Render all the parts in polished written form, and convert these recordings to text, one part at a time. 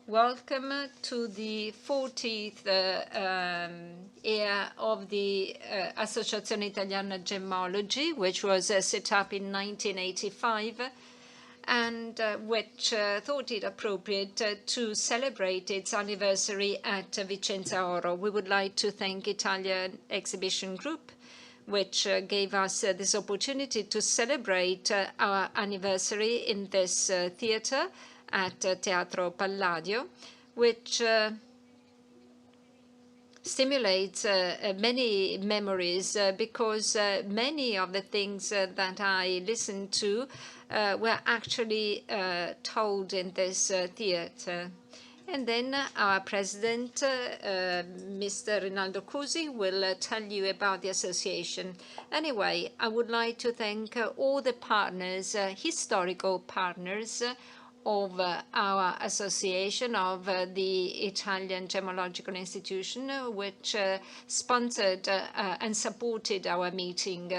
Welcome to the 40th year of the Associazione Italiana Gemmologi, which was set up in 1985 and which thought it appropriate to celebrate its anniversary at Vicenza Oro. We would like to thank Italian Exhibition Group, which gave us this opportunity to celebrate our anniversary in this theater at Teatro Palladio, which stimulates many memories because many of the things that I listened to were actually told in this theater. And then our president, Mr. Rinaldo Cusi, will tell you about the association. Anyway, I would like to thank all the partners, historical partners, of our association, of the Italian Gemmological Institute, which sponsored and supported our meeting.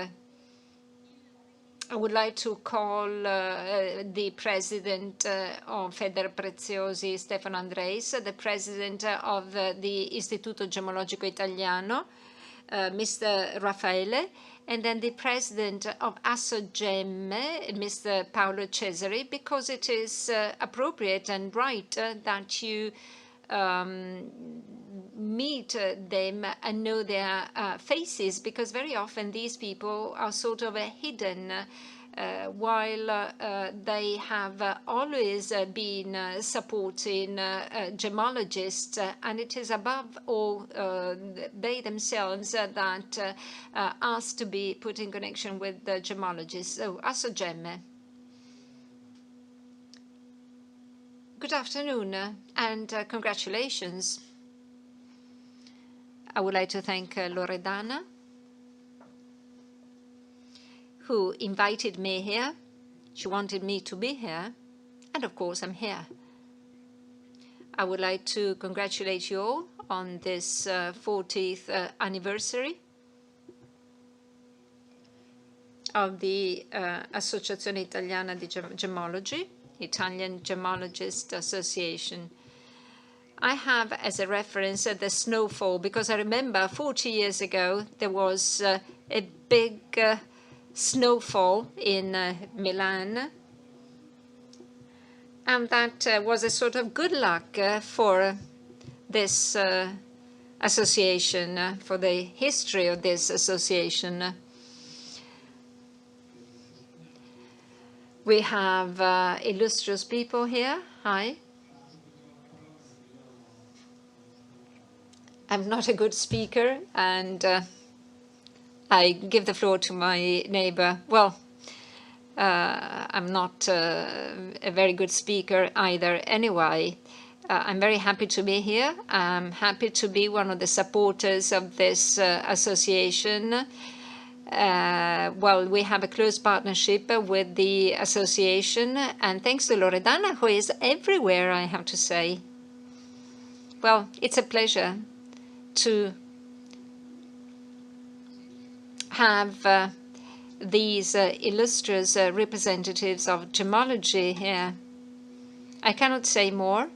I would like to call the president of Federpreziosi, Stefano Andreis, the president of the Istituto Gemmologico Italiano, Mr. Raffaele, and then the president of Assogem, Mr. Paolo Cesari, because it is appropriate and right that you meet them and know their faces, because very often these people are sort of hidden while they have always been supporting gemmologists, and it is above all they themselves that ask to be put in connection with the gemmologists. So, Assogem. Good afternoon and congratulations. I would like to thank Loredana, who invited me here. She wanted me to be here, and of course I'm here. I would like to congratulate you all on this 40th anniversary of the Associazione Italiana di Gemmologi, Italian Gemmologist Association. I have as a reference the snowfall, because I remember 40 years ago there was a big snowfall in Milan, and that was a sort of good luck for this association, for the history of this association. We have illustrious people here. Hi. I'm not a good speaker, and I give the floor to my neighbor. Well, I'm not a very good speaker either. Anyway, I'm very happy to be here. I'm happy to be one of the supporters of this association. Well, we have a close partnership with the association, and thanks to Loredana, who is everywhere, I have to say. Well, it's a pleasure to have these illustrious representatives of gemmology here. I cannot say more.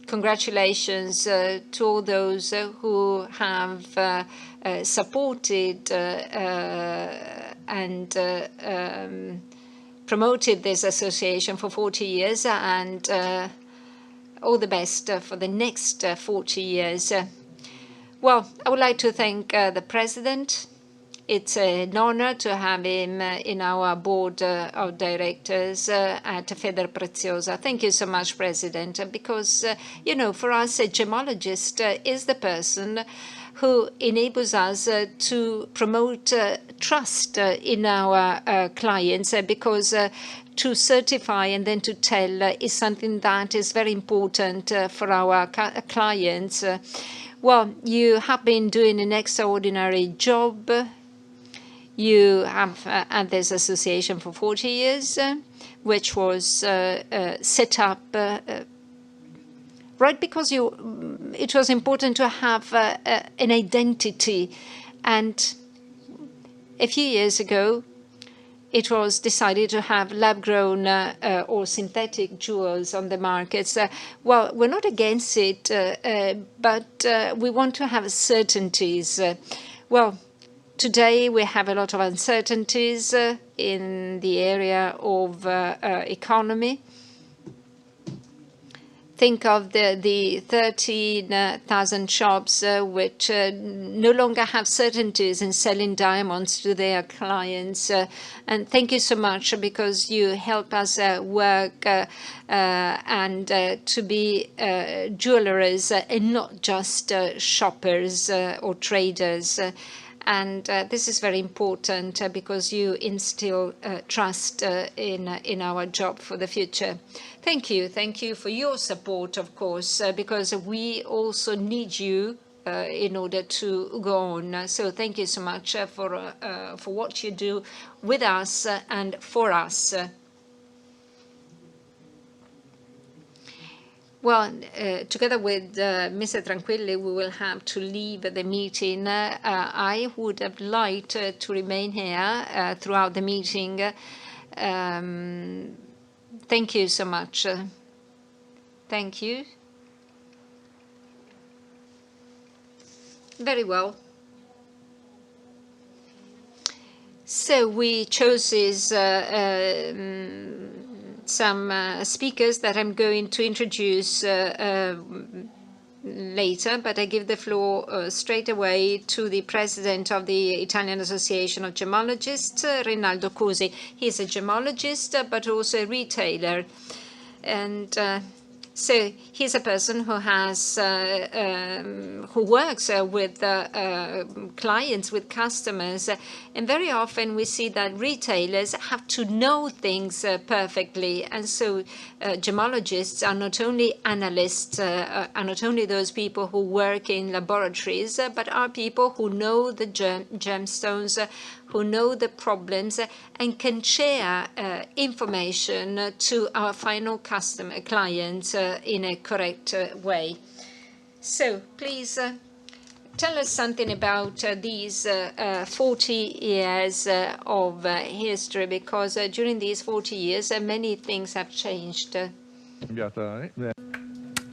Congratulations to all those who have supported and promoted this association for 40 years, and all the best for the next 40 years. Well, I would like to thank the president. It's an honor to have him in our board of directors at Federpreziosa. Thank you so much, President, because, you know, for us, a gemmologist is the person who enables us to promote trust in our clients, because to certify and then to tell is something that is very important for our clients. Well, you have been doing an extraordinary job. You have had this association for 40 years, which was set up right because it was important to have an identity. And a few years ago, it was decided to have lab-grown or synthetic jewels on the markets. Well, we're not against it, but we want to have certainties. Well, today we have a lot of uncertainties in the area of economy. Think of the 13,000 shops which no longer have certainties in selling diamonds to their clients. And thank you so much, because you help us work and to be jewelers and not just shoppers or traders. And this is very important because you instill trust in our job for the future. Thank you. Thank you for your support, of course, because we also need you in order to go on. So thank you so much for what you do with us and for us. Well, together with Mr. Tranquilli, we will have to leave the meeting. I would have liked to remain here throughout the meeting. Thank you so much. Thank you. Very well. So we chose some speakers that I'm going to introduce later, but I give the floor straight away to the president of the Italian Association of Gemmologists, Rinaldo Cusi. He's a gemmologist, but also a retailer. And so he's a person who has who works with clients, with customers, and very often we see that retailers have to know things perfectly, and so gemmologists are not only analysts, are not only those people who work in laboratories, but are people who know the gemstones, who know the problems and can share information to our final clients in a correct way. So please tell us something about these 40 years of history, because during these 40 years many things have changed.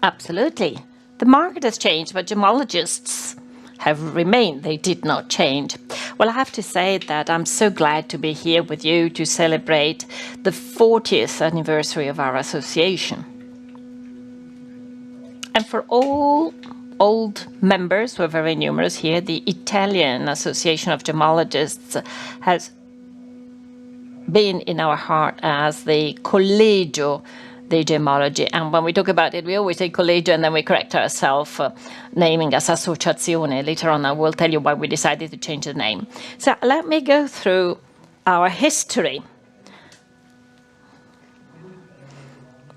Absolutely. The market has changed, but gemmologists have remained. They did not change. Well, I have to say that I'm so glad to be here with you to celebrate the 40th anniversary of our association. And for all old members, who are very numerous here, the Italian Association of Gemmologists has been in our heart as the Collegio di Gemmology. And when we talk about it, we always say Collegio and then we correct ourselves, naming us Associazione. Later on, I will tell you why we decided to change the name. So let me go through our history.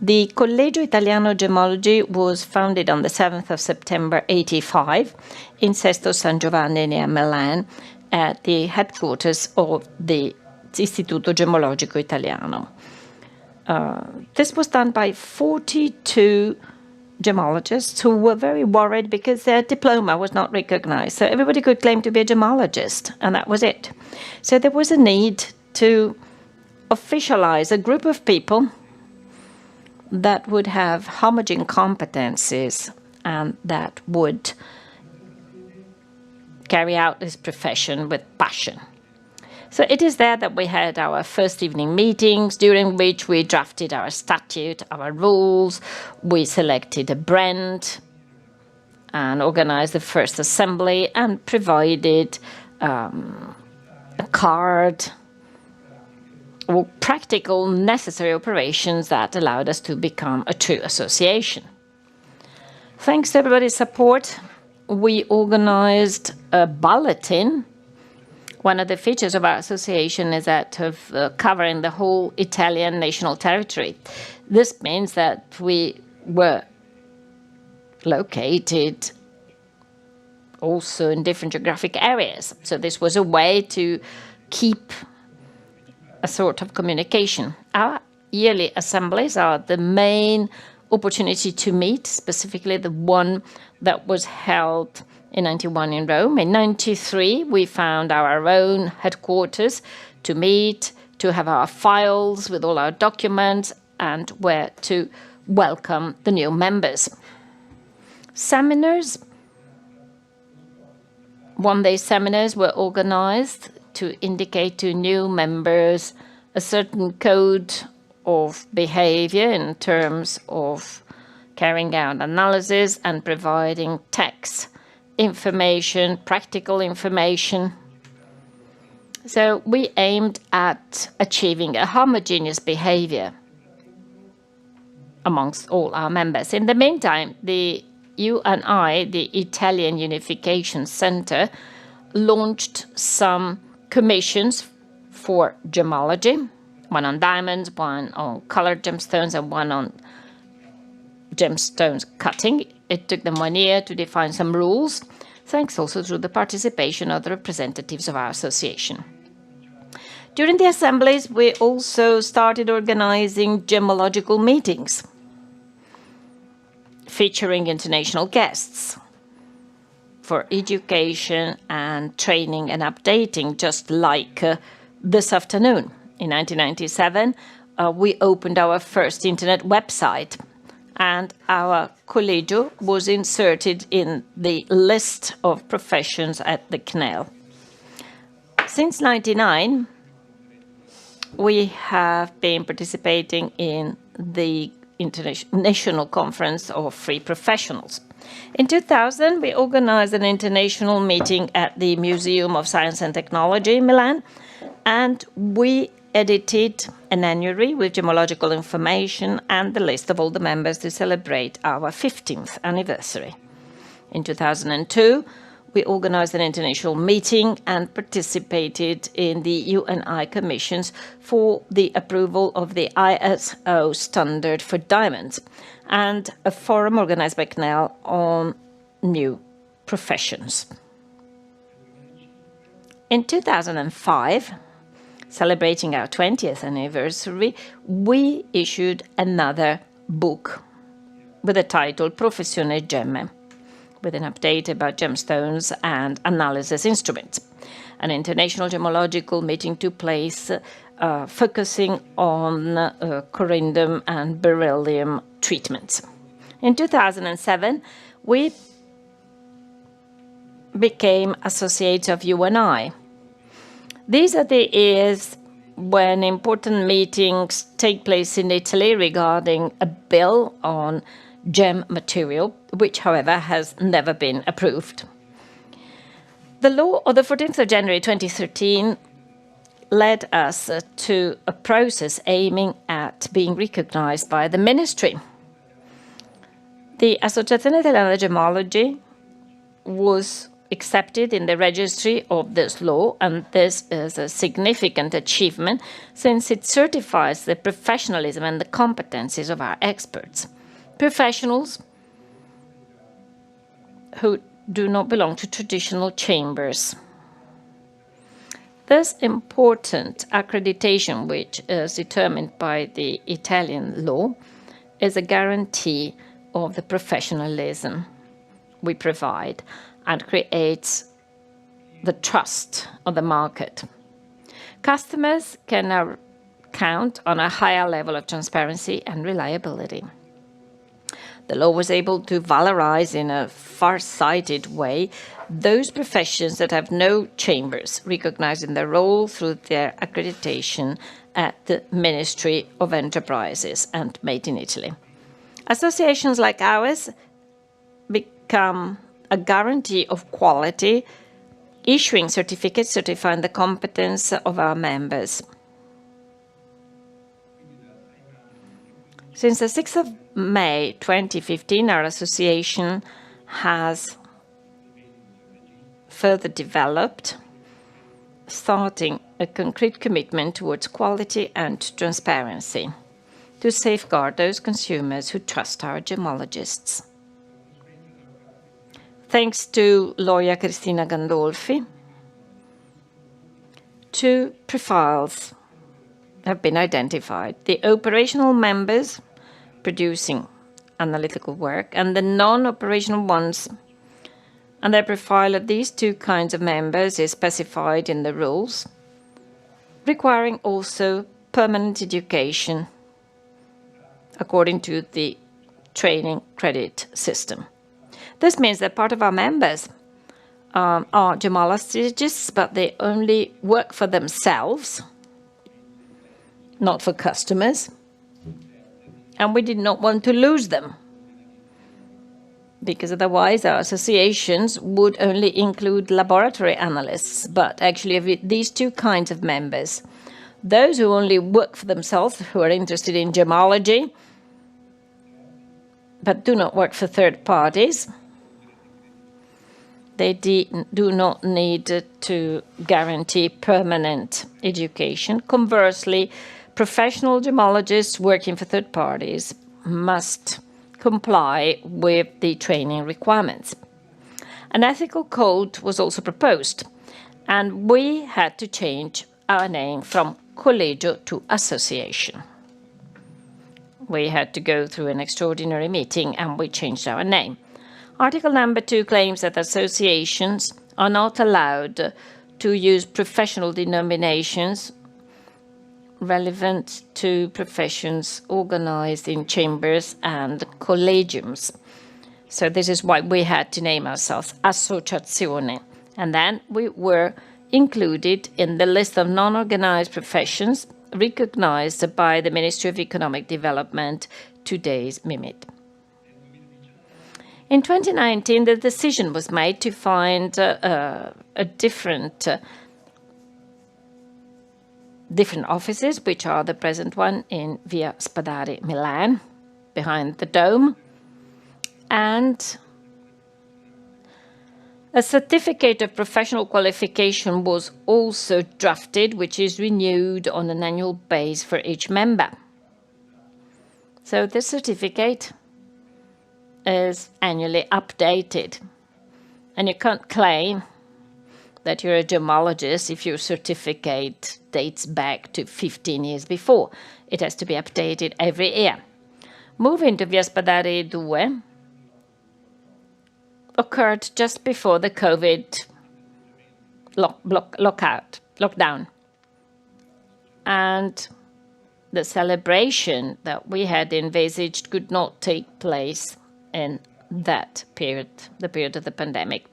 The Collegio Italiano Gemmologi was founded on the 7th of September 85 in Sesto San Giovanni near Milan at the headquarters of the Istituto Gemmologico Italiano. This was done by 42 gemmologists who were very worried because their diploma was not recognized. So everybody could claim to be a gemmologist, and that was it. So there was a need to officialize a group of people that would have homogeneous competencies and that would carry out this profession with passion. So it is there that we had our first evening meetings, during which we drafted our statute, our rules, we selected a brand and organized the first assembly and provided a card or practical necessary operations that allowed us to become a true association. Thanks to everybody's support, we organized a bulletin. One of the features of our association is that of covering the whole Italian national territory. This means that we were located also in different geographic areas. So this was a way to keep a sort of communication. Our yearly assemblies are the main opportunity to meet, specifically the one that was held in 91 in Rome. In 93, we found our own headquarters to meet, to have our files with all our documents, and where to welcome the new members. Seminars, one-day seminars were organized to indicate to new members a certain code of behavior in terms of carrying out analysis and providing text information, practical information. So we aimed at achieving a homogeneous behavior amongst all our members. In the meantime, the UNI, the Italian Unification Center, launched some commissions for gemmology, one on diamonds, one on colored gemstones, and one on gemstones cutting. It took them 1 year to define some rules, thanks also to the participation of the representatives of our association. During the assemblies, we also started organizing gemmological meetings, featuring international guests for education and training and updating, just like this afternoon. In 1997, we opened our first internet website, and our collegio was inserted in the list of professions at the CNEL. Since 1999, we have been participating in the International Conference of Free Professionals. In 2000, we organized an international meeting at the Museum of Science and Technology in Milan, and we edited an annuary with gemmological information and the list of all the members to celebrate our 15th anniversary. In 2002, we organized an international meeting and participated in the UNI commissions for the approval of the ISO standard for diamonds and a forum organized by CNEL on new professions. In 2005, celebrating our 20th anniversary, we issued another book with the title Professione Gemme, with an update about gemstones and analysis instruments. An international gemmological meeting took place focusing on corundum and beryllium treatments. In 2007, we became associates of UNI. These are the years when important meetings take place in Italy regarding a bill on gem material, which, however, has never been approved. The law of the 14th of January 2013 led us to a process aiming at being recognized by the ministry. The Associazione Italiana Gemmologi was accepted in the registry of this law, and this is a significant achievement since it certifies the professionalism and the competencies of our experts. Professionals who do not belong to traditional chambers. This important accreditation, which is determined by the Italian law, is a guarantee of the professionalism we provide and creates the trust of the market. Customers can now count on a higher level of transparency and reliability. The law was able to valorize in a far-sighted way those professions that have no chambers, recognizing their role through their accreditation at the Ministry of Enterprises and Made in Italy. Associations like ours become a guarantee of quality, issuing certificates certifying the competence of our members. Since the 6th of May 2015, our association has further developed, starting a concrete commitment towards quality and transparency to safeguard those consumers who trust our gemmologists. Thanks to lawyer Cristina Gandolfi, 2 profiles have been identified: the operational members producing analytical work and the non-operational ones. And the profile of these 2 kinds of members is specified in the rules, requiring also permanent education according to the training credit system. This means that part of our members are gemmologists, but they only work for themselves, not for customers. And we did not want to lose them, because otherwise our associations would only include laboratory analysts. But actually, these two kinds of members, those who only work for themselves, who are interested in gemmology, but do not work for third parties, they do not need to guarantee permanent education. Conversely, professional gemmologists working for third parties must comply with the training requirements. An ethical code was also proposed, and we had to change our name from Collegio to Association. We had to go through an extraordinary meeting and we changed our name. Article number 2 claims that associations are not allowed to use professional denominations relevant to professions organized in chambers and collegiums. So this is why we had to name ourselves Associazione. And then we were included in the list of non-organized professions recognized by the Ministry of Economic Development, today's MIMIT. In 2019, the decision was made to find different offices, which are the present one in Via Spadari, Milan, behind the dome, and a certificate of professional qualification was also drafted, which is renewed on an annual basis for each member. So this certificate is annually updated, and you can't claim that you're a gemmologist if your certificate dates back to 15 years before. It has to be updated every year. Moving to Via Spadari 2 occurred just before the COVID lockdown. And the celebration that we had envisaged could not take place in that period, the period of the pandemic.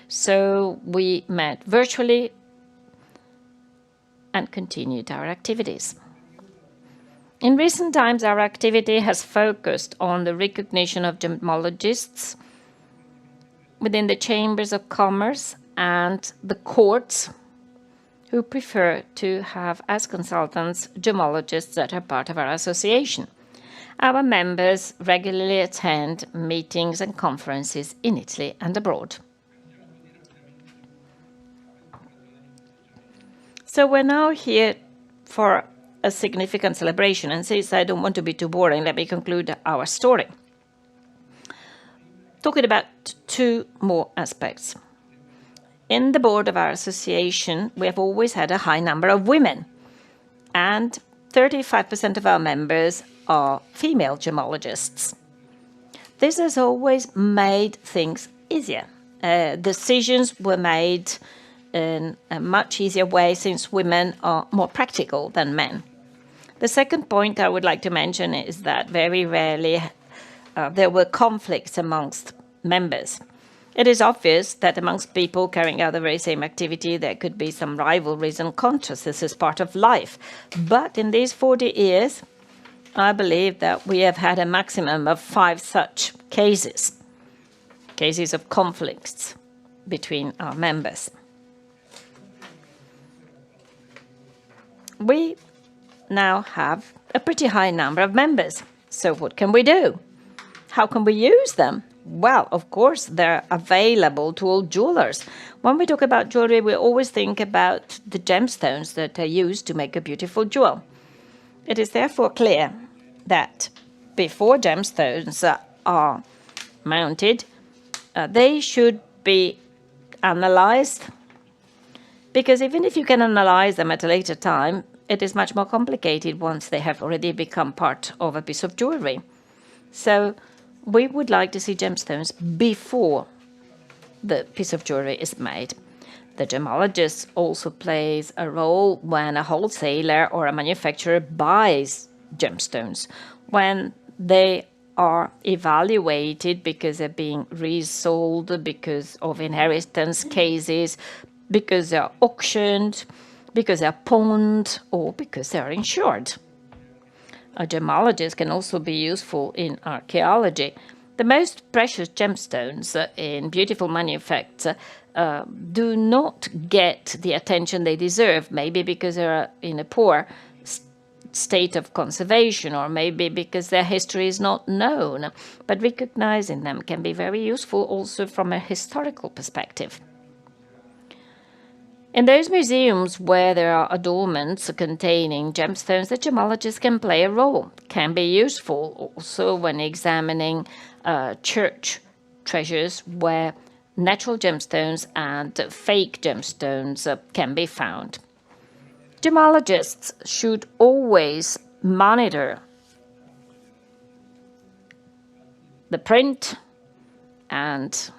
So we met virtually and continued our activities. In recent times, our activity has focused on the recognition of gemmologists within the chambers of commerce and the courts who prefer to have as consultants gemmologists that are part of our association. Our members regularly attend meetings and conferences in Italy and abroad. So we're now here for a significant celebration, and since I don't want to be too boring, let me conclude our story. Talking about two more aspects. In the board of our association, we have always had a high number of women, and 35% of our members are female gemmologists. This has always made things easier. Decisions were made in a much easier way since women are more practical than men. The second point I would like to mention is that very rarely there were conflicts amongst members. It is obvious that amongst people carrying out the very same activity, there could be some rivalries and contrasts. This is part of life. But in these 40 years, I believe that we have had a maximum of 5 such cases of conflicts between our members. We now have a pretty high number of members. So what can we do? How can we use them? Well, of course, they're available to all jewelers. When we talk about jewelry, we always think about the gemstones that are used to make a beautiful jewel. It is therefore clear that before gemstones are mounted, they should be analyzed, because even if you can analyze them at a later time, it is much more complicated once they have already become part of a piece of jewelry. So we would like to see gemstones before the piece of jewelry is made. The gemologist also plays a role when a wholesaler or a manufacturer buys gemstones, when they are evaluated because they're being resold because of inheritance cases, because they're auctioned, because they're pawned, or because they're insured. A gemologist can also be useful in archaeology. The most precious gemstones in beautiful manufacts do not get the attention they deserve, maybe because they're in a poor state of conservation, or maybe because their history is not known. But recognizing them can be very useful also from a historical perspective. In those museums where there are adornments containing gemstones, the gemologist can play a role, can be useful also when examining church treasures where natural gemstones and fake gemstones can be found. Gemmologists should always monitor the print and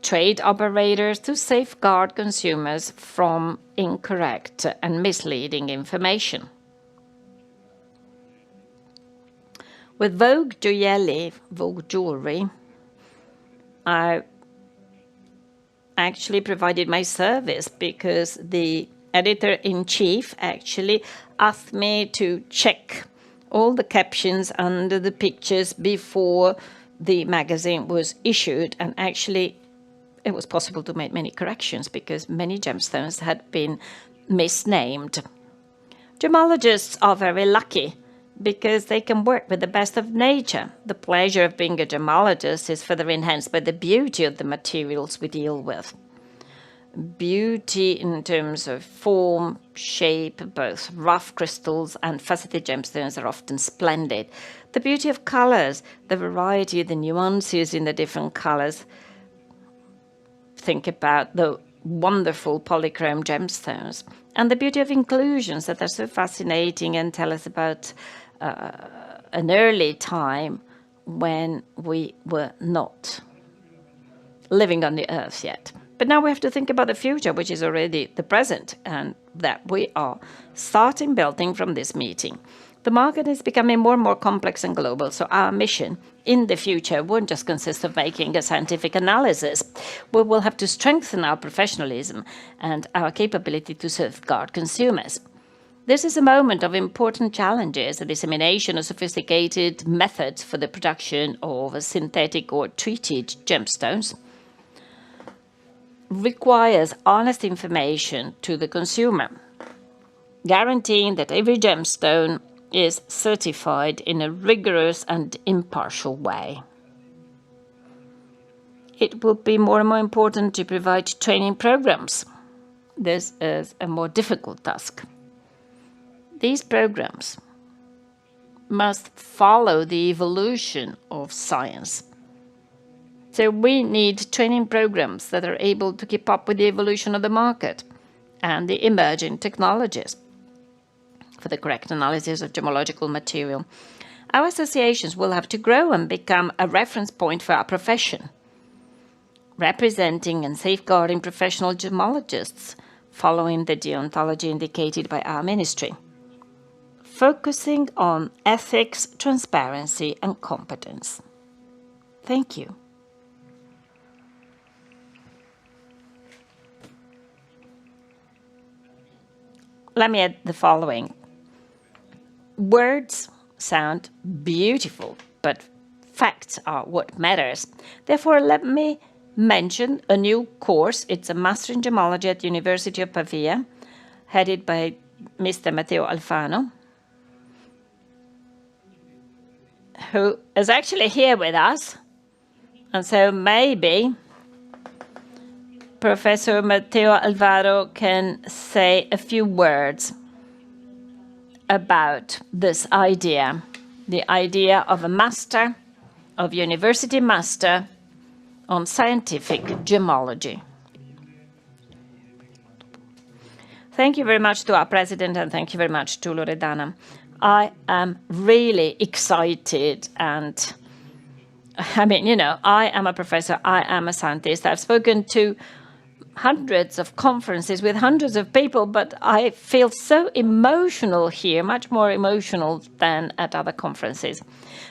trade operators to safeguard consumers from incorrect and misleading information. With Vogue Jewelry, I actually provided my service because the editor-in-chief actually asked me to check all the captions under the pictures before the magazine was issued, and actually it was possible to make many corrections because many gemstones had been misnamed. Gemmologists are very lucky because they can work with the best of nature. The pleasure of being a gemmologist is further enhanced by the beauty of the materials we deal with. Beauty in terms of form, shape, both rough crystals and faceted gemstones are often splendid. The beauty of colors, the variety, the nuances in the different colors. Think about the wonderful polychrome gemstones and the beauty of inclusions that are so fascinating and tell us about an early time when we were not living on the earth yet. But now we have to think about the future, which is already the present, and that we are starting building from this meeting. The market is becoming more and more complex and global, so our mission in the future won't just consist of making a scientific analysis. We will have to strengthen our professionalism and our capability to safeguard consumers. This is a moment of important challenges. The dissemination of sophisticated methods for the production of synthetic or treated gemstones requires honest information to the consumer, guaranteeing that every gemstone is certified in a rigorous and impartial way. It will be more and more important to provide training programs. This is a more difficult task. These programs must follow the evolution of science. So we need training programs that are able to keep up with the evolution of the market and the emerging technologies for the correct analysis of gemmological material. Our associations will have to grow and become a reference point for our profession, representing and safeguarding professional gemmologists following the deontology indicated by our ministry, focusing on ethics, transparency, and competence. Thank you. Let me add the following. Words sound beautiful, but facts are what matters. Therefore, let me mention a new course. It's a Master in Gemmology at the University of Pavia, headed by Mr. Matteo Alfano, who is actually here with us. And so maybe Professor Matteo Alvaro can say a few words about this idea, the idea of a master, of university master on scientific gemmology. Thank you very much to our president, and thank you very much to Loredana. I am really excited, and I mean, you know, I am a professor, I am a scientist. I've spoken to hundreds of conferences with hundreds of people, but I feel so emotional here, much more emotional than at other conferences,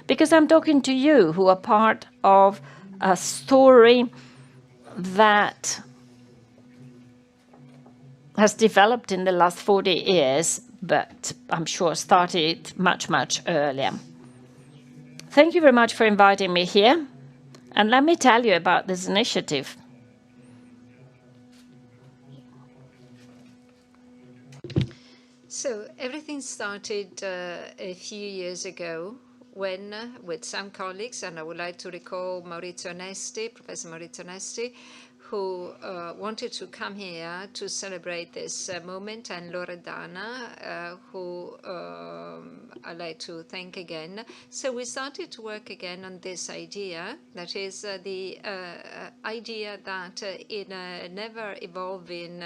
because I'm talking to you who are part of a story that has developed in the last 40 years, but I'm sure started much, much earlier. Thank you very much for inviting me here. And let me tell you about this initiative. So everything started a few years ago when, with some colleagues, and I would like to recall Professor Maurizio Nesti, who wanted to come here to celebrate this moment, and Loredana, who I'd like to thank again. So we started to work again on this idea, that is the idea that in a never-evolving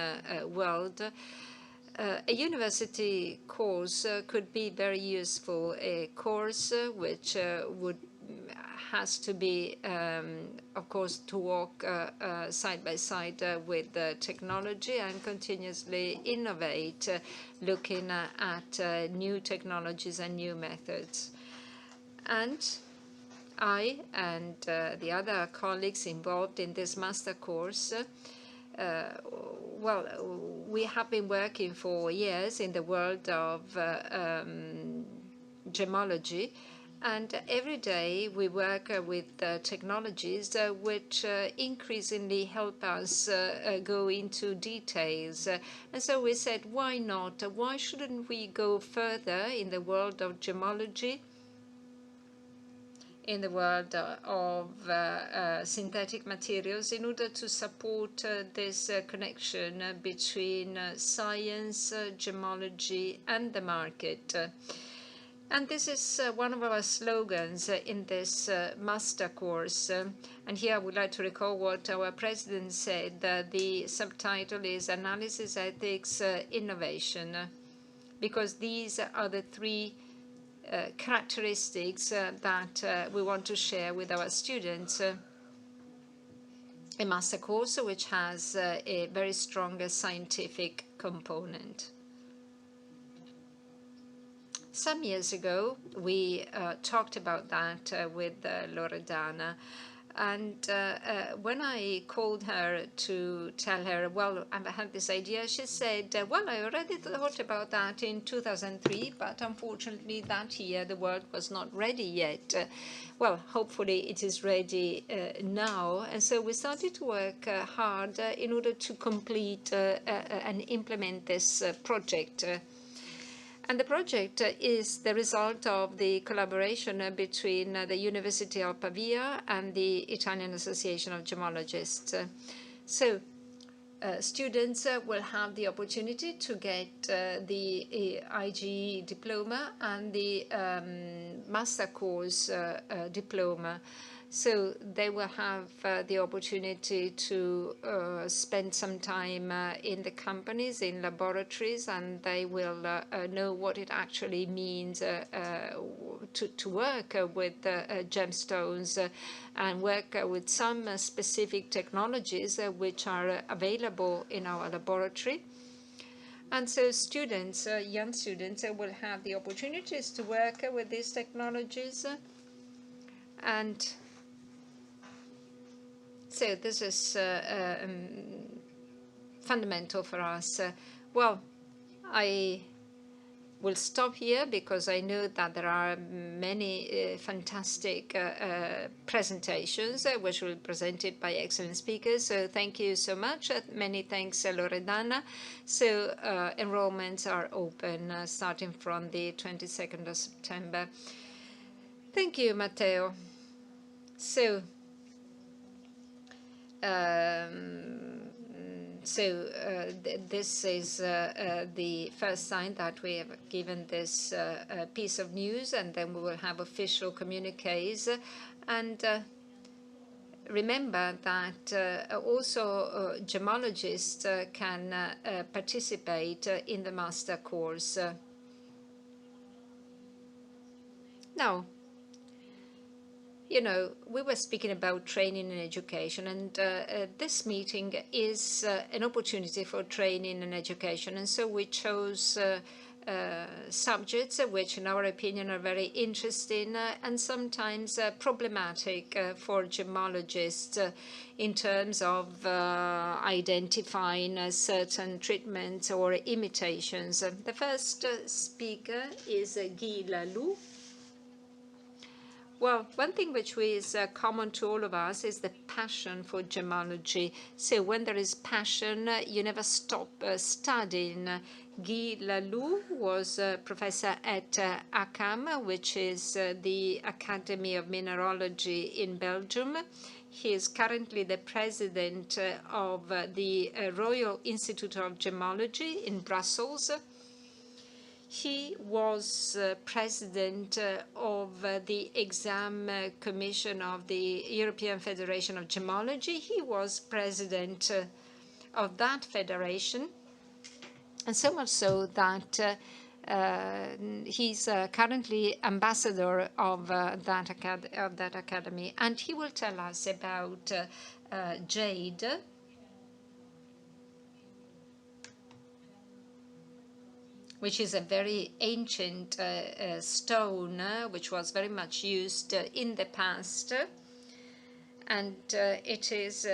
world, a university course could be very useful, a course which has to be, of course, to walk side by side with technology and continuously innovate, looking at new technologies and new methods. And I and the other colleagues involved in this master course well, we have been working for years in the world of gemmology, and every day we work with technologies which increasingly help us go into details. And so we said, why not? Why shouldn't we go further in the world of gemmology, in the world of synthetic materials, in order to support this connection between science, gemmology, and the market. And this is one of our slogans in this master course. And here I would like to recall what our president said. The subtitle is Analysis, Ethics, Innovation, because these are the three characteristics that we want to share with our students. A master course which has a very strong scientific component. Some years ago, we talked about that with Loredana. And when I called her to tell her, well, I had this idea, she said, well, I already thought about that in 2003, but unfortunately that year the world was not ready yet. Well, hopefully it is ready now. And so we started to work hard in order to complete and implement this project. And the project is the result of the collaboration between the University of Pavia and the Italian Association of Gemmologists. So students will have the opportunity to get the IGE diploma and the master course diploma. So they will have the opportunity to spend some time in the companies, in laboratories, and they will know what it actually means to work with gemstones and work with some specific technologies which are available in our laboratory. And so students, young students, will have the opportunities to work with these technologies. And so this is fundamental for us. Well, I will stop here because I know that there are many fantastic presentations which will be presented by excellent speakers. So thank you so much. Many thanks, Loredana. So enrollments are open starting from the 22nd of September. Thank you, Matteo. So this is the first sign that we have given this piece of news, and then we will have official communiques. And remember that also gemmologists can participate in the master course. Now, You know, we were speaking about training and education, and this meeting is an opportunity for training and education. And so we chose subjects which, in our opinion, are very interesting and sometimes problematic for gemmologists in terms of identifying certain treatments or imitations. The first speaker is Guy Lalous. Well, one thing which is common to all of us is the passion for gemmology. So when there is passion, you never stop studying. Guy Lalous was a professor at ACAM, which is the Academy of Mineralogy in Belgium. He is currently the president of the Royal Institute of Gemmology in Brussels. He was president of the exam commission of the European Federation of Gemmology. He was president of that federation, and so much so that he's currently ambassador of that academy. And he will tell us about Jade, which is a very ancient stone, which was very much used in the past. And it is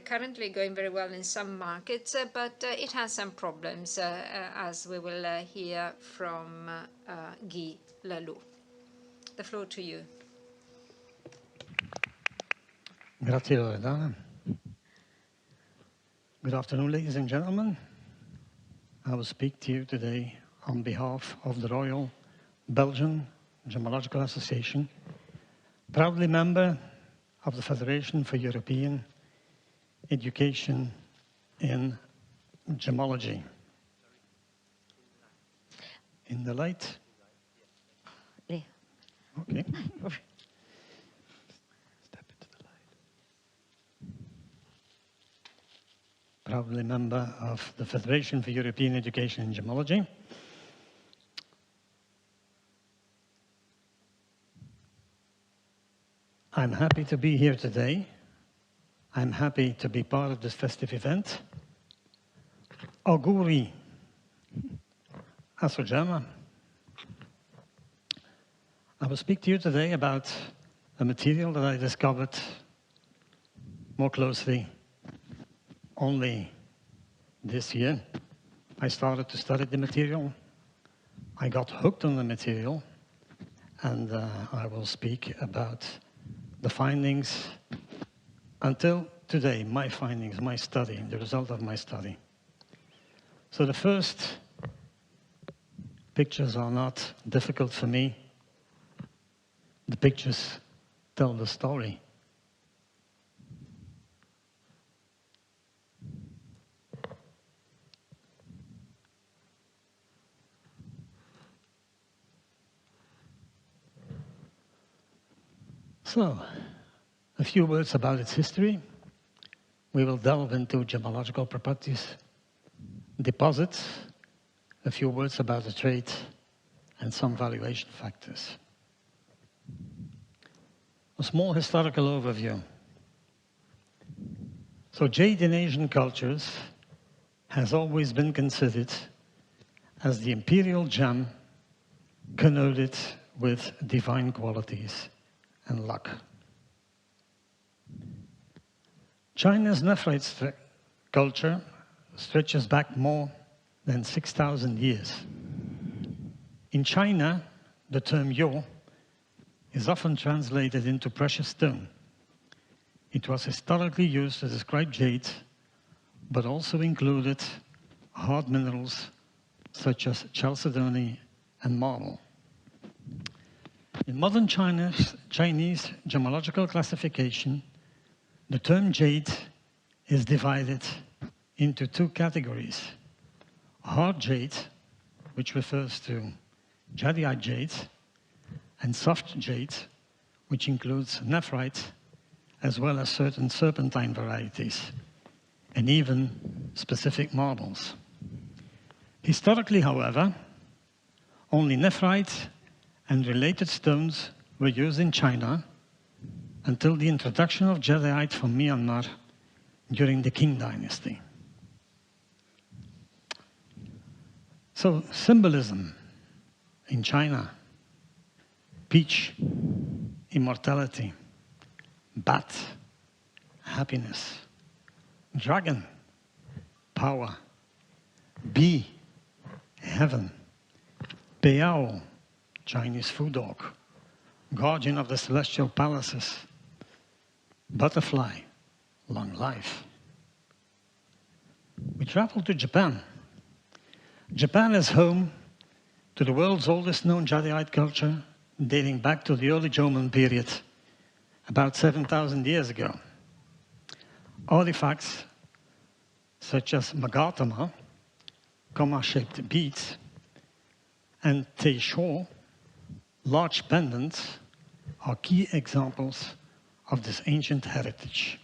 currently going very well in some markets, but it has some problems, as we will hear from Guy Lalous. The floor to you. Grazie, Loredana. Good afternoon, ladies and gentlemen. I will speak to you today on behalf of the Royal Belgian Gemmological Association, proudly member of the Federation for European Education in Gemmology. In the light? Yeah. Okay. Step into the light. Proudly member of the Federation for European Education in Gemmology. I'm happy to be here today. I'm happy to be part of this festive event. Auguri Associazione. I will speak to you today about a material that I discovered more closely only this year. I started to study the material. I got hooked on the material, and I will speak about the findings until today, my findings, my study, the result of my study. So the first pictures are not difficult for me. The pictures tell the story. So, a few words about its history. We will delve into gemmological properties, deposits, a few words about the trade, and some valuation factors. A small historical overview. So jade in Asian cultures has always been considered as the imperial gem connoted with divine qualities and luck. China's nephrite culture stretches back more than 6,000 years. In China, the term yo is often translated into precious stone. It was historically used to describe jade, but also included hard minerals such as chalcedony and marble. In modern Chinese gemmological classification, the term jade is divided into two categories. Hard jade, which refers to jadeite jade, and soft jade, which includes nephrite, as well as certain serpentine varieties, and even specific marbles. Historically, however, only nephrite and related stones were used in China, until the introduction of jadeite from Myanmar during the Qing dynasty. So symbolism in China: peach, immortality; bat, happiness; dragon, power; bee, heaven; Peao, Chinese food dog, guardian of the celestial palaces; butterfly, long life. We traveled to Japan. Japan is home to the world's oldest known jadeite culture, dating back to the early Jomon period, about 7,000 years ago. Artifacts such as magatama, comma-shaped beads, and teisho, large pendants, are key examples of this ancient heritage.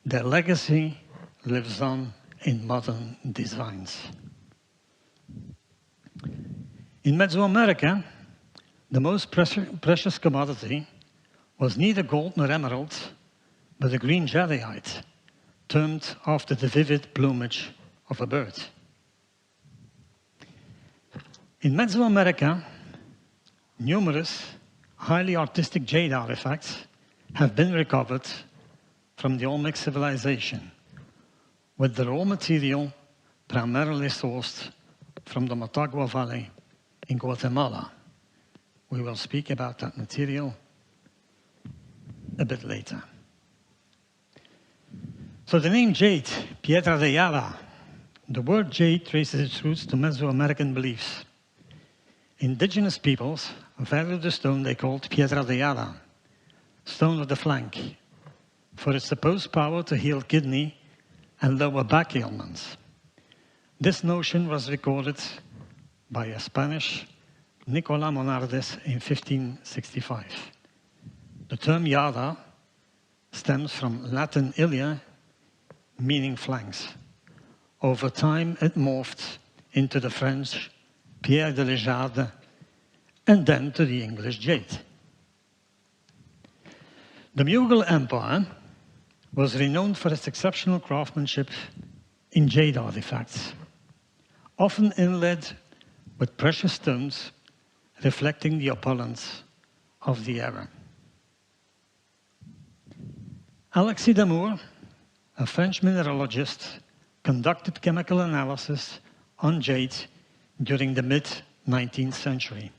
Their legacy lives on in modern designs. In Mesoamerica, the most precious commodity was neither gold nor emerald, but a green jadeite, termed after the vivid plumage of a bird. In Mesoamerica, numerous highly artistic jade artifacts have been recovered from the Olmec civilization, with the raw material primarily sourced from the Motagua Valley in Guatemala. We will speak about that material a bit later. So the name jade, piedra de jade, the word jade traces its roots to Mesoamerican beliefs. Indigenous peoples valued the stone they called piedra de jade, stone of the flank, for its supposed power to heal kidney and lower back ailments. This notion was recorded by a Spanish Nicolás Monardes in 1565. The term jada stems from Latin ilia, meaning flanks. Over time, it morphed into the French pierre de la jade, and then to the English jade. The Mughal Empire was renowned for its exceptional craftsmanship in jade artifacts, often inlaid with precious stones reflecting the opulence of the era. Alexis Damour, a French mineralogist, conducted chemical analysis on jade during the mid-19th century.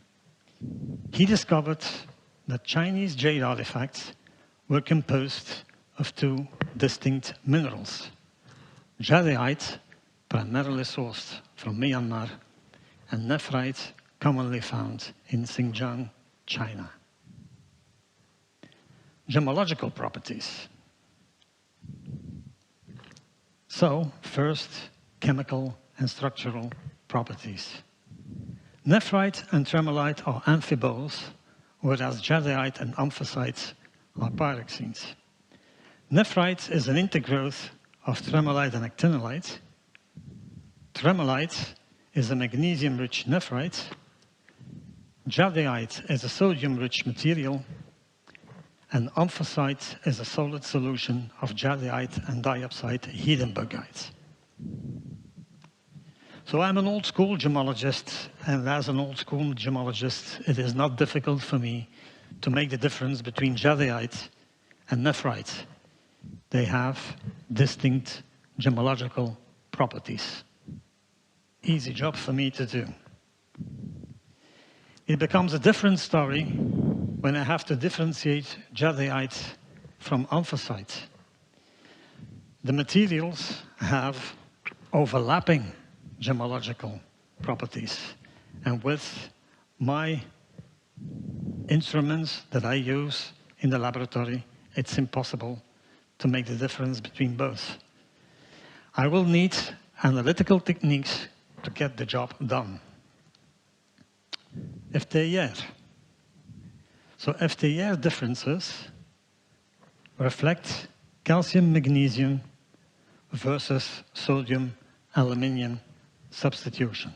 He discovered that Chinese jade artifacts were composed of two distinct minerals: jadeite, primarily sourced from Myanmar, and nephrite, commonly found in Xinjiang, China. Gemmological properties. So, first, chemical and structural properties. Nephrite and tremolite are amphiboles, whereas jadeite and amphicite are pyroxenes. Nephrite is an intergrowth of tremolite and actinolite. Tremolite is a magnesium-rich nephrite. Jadeite is a sodium-rich material. And amphicite is a solid solution of jadeite and diopside Heidenbergite. So I'm an old-school gemmologist, and as an old-school gemmologist, it is not difficult for me to make the difference between jadeite and nephrite. They have distinct gemmological properties. Easy job for me to do. It becomes a different story when I have to differentiate jadeite from amphicite. The materials have overlapping gemmological properties, and with my instruments that I use in the laboratory, it's impossible to make the difference between both. I will need analytical techniques to get the job done. FTIR. So FTIR differences reflect calcium-magnesium versus sodium-aluminium substitution.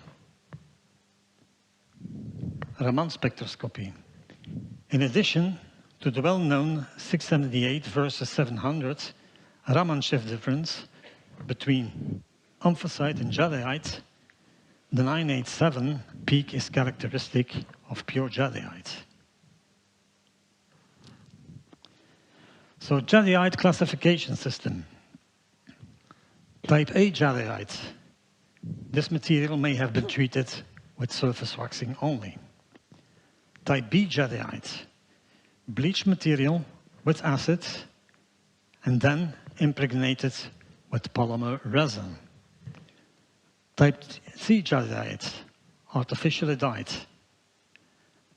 Raman spectroscopy. In addition to the well-known 678 versus 700 Raman shift difference between anthracite and jadeite, the 987 peak is characteristic of pure jadeite. So jadeite classification system. Type A jadeite. This material may have been treated with surface waxing only. Type B jadeite. Bleached material with acid and then impregnated with polymer resin. Type C jadeite, artificially dyed.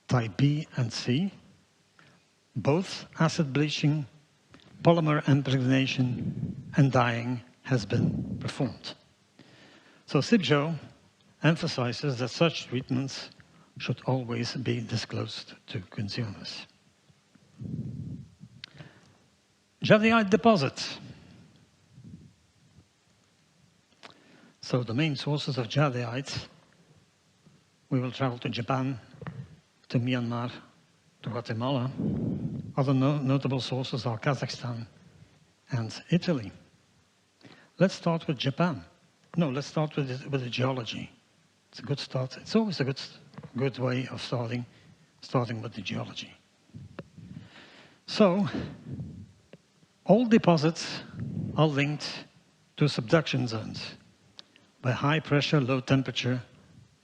Type B and C, both acid bleaching, polymer impregnation, and dyeing has been performed. So CIBJO emphasizes that such treatments should always be disclosed to consumers. Jadeite deposit. So the main sources of jadeite, we will travel to Japan, to Myanmar, to Guatemala. Other notable sources are Kazakhstan and Italy. Let's start with Japan. No, let's start with the geology. It's a good start. It's always a good way of starting with the geology. So, all deposits are linked to subduction zones, where high pressure, low temperature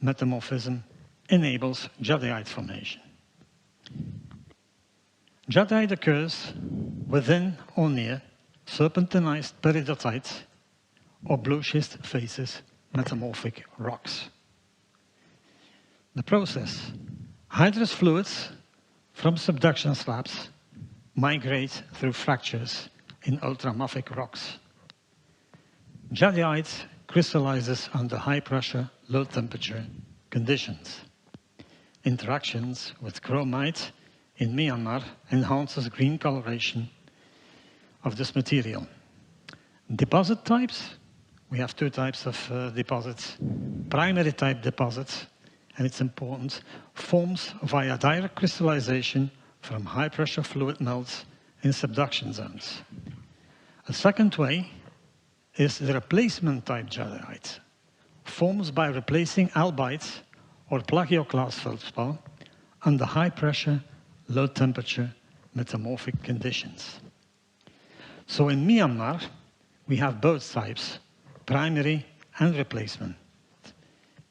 metamorphism enables jadeite formation. Jadeite occurs within or near serpentinized peridotite or blue schist facies metamorphic rocks. The process: hydrous fluids from subduction slabs migrate through fractures in ultramafic rocks. Jadeite crystallizes under high pressure, low temperature conditions. Interactions with chromite in Myanmar enhances green coloration of this material. Deposit types, we have two types of deposits. Primary type deposits, and it's important, forms via direct crystallization from high pressure fluid melts in subduction zones. A second way is the replacement type jadeite, forms by replacing albite or plagioclase feldspar under high pressure, low temperature metamorphic conditions. So in Myanmar, we have both types, primary and replacement,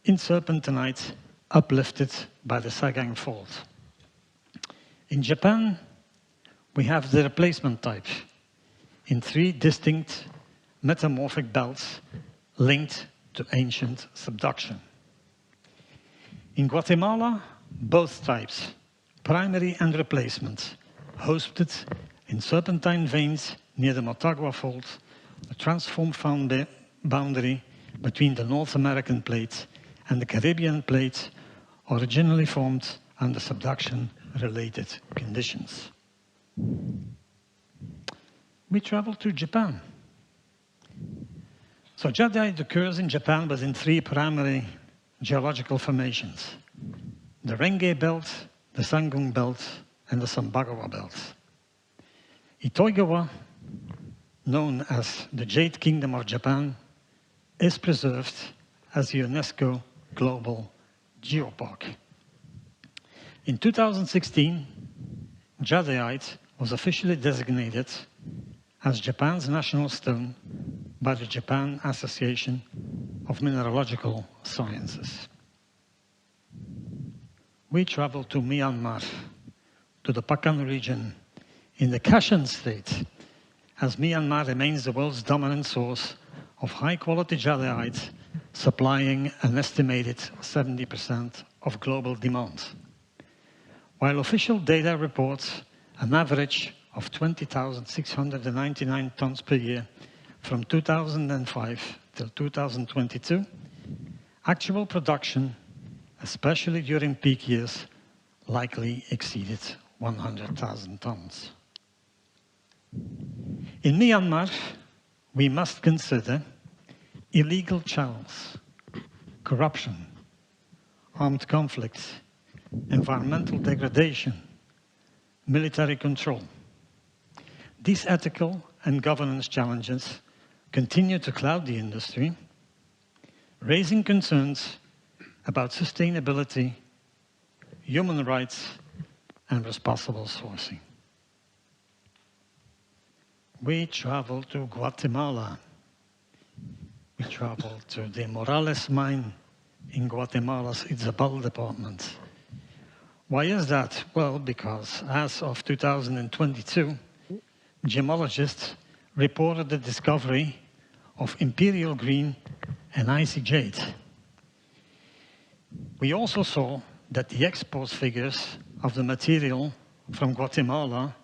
in serpentinite uplifted by the Sagang fault. In Japan, we have the replacement type in three distinct metamorphic belts linked to ancient subduction. In Guatemala, both types, primary and replacement, hosted in serpentine veins near the Motagua fault, a transform boundary between the North American plate and the Caribbean plate, originally formed under subduction-related conditions. We travel to Japan. So jadeite occurs in Japan within three primary geological formations: the Renge Belt, the Sangung Belt, and the Sambagawa Belt. Itoigawa, known as the Jade Kingdom of Japan, is preserved as a UNESCO Global Geopark. In 2016, jadeite was officially designated as Japan's national stone by the Japan Association of Mineralogical Sciences. We travel to Myanmar, to the Pakan region, in the Kashan state, as Myanmar remains the world's dominant source of high-quality jadeite, supplying an estimated 70% of global demand. While official data reports an average of 20,699 tons per year from 2005 till 2022, actual production, especially during peak years, likely exceeded 100,000 tons. In Myanmar, we must consider illegal channels, corruption, armed conflict, environmental degradation, military control. These ethical and governance challenges continue to cloud the industry, raising concerns about sustainability, human rights, and responsible sourcing. We traveled to Guatemala. We traveled to the Morales mine in Guatemala's Izabal department. Why is that? Well, because as of 2022, Gemmologists reported the discovery of imperial green and icy jade. We also saw that the export figures of the material from Guatemala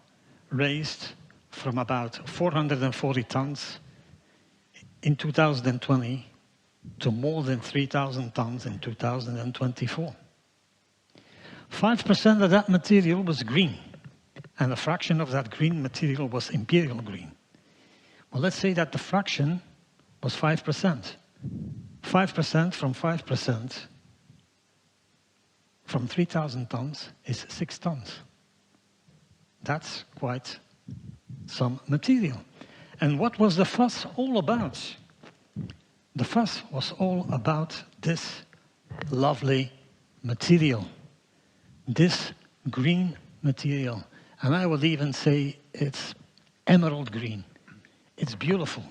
raised from about 440 tons in 2020 to more than 3,000 tons in 2024. 5% of that material was green, and a fraction of that green material was imperial green. Well, let's say that the fraction was 5%. 5% from 5% from 3,000 tons is 6 tons. That's quite some material. And what was the fuss all about? The fuss was all about this lovely material, this green material. And I would even say it's emerald green. It's beautiful.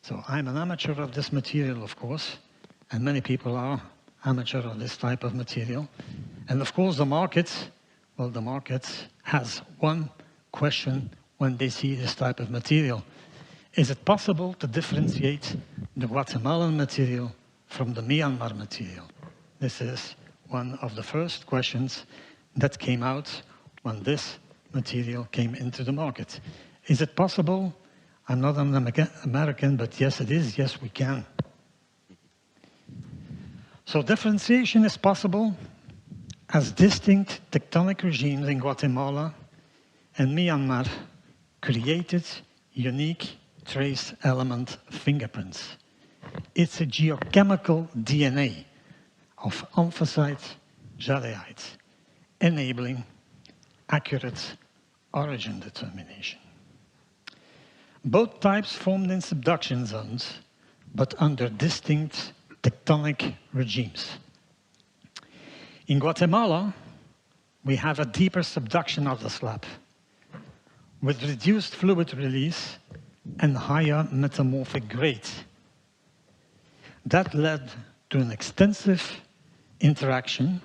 So I'm an amateur of this material, of course, and many people are amateur of this type of material. And of course, the market, well, the market has one question when they see this type of material. Is it possible to differentiate the Guatemalan material from the Myanmar material? This is one of the first questions that came out when this material came into the market. Is it possible? I'm not an American, but yes, it is. Yes, we can. So differentiation is possible as distinct tectonic regimes in Guatemala and Myanmar created unique trace element fingerprints. It's a geochemical DNA of anthracite, jadeite, enabling accurate origin determination. Both types formed in subduction zones, but under distinct tectonic regimes. In Guatemala, we have a deeper subduction of the slab, with reduced fluid release and higher metamorphic grade. That led to an extensive interaction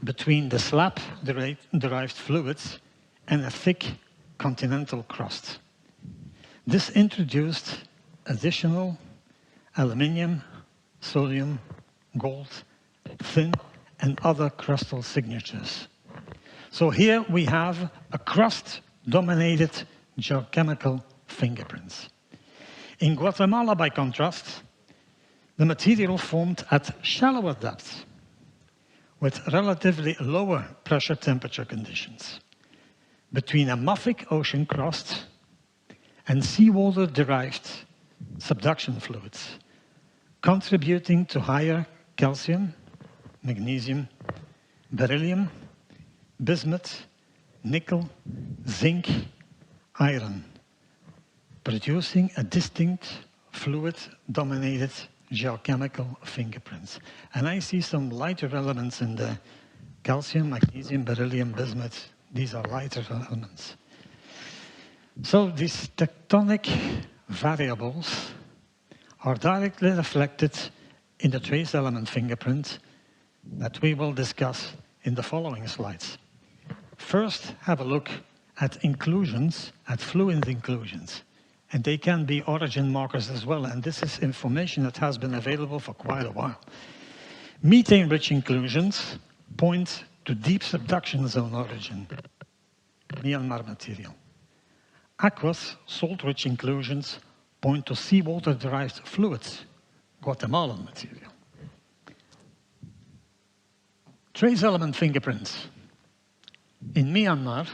between the slab-derived fluids and a thick continental crust. This introduced additional aluminium, sodium, gold, tin, and other crustal signatures. So here we have a crust-dominated geochemical fingerprints. In Guatemala, by contrast, the material formed at shallower depths with relatively lower pressure temperature conditions between a mafic ocean crust and seawater-derived subduction fluids, contributing to higher calcium, magnesium, beryllium, bismuth, nickel, zinc, iron, producing a distinct fluid-dominated geochemical fingerprints. And I see some lighter elements in the calcium, magnesium, beryllium, bismuth. These are lighter elements. So these tectonic variables are directly reflected in the trace element fingerprint that we will discuss in the following slides. First, have a look at inclusions, at fluid inclusions. And they can be origin markers as well. And this is information that has been available for quite a while. Methane-rich inclusions point to deep subduction zone origin, Myanmar material. Aqueous, salt-rich inclusions point to seawater-derived fluids, Guatemalan material. Trace element fingerprints. In Myanmar,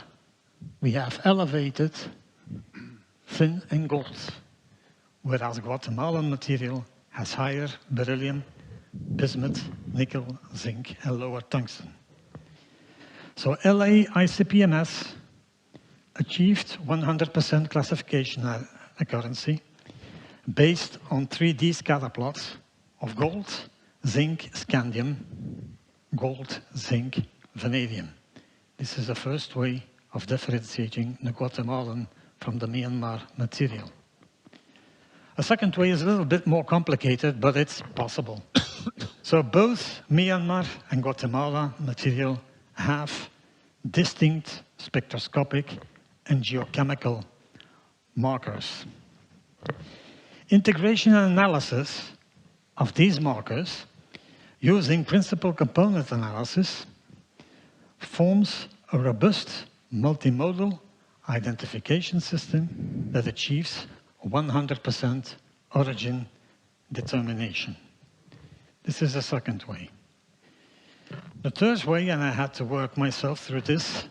we have elevated tin and gold, whereas Guatemalan material has higher beryllium, bismuth, nickel, zinc, and lower tungsten. So LA ICP-MS achieved 100% classification accuracy based on 3D scatter plots of gold, zinc, scandium, gold, zinc, vanadium. This is the first way of differentiating the Guatemalan from the Myanmar material. A second way is a little bit more complicated, but it's possible. So both Myanmar and Guatemala material have distinct spectroscopic and geochemical markers. Integration and analysis of these markers using principal component analysis forms a robust multimodal identification system that achieves 100% origin determination. This is the second way. The third way, and I had to work myself through this,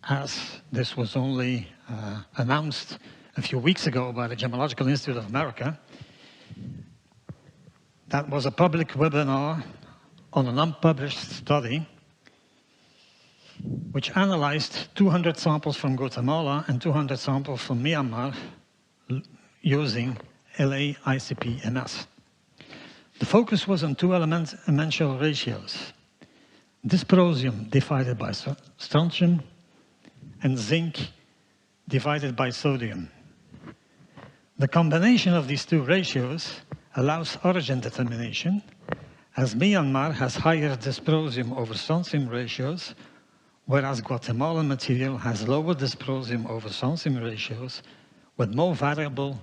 as this was only announced a few weeks ago by the Gemmological Institute of America. That was a public webinar on an unpublished study which analyzed 200 samples from Guatemala and 200 samples from Myanmar using LA ICP-MS. The focus was on two dimensional ratios: dysprosium divided by strontium and zinc divided by sodium. The combination of these two ratios allows origin determination, as Myanmar has higher dysprosium over strontium ratios, whereas Guatemalan material has lower dysprosium over strontium ratios with more variable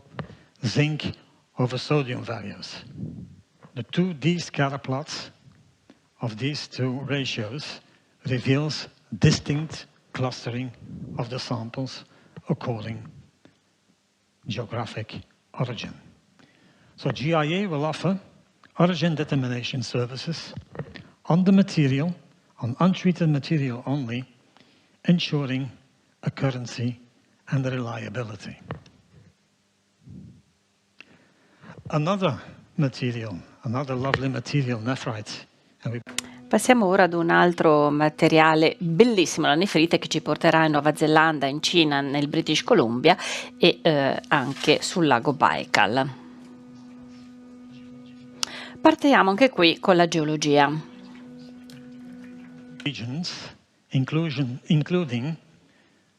zinc over sodium values. The 2D scatter plots of these two ratios reveals distinct clustering of the samples according geographic origin. So GIA will offer origin determination services on the material, on untreated material only, ensuring accuracy and reliability. Another material, another lovely material, nephrite. Passiamo ora ad un altro materiale bellissimo, la nefrite, che ci porterà in Nuova Zelanda, in Cina, nel British Columbia e anche sul lago Baikal. Partiamo anche qui con la geologia. Regions, including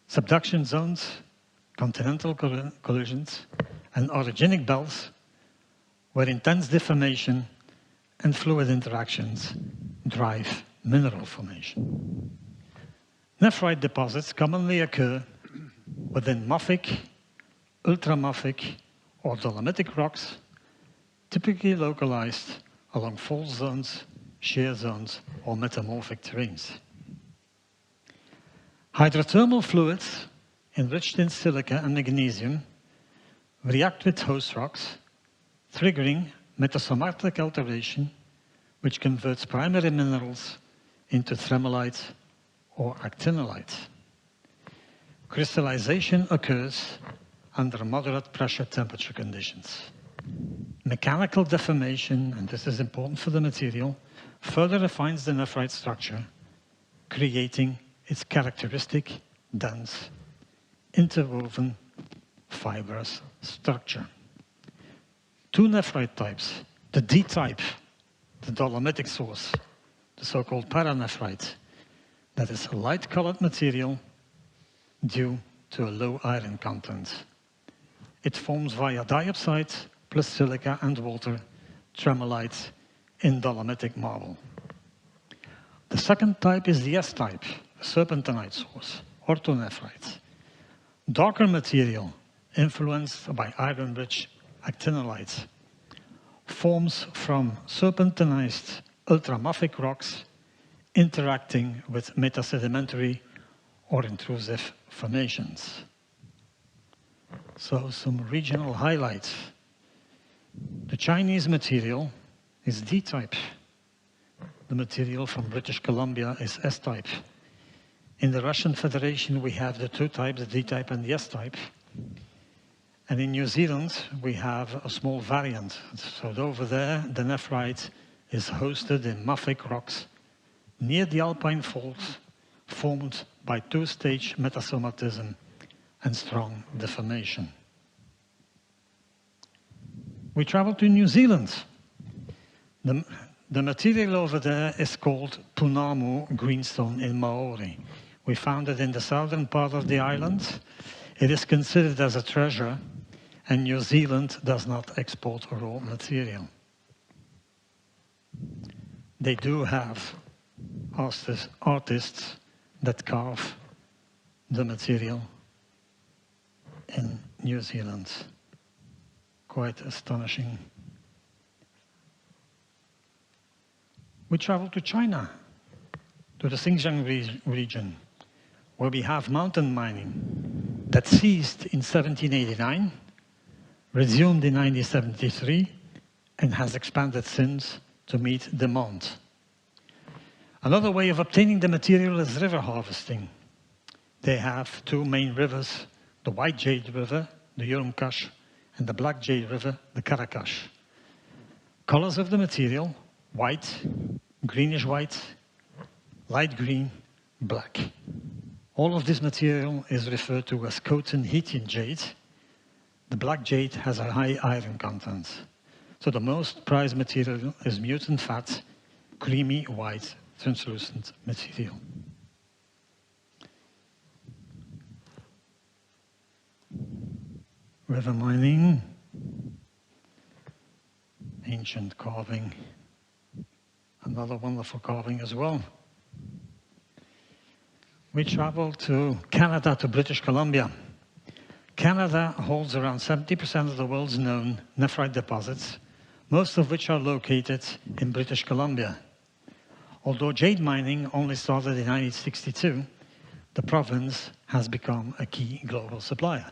subduction zones, continental collisions, and orogenic belts, where intense deformation and fluid interactions drive mineral formation. Nephrite deposits commonly occur within mafic, ultramafic, or dolomitic rocks, typically localized along fault zones, shear zones, or metamorphic terrains. Hydrothermal fluids enriched in silica and magnesium react with host rocks, triggering metasomatic alteration, which converts primary minerals into tremolite or actinolite. Crystallization occurs under moderate pressure temperature conditions. Mechanical deformation, and this is important for the material, further refines the nephrite structure, creating its characteristic, dense, interwoven, fibrous structure. Two nephrite types, the D type, the dolomitic source, the so-called paranephrite, that is a light-colored material due to a low iron content. It forms via diopside plus silica and water, tremolite in dolomitic marble. The second type is the S type, a serpentinite source, orthonephrite. Darker material influenced by iron-rich actinolite forms from serpentinized ultramafic rocks interacting with metasedimentary or intrusive formations. So some regional highlights. The Chinese material is D-type. The material from British Columbia is S-type. In the Russian Federation, we have the two types, the D-type and the S-type. And in New Zealand, we have a small variant. So over there, the nephrite is hosted in mafic rocks near the alpine faults, formed by two-stage metasomatism and strong deformation. We traveled to New Zealand. The material over there is called Punamu greenstone in Maori. We found it in the southern part of the island. It is considered as a treasure, and New Zealand does not export raw material. They do have artists that carve the material in New Zealand. Quite astonishing. We traveled to China, to the Xinjiang region, where we have mountain mining that ceased in 1789, resumed in 1973, and has expanded since to meet demand. Another way of obtaining the material is river harvesting. They have two main rivers, the White Jade River, the Urumqash, and the Black Jade River, the Karakash. Colors of the material: white, greenish white, light green, black. All of this material is referred to as Coton-Hetian jade. The black jade has a high iron content. So the most prized material is mutant fat, creamy white, translucent material. River mining, ancient carving, another wonderful carving as well. We traveled to Canada, to British Columbia. Canada holds around 70% of the world's known nephrite deposits, most of which are located in British Columbia. Although jade mining only started in 1962, the province has become a key global supplier.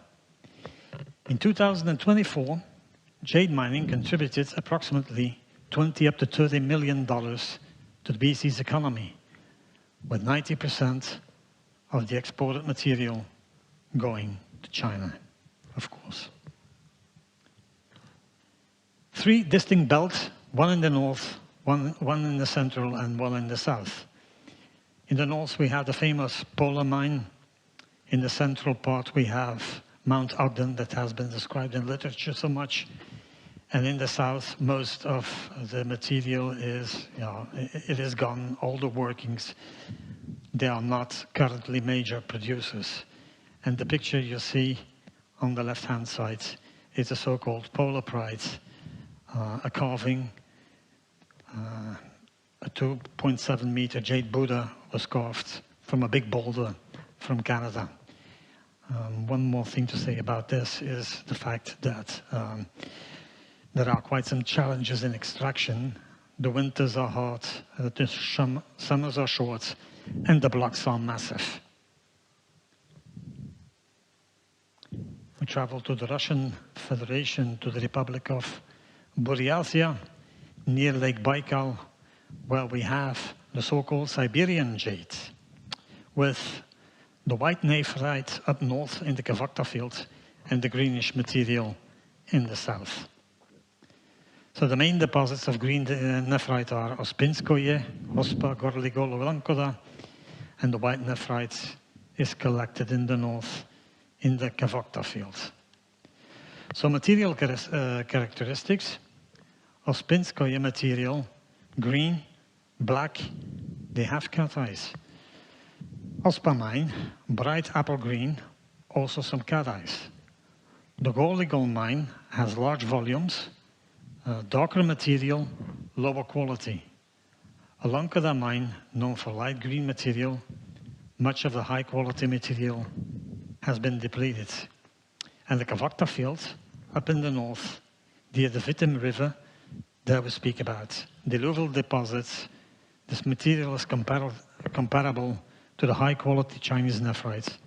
In 2024, jade mining contributed approximately $20 up to $30 million to the BC's economy, with 90% of the exported material going to China, of course. Three distinct belts, one in the north, one in the central, and one in the south. In the north, we have the famous Polar mine. In the central part, we have Mount Ogden, that has been described in literature so much. And in the south, most of the material is, it is gone, all the workings. They are not currently major producers. And the picture you see on the left-hand side is a so-called Polar Pride, a carving. A 2.7 meter jade Buddha was carved from a big boulder from Canada. One more thing to say about this is the fact that there are quite some challenges in extraction. The winters are hot, the summers are short, and the blocks are massive. We traveled to the Russian Federation, to the Republic of Buryatia, near Lake Baikal, where we have the so-called Siberian jade, with the white nephrite up north in the Kavakta field and the greenish material in the south. So the main deposits of green nephrite are Ospinskoye, Hospa, Gorligolo, Lankoda, and the white nephrite is collected in the north in the Kavakta field. So material characteristics: Ospinskoye material, green, black, they have cat eyes. Ospa mine, bright apple green, also some cat eyes. The Gorligol mine has large volumes, darker material, lower quality. Alankada mine, known for light green material, much of the high quality material has been depleted. And the Kavakta field, up in the north, near the Vitim River, there we speak about diluvial deposits. This material is comparable to the high quality Chinese nephrite.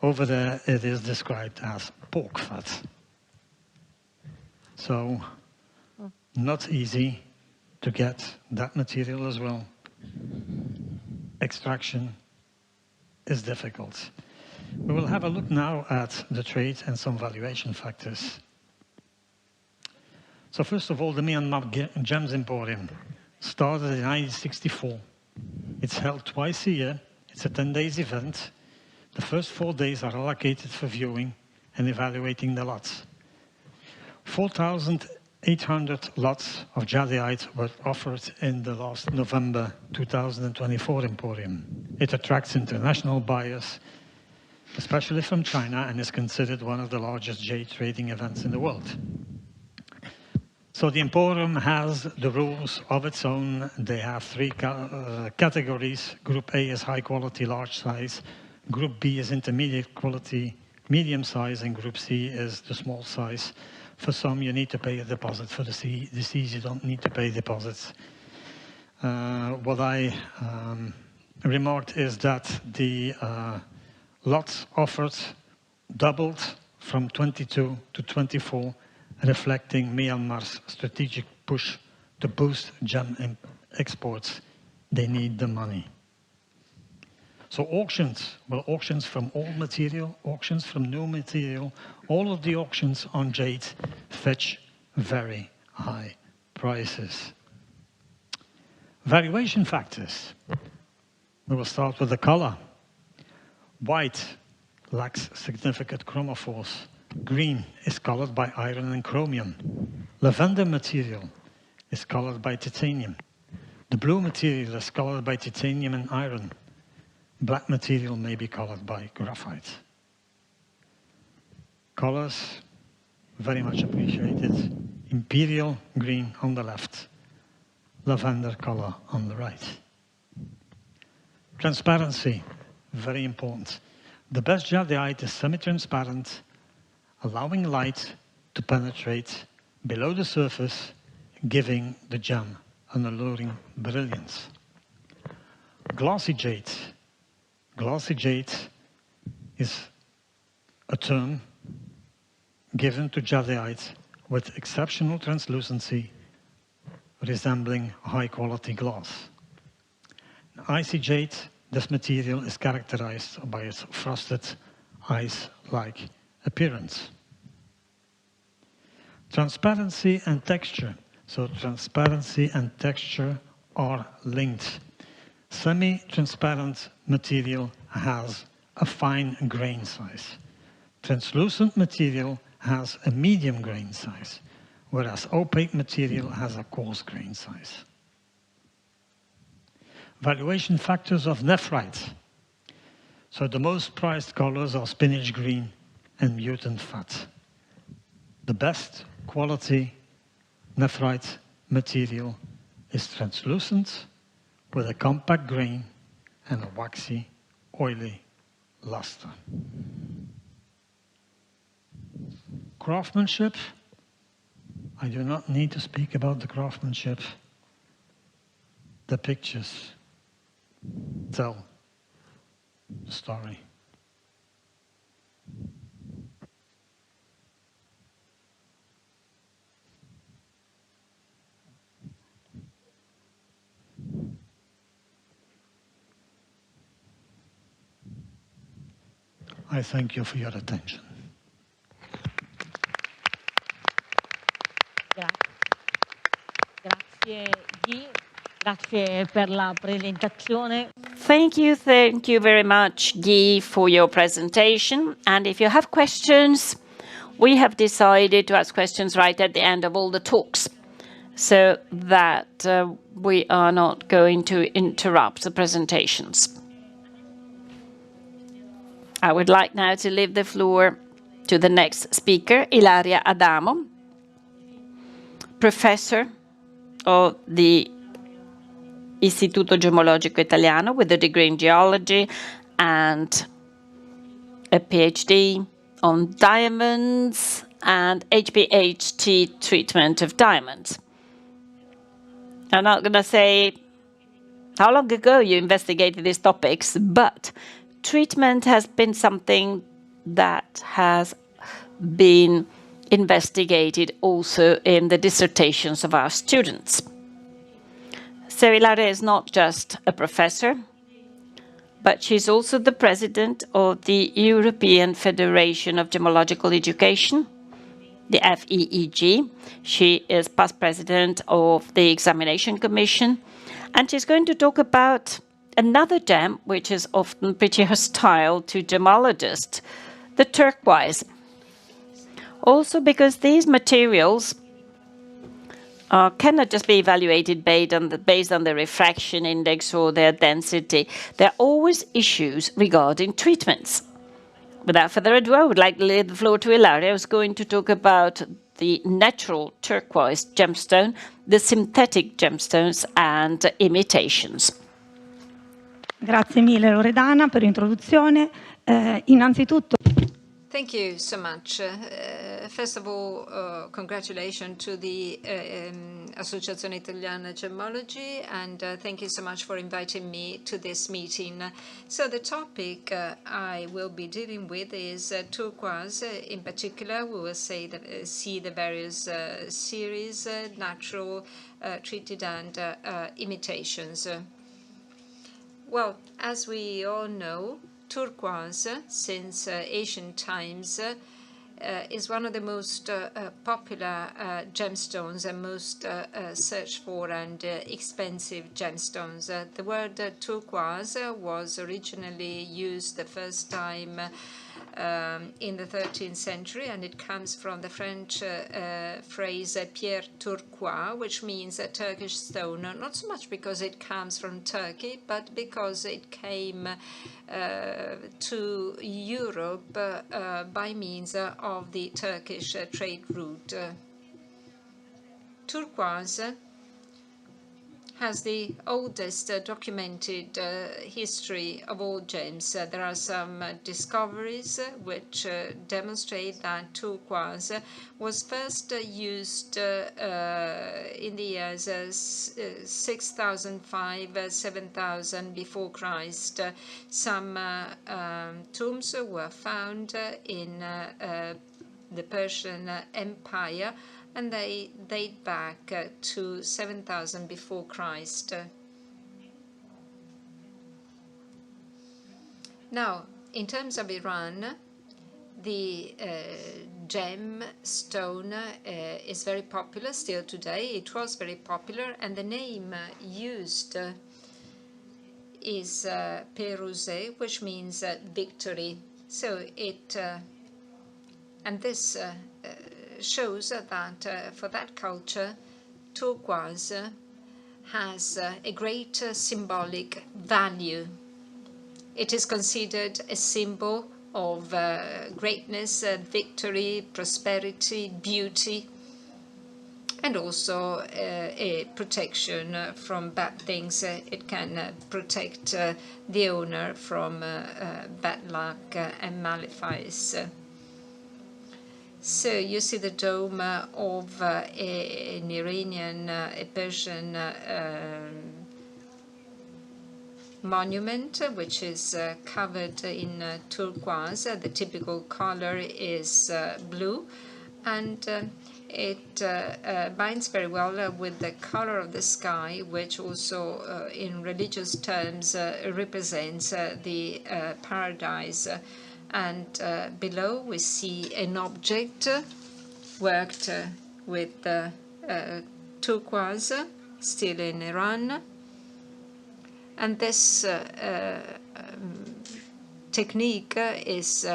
Over there it is described as pork fat. So not easy to get that material as well. Extraction is difficult. We will have a look now at the trade and some valuation factors. So first of all, the Myanmar Gems Emporium started in 1964. It's held twice a year. It's a 10-day event. The first 4 days are allocated for viewing and evaluating the lots. 4,800 lots of jadeite were offered in the last November 2024 Emporium. It attracts international buyers, especially from China, and is considered one of the largest jade trading events in the world. So the Emporium has the rules of its own. They have 3 categories. Group A is high quality, large size. Group B is intermediate quality, medium size, and Group C is the small size. For some, you need to pay a deposit. For the C's, you don't need to pay deposits. What I remarked is that the lots offered doubled from 22 to 24, reflecting Myanmar's strategic push to boost gem exports. They need the money. So auctions, well, auctions from old material, auctions from new material, all of the auctions on jade fetch very high prices. Valuation factors. We will start with the color. White lacks significant chromophores. Green is colored by iron and chromium. Lavender material is colored by titanium. The blue material is colored by titanium and iron. Black material may be colored by graphite. Colors, very much appreciated. Imperial green on the left, lavender color on the right. Transparency, very important. The best jadeite is semi-transparent, allowing light to penetrate below the surface, giving the gem an alluring brilliance. Glossy jade. Glossy jade is a term given to jadeite with exceptional translucency, resembling high-quality glass. Icy jade, this material is characterized by its frosted, ice-like appearance. Transparency and texture. So transparency and texture are linked. Semi-transparent material has a fine grain size. Translucent material has a medium grain size, whereas opaque material has a coarse grain size. Valuation factors of nephrite. So the most prized colors are spinach green and mutant fat. The best quality nephrite material is translucent with a compact grain and a waxy, oily luster. Craftsmanship. I do not need to speak about the craftsmanship. The pictures tell the story. I thank you for your attention. Grazie Guy, grazie per la presentazione. Thank you very much, Guy, for your presentation. And if you have questions, we have decided to ask questions right at the end of all the talks, so that we are not going to interrupt the presentations. I would like now to leave the floor to the next speaker, Ilaria Adamo, professor of the Istituto Gemmologico Italiano with a degree in geology and a PhD on diamonds and HPHT treatment of diamonds. I'm not going to say how long ago you investigated these topics, but treatment has been something that has been investigated also in the dissertations of our students. So Ilaria is not just a professor, but she's also the president of the European Federation of Gemmological Education, the FEEG. She is past president of the Examination Commission, and she's going to talk about another gem which is often pretty hostile to gemmologists, the turquoise. Also because these materials cannot just be evaluated based on the refraction index or their density. There are always issues regarding treatments. Without further ado, I would like to leave the floor to Ilaria, who's going to talk about the natural turquoise gemstone, the synthetic gemstones, and imitations. Grazie mille Loredana per l'introduzione. Innanzitutto Thank you so much. First of all, congratulations to the Associazione Italiana Gemmologi, and thank you so much for inviting me to this meeting. So the topic I will be dealing with is turquoise. In particular, we will see the various series, natural, treated, and imitations. Well, as we all know, turquoise, since ancient times, is one of the most popular gemstones and most searched for and expensive gemstones. The word turquoise was originally used the first time in the 13th century, and it comes from the French phrase pierre turquoise, which means a Turkish stone, not so much because it comes from Turkey, but because it came to Europe by means of the Turkish trade route. Turquoise has the oldest documented history of all gems. There are some discoveries which demonstrate that turquoise was first used in the years 6005, 7000 before Christ. Some tombs were found in the Persian Empire, and they date back to 7000 before Christ. Now, in terms of Iran, the gemstone is very popular still today. It was very popular, and the name used is Pérouzé, which means victory. So it, and this shows that for that culture, turquoise has a great symbolic value. It is considered a symbol of greatness, victory, prosperity, beauty, and also a protection from bad things. It can protect the owner from bad luck and malefice. So you see the dome of an Iranian, a Persian monument, which is covered in turquoise. The typical color is blue, and it binds very well with the color of the sky, which also in religious terms represents the paradise. And below we see an object worked with turquoise, still in Iran. And this technique is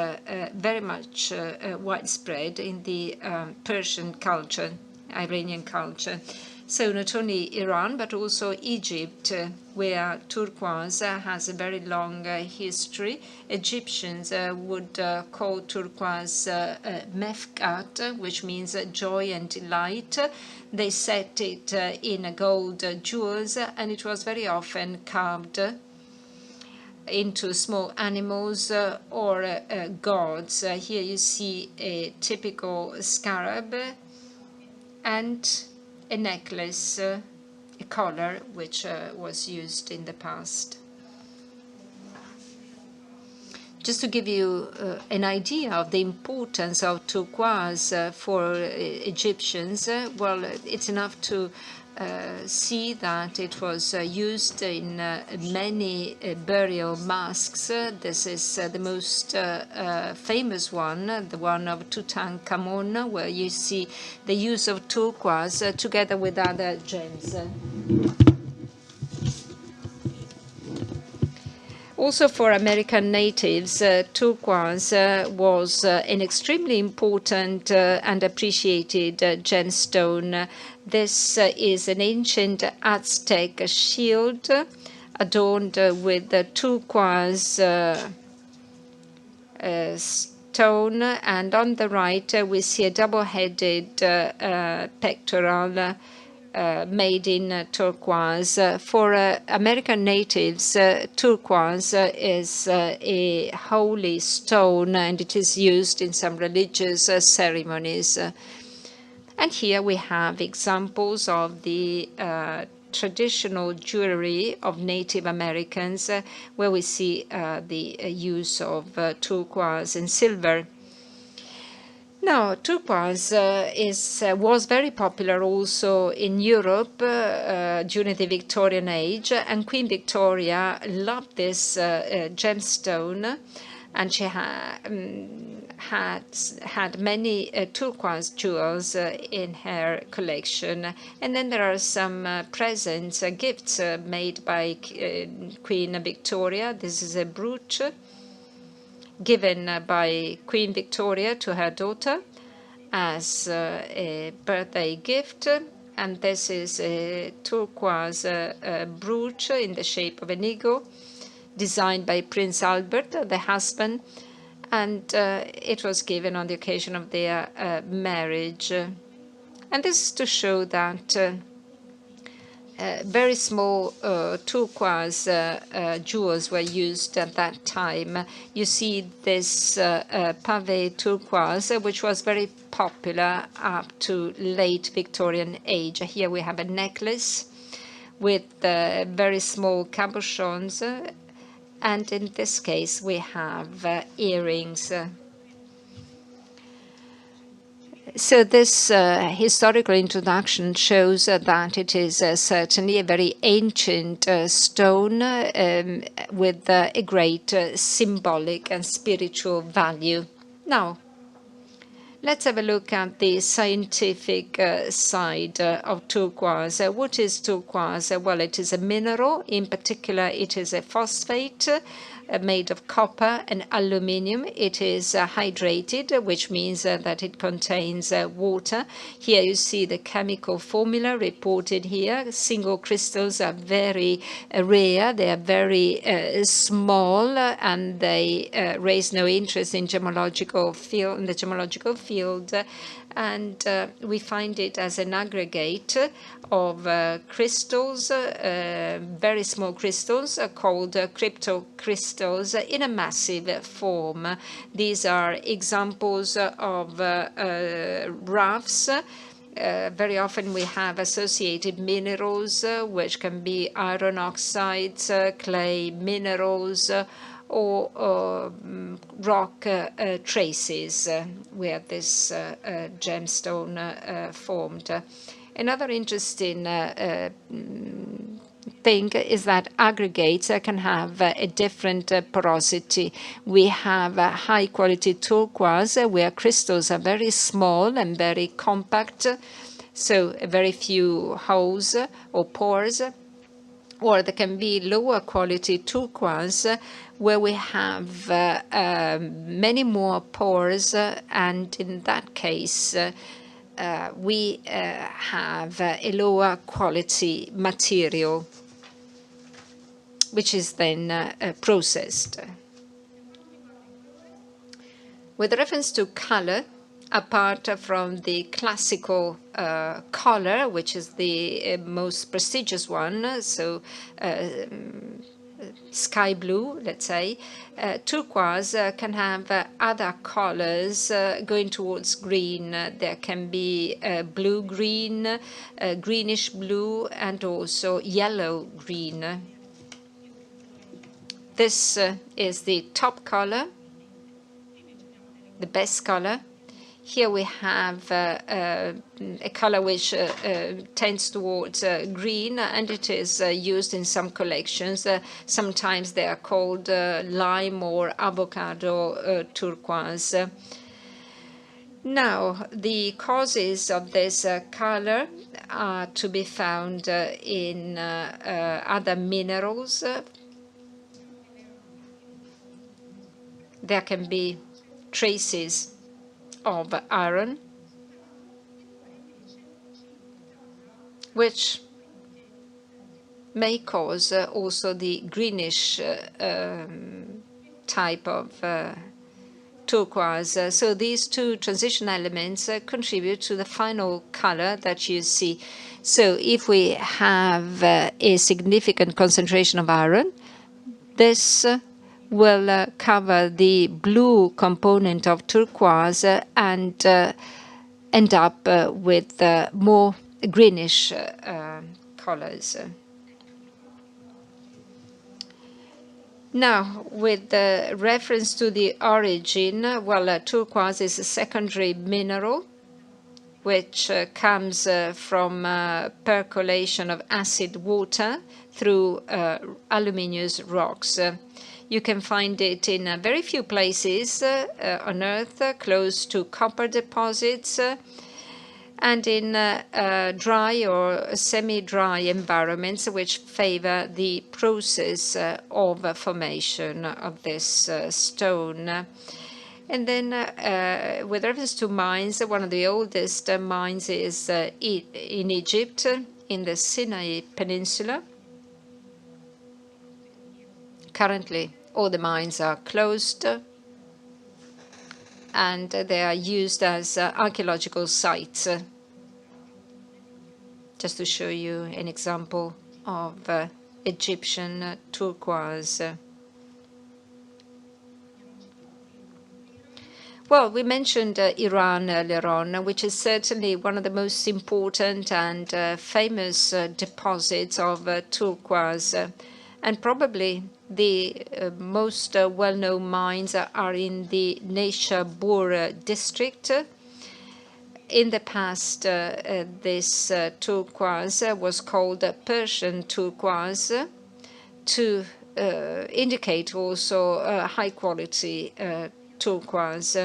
very much widespread in the Persian culture, Iranian culture. So not only Iran, but also Egypt, where turquoise has a very long history. Egyptians would call turquoise mefkat, which means joy and delight. They set it in gold jewels, and it was very often carved into small animals or gods. Here you see a typical scarab and a necklace, a collar, which was used in the past. Just to give you an idea of the importance of turquoise for Egyptians, well, it's enough to see that it was used in many burial masks. This is the most famous one, the one of Tutankhamun, where you see the use of turquoise together with other gems. Also for American natives, turquoise was an extremely important and appreciated gemstone. This is an ancient Aztec shield adorned with the turquoise stone, and on the right we see a double-headed pectoral made in turquoise. For American natives, turquoise is a holy stone, and it is used in some religious ceremonies. And here we have examples of the traditional jewelry of Native Americans, where we see the use of turquoise and silver. Now, turquoise was very popular also in Europe during the Victorian age, and Queen Victoria loved this gemstone, and she had many turquoise jewels in her collection. And then there are some presents, gifts made by Queen Victoria. This is a brooch given by Queen Victoria to her daughter as a birthday gift. And this is a turquoise brooch in the shape of an eagle, designed by Prince Albert, the husband, and it was given on the occasion of their marriage. And this is to show that very small turquoise jewels were used at that time. You see this pavé turquoise, which was very popular up to late Victorian age. Here we have a necklace with very small cabochons, and in this case we have earrings. So this historical introduction shows that it is certainly a very ancient stone with a great symbolic and spiritual value. Now, let's have a look at the scientific side of turquoise. What is turquoise? Well, it is a mineral. In particular, it is a phosphate made of copper and aluminium. It is hydrated, which means that it contains water. Here you see the chemical formula reported here. Single crystals are very rare. They are very small, and they raise no interest in gemmological field, in the gemmological field. And we find it as an aggregate of crystals, very small crystals called cryptocrystals in a massive form. These are examples of roughs. Very often we have associated minerals, which can be iron oxides, clay minerals, or rock traces where this gemstone formed. Another interesting thing is that aggregates can have a different porosity. We have high quality turquoise where crystals are very small and very compact, so very few holes or pores. Or there can be lower quality turquoise where we have many more pores, and in that case we have a lower quality material, which is then processed. With reference to color, apart from the classical color, which is the most prestigious one, so sky blue, let's say, turquoise can have other colors going towards green. There can be blue-green, greenish blue, and also yellow-green. This is the top color, the best color. Here we have a color which tends towards green, and it is used in some collections. Sometimes they are called lime or avocado turquoise. Now, the causes of this color are to be found in other minerals. there can be traces of iron, which may cause also the greenish type of turquoise. So these two transition elements contribute to the final color that you see. So if we have a significant concentration of iron, this will cover the blue component of turquoise and end up with more greenish colors. Now, with reference to the origin, well, turquoise is a secondary mineral which comes from percolation of acid water through aluminous rocks. You can find it in very few places on Earth, close to copper deposits, and in dry or semi-dry environments which favor the process of formation of this stone. And then with reference to mines, one of the oldest mines is in Egypt, in the Sinai Peninsula. Currently, all the mines are closed, and they are used as archaeological sites. Just to show you an example of Egyptian turquoise. Well, we mentioned Iran earlier on, which is certainly one of the most important and famous deposits of turquoise. And probably the most well-known mines are in the Neyshabur district. In the past, this turquoise was called Persian turquoise to indicate also high-quality turquoise.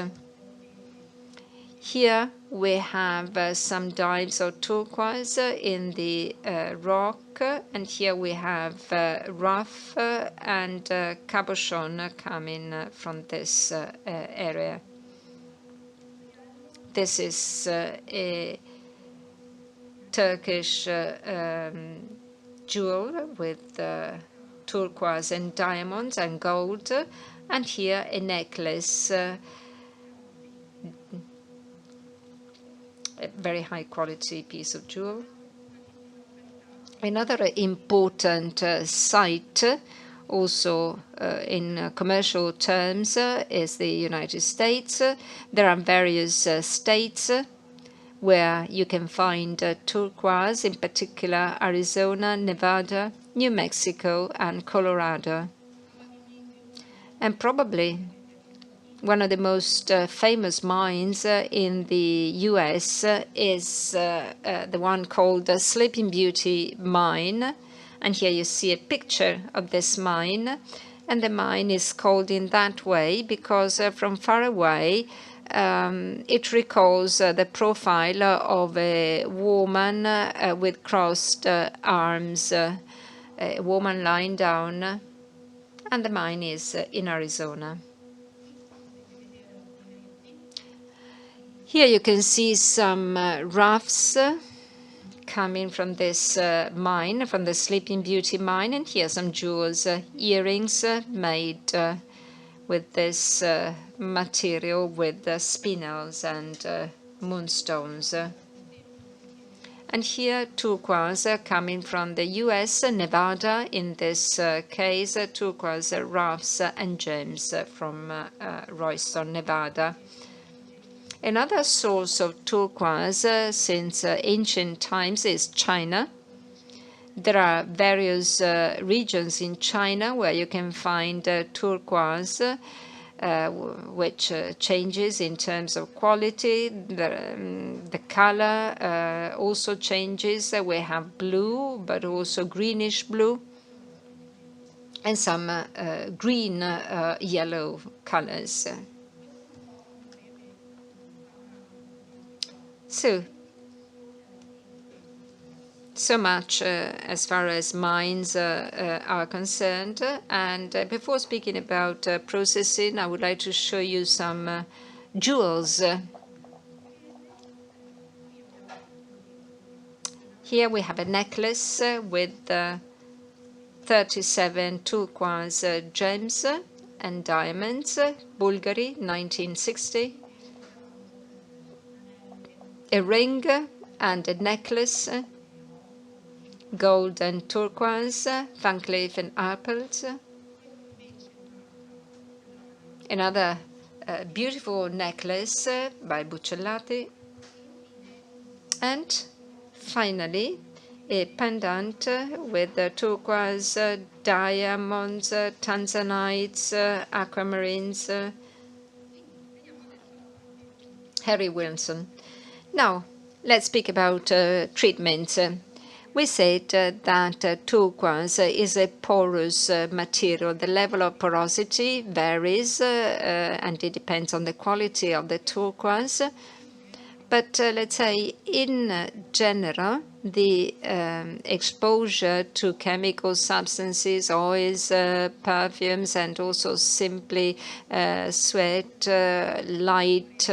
Here we have some dives of turquoise in the rock, and here we have rough and cabochon coming from this area. This is a Turkish jewel with turquoise and diamonds and gold, and here a necklace, a very high quality piece of jewel. Another important site, also in commercial terms, is the United States. There are various states where you can find turquoise, in particular Arizona, Nevada, New Mexico, and Colorado. And probably one of the most famous mines in the US is the one called the Sleeping Beauty mine. And here you see a picture of this mine. And the mine is called in that way because from far away it recalls the profile of a woman with crossed arms, a woman lying down. And the mine is in Arizona. Here you can see some roughs coming from this mine, from the Sleeping Beauty mine, and here some jewels, earrings made with this material with spinels and moonstones. And here turquoise coming from the US, Nevada, in this case, turquoise roughs and gems from Royston, Nevada. Another source of turquoise since ancient times is China. There are various regions in China where you can find turquoise, which changes in terms of quality. The color also changes. We have blue, but also greenish blue, and some green yellow colors. So much as far as mines are concerned. And before speaking about processing, I would like to show you some jewels. Here we have a necklace with 37 turquoise gems and diamonds, Bulgari, 1960. A ring and a necklace, gold and turquoise, Van Cleef and Arpels. Another beautiful necklace by Buccellati. And finally, a pendant with turquoise, diamonds, tanzanites, aquamarines, Harry Wilson. Now, let's speak about treatment. We said that turquoise is a porous material. The level of porosity varies, and it depends on the quality of the turquoise. But let's say, in general, the exposure to chemical substances, oils, perfumes, and also simply sweat, light,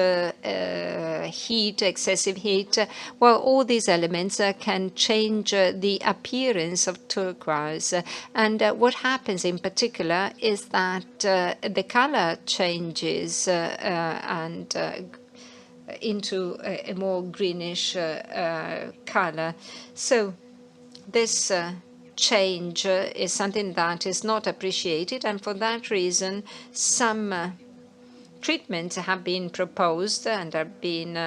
heat, excessive heat, well, all these elements can change the appearance of turquoise. And what happens in particular is that the color changes and into a more greenish color. So this change is something that is not appreciated, and for that reason some treatments have been proposed and have been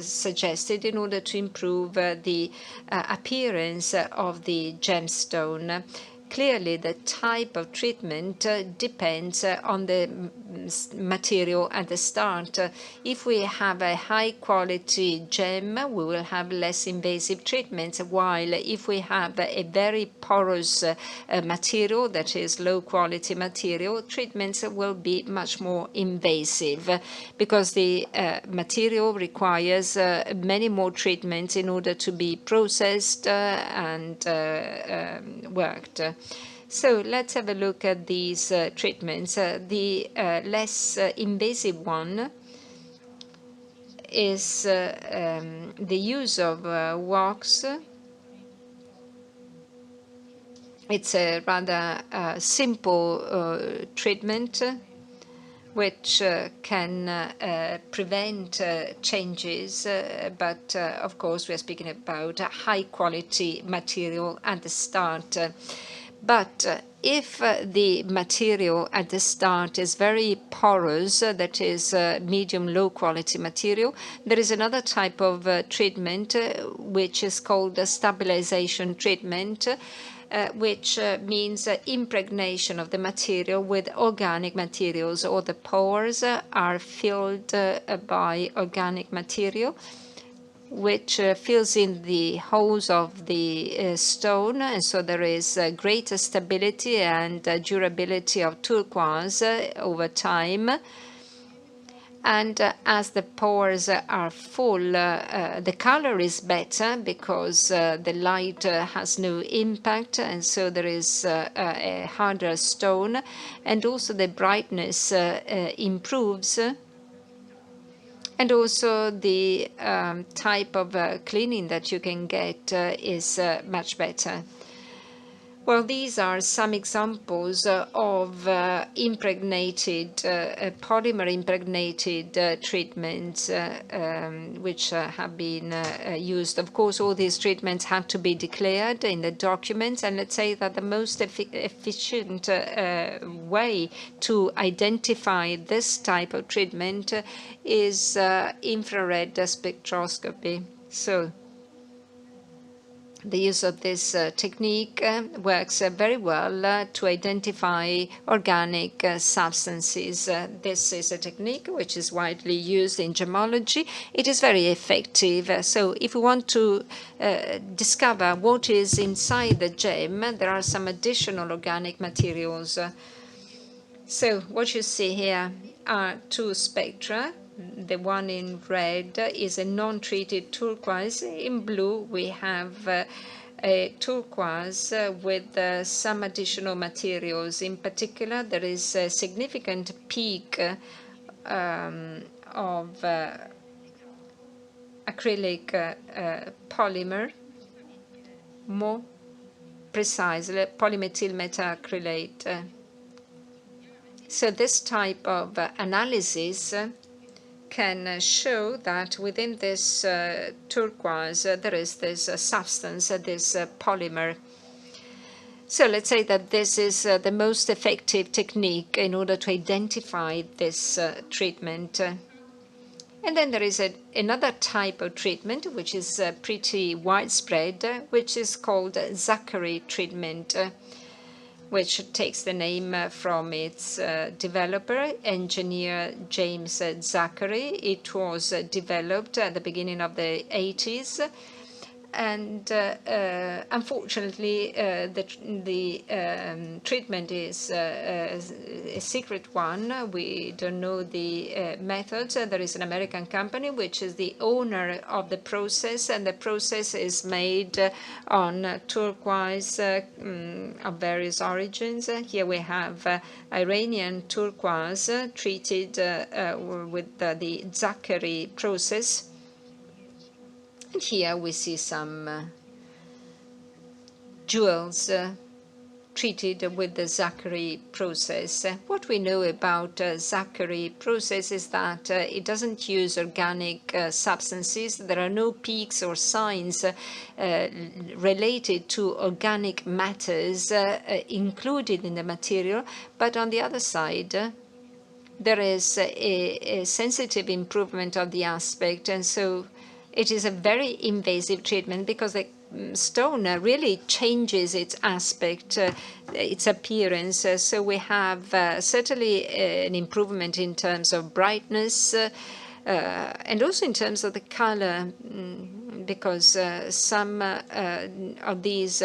suggested in order to improve the appearance of the gemstone. Clearly, the type of treatment depends on the material at the start. If we have a high-quality gem, we will have less invasive treatments, while if we have a very porous material, that is low-quality material, treatments will be much more invasive, because the material requires many more treatments in order to be processed and worked. So let's have a look at these treatments. The less invasive one is the use of wax. It's a rather simple treatment which can prevent changes, but of course we are speaking about a high quality material at the start. But if the material at the start is very porous, that is medium low quality material, there is another type of treatment which is called a stabilization treatment, which means impregnation of the material with organic materials, or the pores are filled by organic material, which fills in the holes of the stone, and so there is greater stability and durability of turquoise over time. And as the pores are full, the color is better because the light has no impact, and so there is a harder stone, and also the brightness improves. And also the type of cleaning that you can get is much better. Well, these are some examples of impregnated, polymer impregnated treatments which have been used. Of course, all these treatments have to be declared in the documents, and let's say that the most efficient way to identify this type of treatment is infrared spectroscopy. So the use of this technique works very well to identify organic substances. This is a technique which is widely used in gemmology. It is very effective. So if we want to discover what is inside the gem, there are some additional organic materials. So what you see here are two spectra. The one in red is a non-treated turquoise. In blue, we have a turquoise with some additional materials. In particular, there is a significant peak of acrylic polymer, more precisely polymethyl methacrylate. So this type of analysis can show that within this turquoise there is this substance, this polymer. So let's say that this is the most effective technique in order to identify this treatment. And then there is another type of treatment which is pretty widespread, which is called Zachary treatment, which takes the name from its developer, engineer James Zachary. It was developed at the beginning of the 80s. And unfortunately, the treatment is a secret one. We don't know the methods. There is an American company which is the owner of the process, and the process is made on turquoise of various origins. Here we have Iranian turquoise treated with the Zachary process. And here we see some jewels treated with the Zachary process. What we know about Zachary process is that it doesn't use organic substances. There are no peaks or signs related to organic matters included in the material. But on the other side, there is a sensitive improvement of the aspect, and so it is a very invasive treatment because the stone really changes its aspect, its appearance. So we have certainly an improvement in terms of brightness and also in terms of the color, because some of these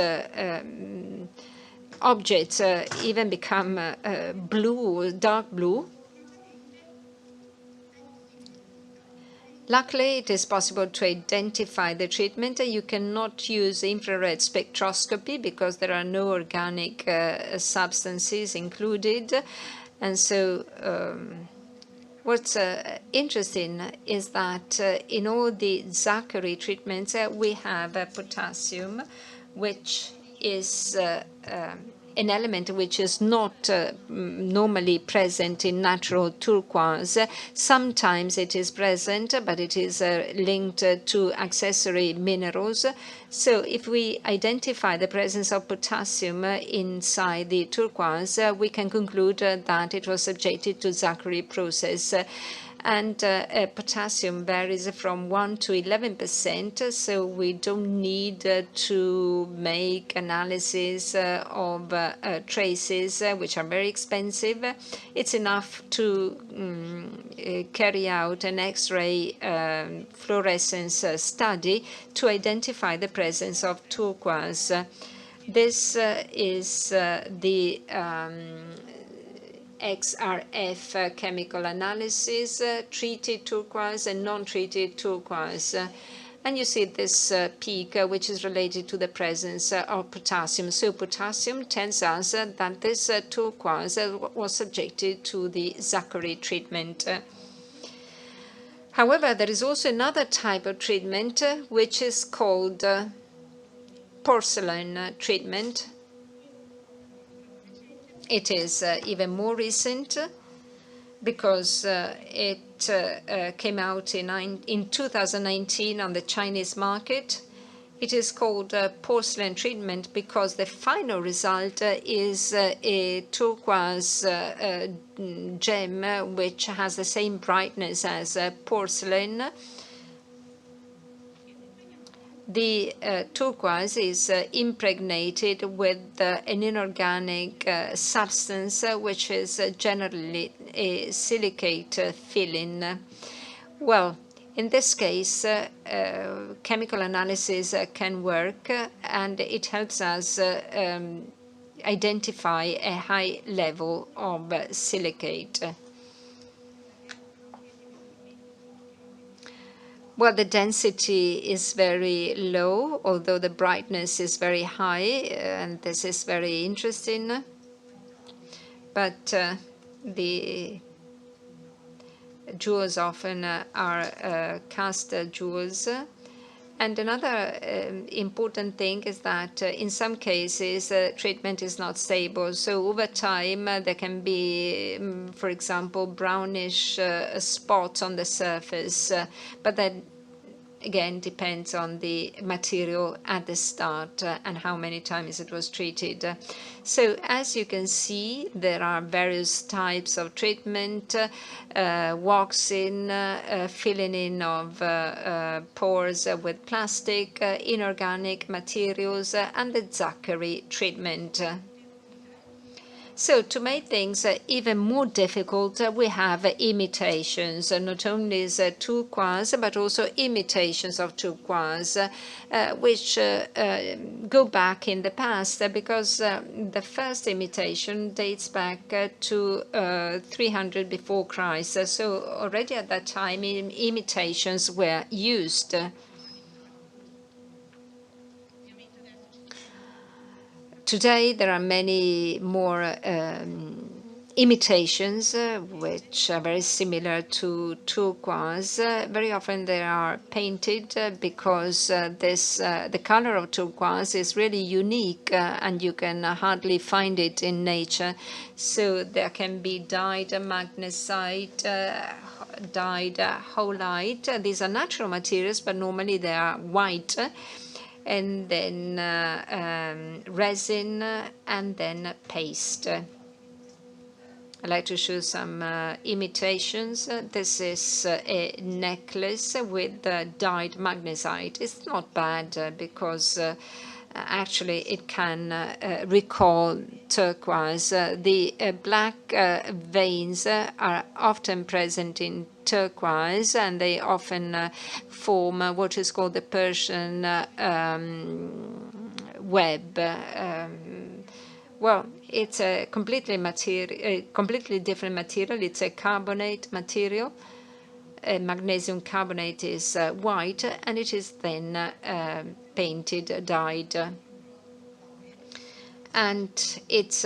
objects even become blue, dark blue. Luckily, it is possible to identify the treatment. You cannot use infrared spectroscopy because there are no organic substances included. And so what's interesting is that in all the Zachary treatments, we have potassium, which is an element which is not normally present in natural turquoise. Sometimes it is present, but it is linked to accessory minerals. So if we identify the presence of potassium inside the turquoise, we can conclude that it was subjected to Zachary process. And potassium varies from 1 to 11%, so we don't need to make analysis of traces, which are very expensive. It's enough to carry out an X-ray fluorescence study to identify the presence of turquoise. This is the XRF chemical analysis, treated turquoise and non-treated turquoise. And you see this peak, which is related to the presence of potassium. So potassium tells us that this turquoise was subjected to the Zachary treatment. However, there is also another type of treatment, which is called porcelain treatment. It is even more recent because it came out in 2019 on the Chinese market. It is called porcelain treatment because the final result is a turquoise gem which has the same brightness as porcelain. The turquoise is impregnated with an inorganic substance, which is generally a silicate filling. Well, in this case, chemical analysis can work, and it helps us identify a high level of silicate. Well, the density is very low, although the brightness is very high, and this is very interesting. But the jewels often are cast jewels. And another important thing is that in some cases treatment is not stable. So over time there can be, for example, brownish spots on the surface, but that again depends on the material at the start and how many times it was treated. So as you can see, there are various types of treatment, waxing, filling in of pores with plastic, inorganic materials, and the Zachary treatment. So to make things even more difficult, we have imitations, not only is turquoise, but also imitations of turquoise, which go back in the past, because the first imitation dates back to 300 before Christ. So already at that time, imitations were used. Today, there are many more imitations which are very similar to turquoise. Very often they are painted because the color of turquoise is really unique and you can hardly find it in nature. So there can be dyed magnesite, dyed holite. These are natural materials, but normally they are white. And then resin, and then paste. I'd like to show some imitations. This is a necklace with dyed magnesite. It's not bad because actually it can recall turquoise. The black veins are often present in turquoise, and they often form what is called the Persian web. Well, it's a completely different material. It's a carbonate material. Magnesium carbonate is white, and it is then painted, dyed. And it's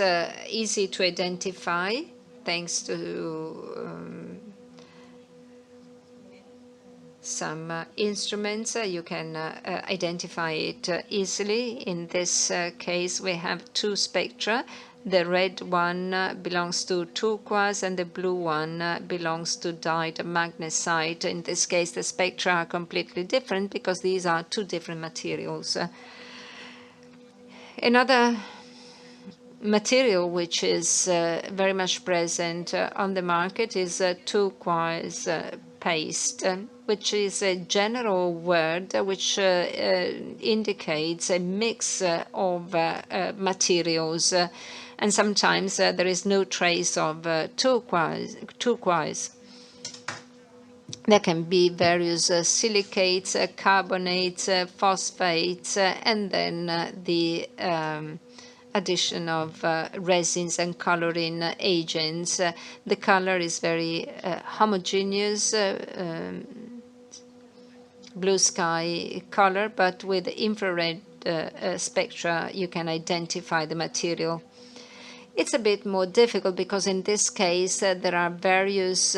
easy to identify thanks to some instruments. You can identify it easily. In this case, we have two spectra. The red one belongs to turquoise, and the blue one belongs to dyed magnesite. In this case, the spectra are completely different because these are two different materials. Another material which is very much present on the market is turquoise paste, which is a general word which indicates a mix of materials, and sometimes there is no trace of turquoise. There can be various silicates, carbonates, phosphates, and then the addition of resins and coloring agents. The color is very homogeneous, blue sky color, but with infrared spectra you can identify the material. It's a bit more difficult because in this case there are various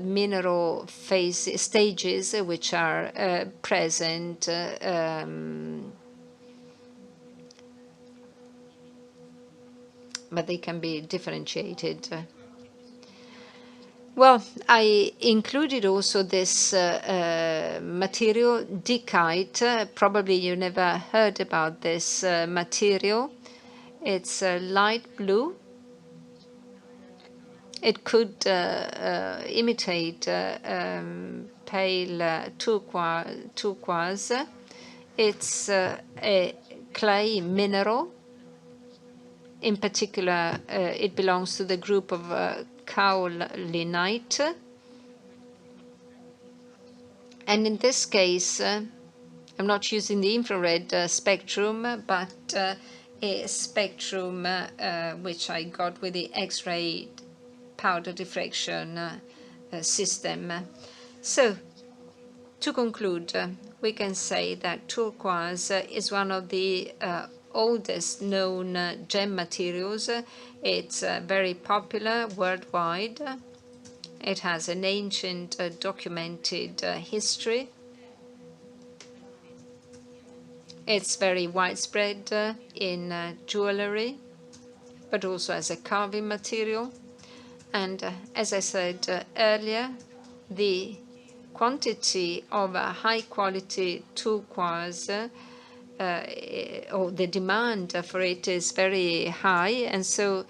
mineral stages which are present, but they can be differentiated. Well, I included also this material, dikite. Probably you never heard about this material. It's light blue. It could imitate pale turquoise. It's a clay mineral. In particular, it belongs to the group of kaolinite. And in this case, I'm not using the infrared spectrum, but a spectrum which I got with the X-ray powder diffraction system. So To conclude, we can say that turquoise is one of the oldest known gem materials. It's very popular worldwide. It has an ancient documented history. It's very widespread in jewelry, but also as a carving material. And as I said earlier, the quantity of high-quality turquoise or the demand for it is very high. And so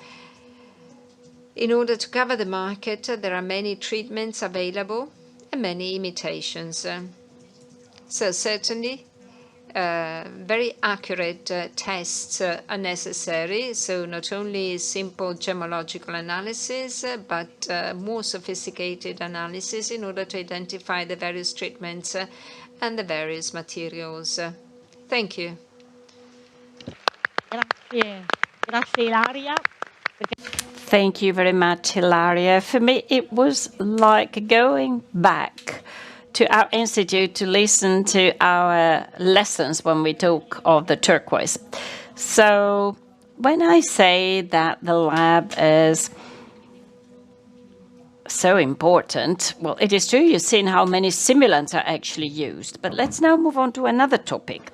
in order to cover the market, there are many treatments available and many imitations. So certainly, very accurate tests are necessary. So not only simple gemmological analysis, but more sophisticated analysis in order to identify the various treatments and the various materials. Thank you. Grazie. Grazie Ilaria. Thank you very much, Ilaria. For me, it was like going back to our institute to listen to our lessons when we talk of the turquoise. So when I say that the lab is so important, well, it is true. You've seen how many simulants are actually used. But let's now move on to another topic.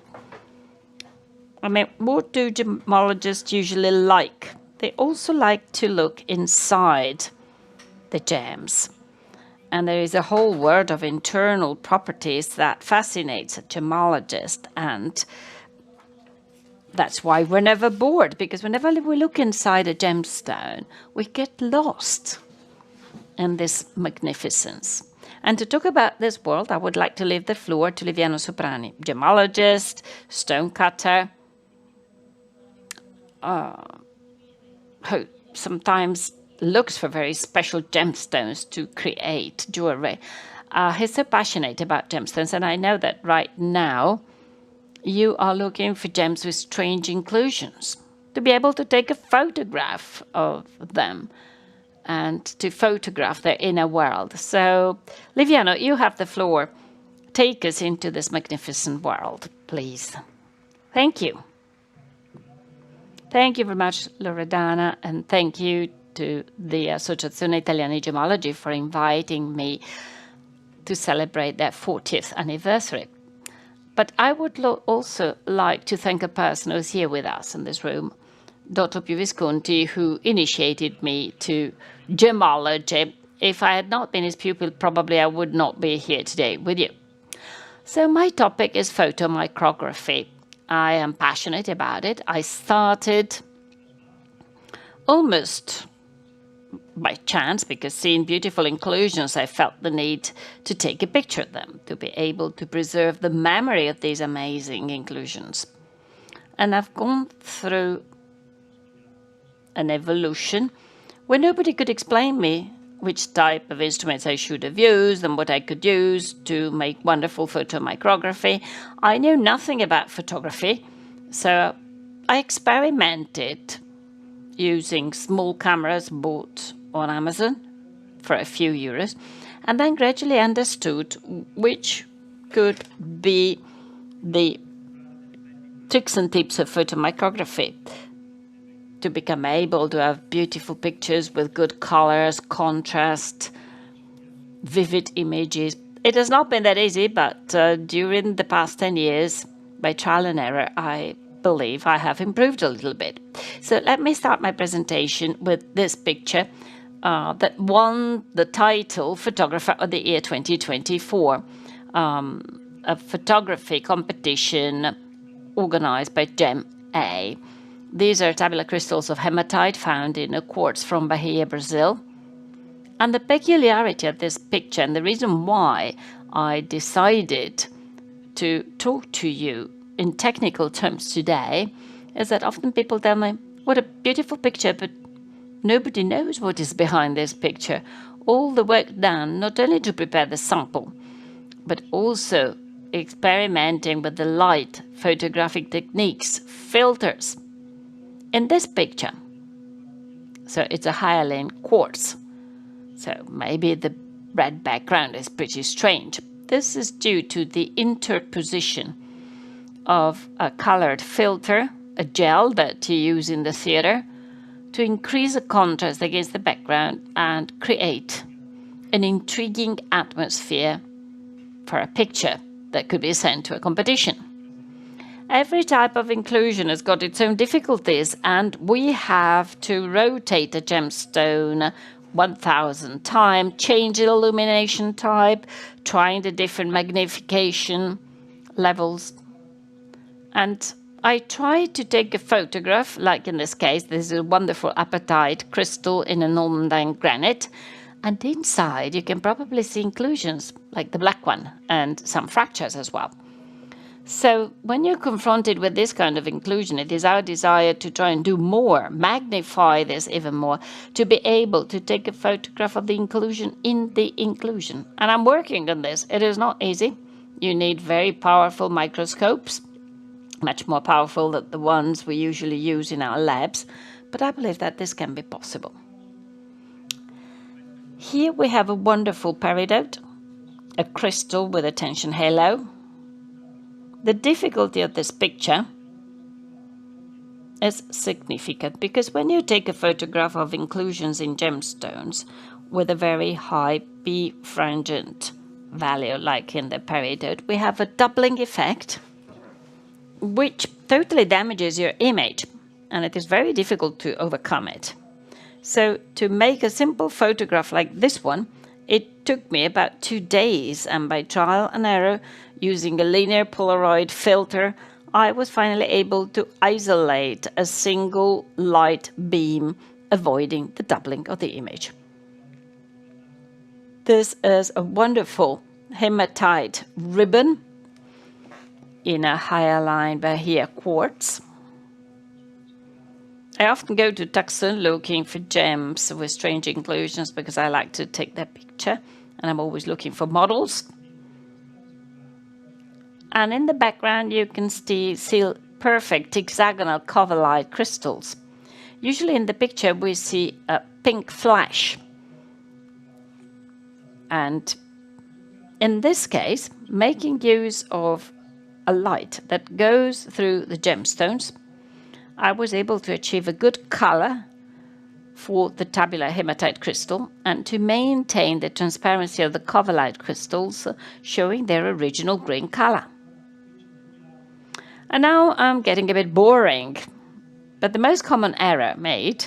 I mean, what do gemmologists usually like? They also like to look inside the gems. And there is a whole world of internal properties that fascinates a gemmologist. And that's why we're never bored, because whenever we look inside a gemstone, we get lost in this magnificence. And to talk about this world, I would like to leave the floor to Liviano Soprani, gemmologist, stonecutter, who sometimes looks for very special gemstones to create jewelry. He's so passionate about gemstones, and I know that right now you are looking for gems with strange inclusions, to be able to take a photograph of them and to photograph their inner world. So, Liviano, you have the floor. Take us into this magnificent world, please. Thank you. Thank you very much, Loredana, and thank you to the Associazione Italiana Gemmologi for inviting me to celebrate their 40th anniversary. But I would also like to thank a person who's here with us in this room, Dr. Piu Visconti, who initiated me to gemmology. If I had not been his pupil, probably I would not be here today with you. So my topic is photomicrography. I am passionate about it. I started almost by chance, because seeing beautiful inclusions, I felt the need to take a picture of them, to be able to preserve the memory of these amazing inclusions. And I've gone through an evolution where nobody could explain me which type of instruments I should have used and what I could use to make wonderful photomicrography. I knew nothing about photography, so I experimented using small cameras bought on Amazon for a few euros, and then gradually understood which could be the tricks and tips of photomicrography to become able to have beautiful pictures with good colors, contrast, vivid images. It has not been that easy, but during the past 10 years, by trial and error, I believe I have improved a little bit. So let me start my presentation with this picture that won the title Photographer of the Year 2024, a photography competition organized by Gem-A. These are tabular crystals of hematite found in a quartz from Bahia, Brazil. And the peculiarity of this picture, and the reason why I decided to talk to you in technical terms today, is that often people tell me, what a beautiful picture, but nobody knows what is behind this picture. All the work done, not only to prepare the sample, but also experimenting with the light, photographic techniques, filters. In this picture, so it's a hyaline quartz, so maybe the red background is pretty strange. this is due to the interposition of a colored filter, a gel that you use in the theater, to increase the contrast against the background and create an intriguing atmosphere for a picture that could be sent to a competition. Every type of inclusion has got its own difficulties, and we have to rotate a gemstone 1,000 times, change the illumination type, trying the different magnification levels. And I tried to take a photograph, like in this case, this is a wonderful apatite crystal in an almandine granite. And inside you can probably see inclusions, like the black one, and some fractures as well. So when you're confronted with this kind of inclusion, it is our desire to try and do more, magnify this even more, to be able to take a photograph of the inclusion in the inclusion. And I'm working on this. It is not easy. You need very powerful microscopes, much more powerful than the ones we usually use in our labs, but I believe that this can be possible. Here we have a wonderful peridot, a crystal with a tension halo. The difficulty of this picture is significant because when you take a photograph of inclusions in gemstones with a very high P frangent value, like in the peridot, we have a doubling effect which totally damages your image, and it is very difficult to overcome it. So to make a simple photograph like this one, it took me about 2 days, and by trial and error, using a linear Polaroid filter, I was finally able to isolate a single light beam, avoiding the doubling of the image. This is a wonderful hematite ribbon in a hyaline Bahia quartz. I often go to Tucson looking for gems with strange inclusions because I like to take their picture, and I'm always looking for models. And in the background you can see perfect hexagonal covalite crystals. Usually in the picture we see a pink flash. And in this case, making use of a light that goes through the gemstones, I was able to achieve a good color for the tabular hematite crystal and to maintain the transparency of the covalite crystals, showing their original green color. And now I'm getting a bit boring, but the most common error made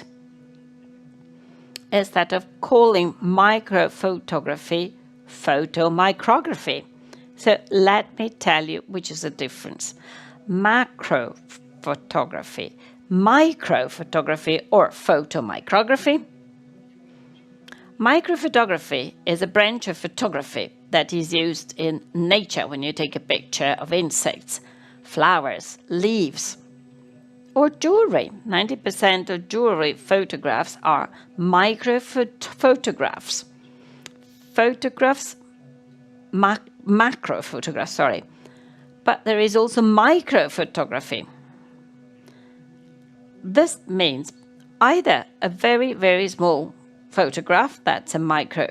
is that of calling microphotography photomicrography. So let me tell you which is the difference. Macrophotography, microphotography, or photomicrography. Microphotography is a branch of photography that is used in nature when you take a picture of insects, flowers, leaves, or jewelry. 90% of jewelry photographs are microphotographs. Macro photographs, sorry. But there is also microphotography. This means either a very, very small photograph, that's a micro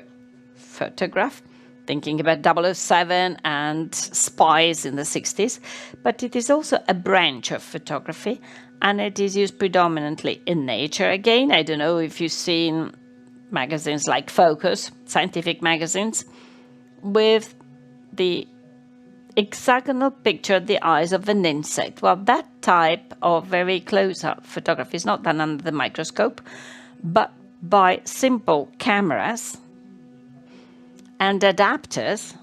photograph, thinking about 007 and spies in the 60s, but it is also a branch of photography, and it is used predominantly in nature. Again, I don't know if you've seen magazines like Focus, scientific magazines, with the hexagonal picture of the eyes of an insect. Well, that type of very close-up photography is not done under the microscope, but by simple cameras and adapters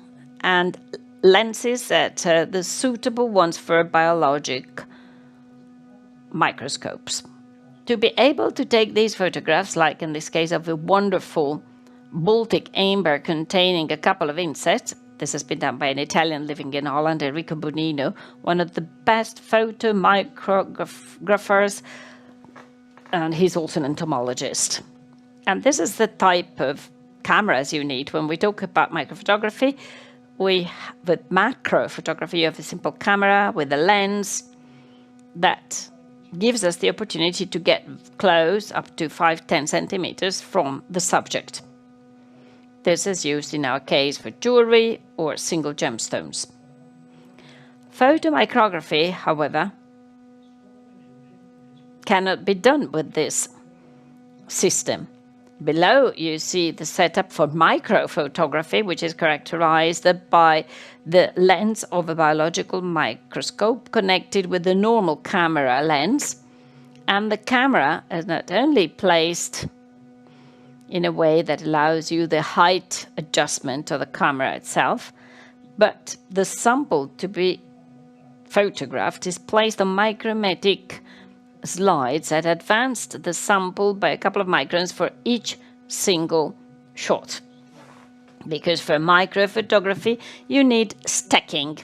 and lenses that are the suitable ones for biologic microscopes. To be able to take these photographs, like in this case of a wonderful Baltic amber containing a couple of insects, this has been done by an Italian living in Holland, Enrico Bonino, one of the best photomicrographers, and he's also an entomologist. And this is the type of cameras you need. When we talk about microphotography, with macro photography, you have a simple camera with a lens that gives us the opportunity to get close, up to 5-10 centimeters from the subject. This is used in our case for jewelry or single gemstones. Photomicrography, however, cannot be done with this system. Below you see the setup for microphotography, which is characterized by the lens of a biological microscope connected with the normal camera lens. And the camera is not only placed in a way that allows you the height adjustment of the camera itself, but the sample to be photographed is placed on micrometric slides that advanced the sample by a couple of microns for each single shot. Because for microphotography you need stacking,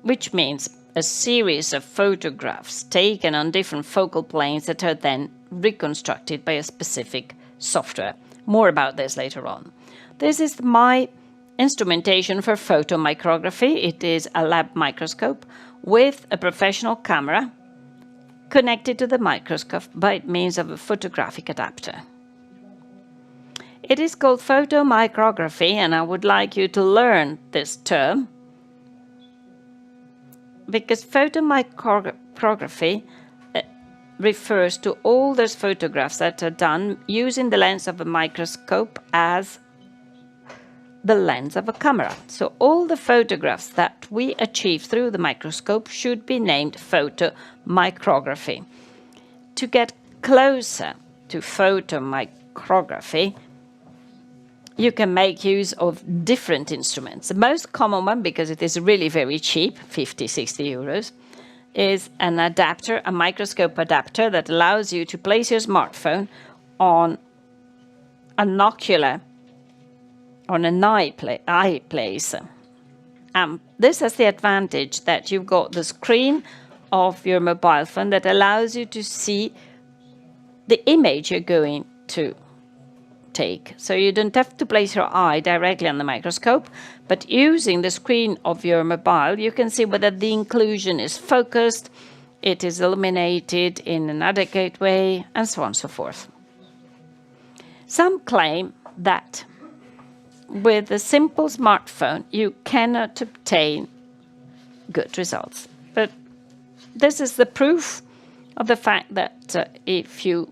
which means a series of photographs taken on different focal planes that are then reconstructed by a specific software. More about this later on. This is my instrumentation for photomicrography. It is a lab microscope with a professional camera connected to the microscope by means of a photographic adapter. It is called photomicrography, and I would like you to learn this term because photomicrography refers to all those photographs that are done using the lens of a microscope as the lens of a camera. So all the photographs that we achieve through the microscope should be named photomicrography. To get closer to photomicrography, you can make use of different instruments. The most common one, because it is really very cheap, 50, 60 euros, is an adapter, a microscope adapter that allows you to place your smartphone on an ocular, on an eye place. This has the advantage that you've got the screen of your mobile phone that allows you to see the image you're going to take. So you don't have to place your eye directly on the microscope, but using the screen of your mobile, you can see whether the inclusion is focused, it is illuminated in an adequate way, and so on and so forth. Some claim that with a simple smartphone, you cannot obtain good results. But this is the proof of the fact that if you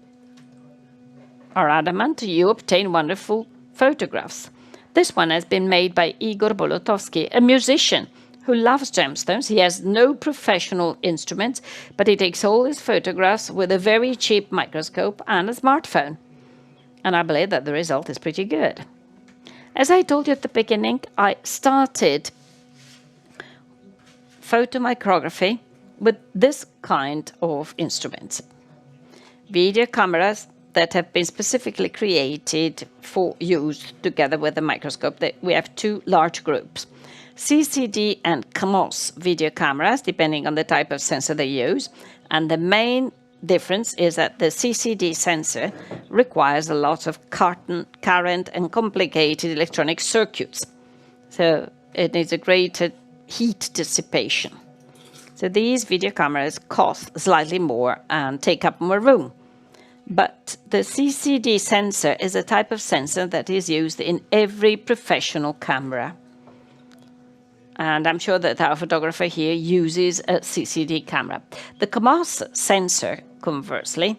are adamant, you obtain wonderful photographs. This one has been made by Igor Bolotowski, a musician who loves gemstones. He has no professional instruments, but he takes all his photographs with a very cheap microscope and a smartphone. And I believe that the result is pretty good. As I told you at the beginning, I started photomicrography with this kind of instruments. Video cameras that have been specifically created for use together with the microscope. We have two large groups, CCD and CMOS video cameras, depending on the type of sensor they use. And the main difference is that the CCD sensor requires a lot of current and complicated electronic circuits. So it needs a greater heat dissipation. So these video cameras cost slightly more and take up more room. But the CCD sensor is a type of sensor that is used in every professional camera. And I'm sure that our photographer here uses a CCD camera. The CMOS sensor, conversely,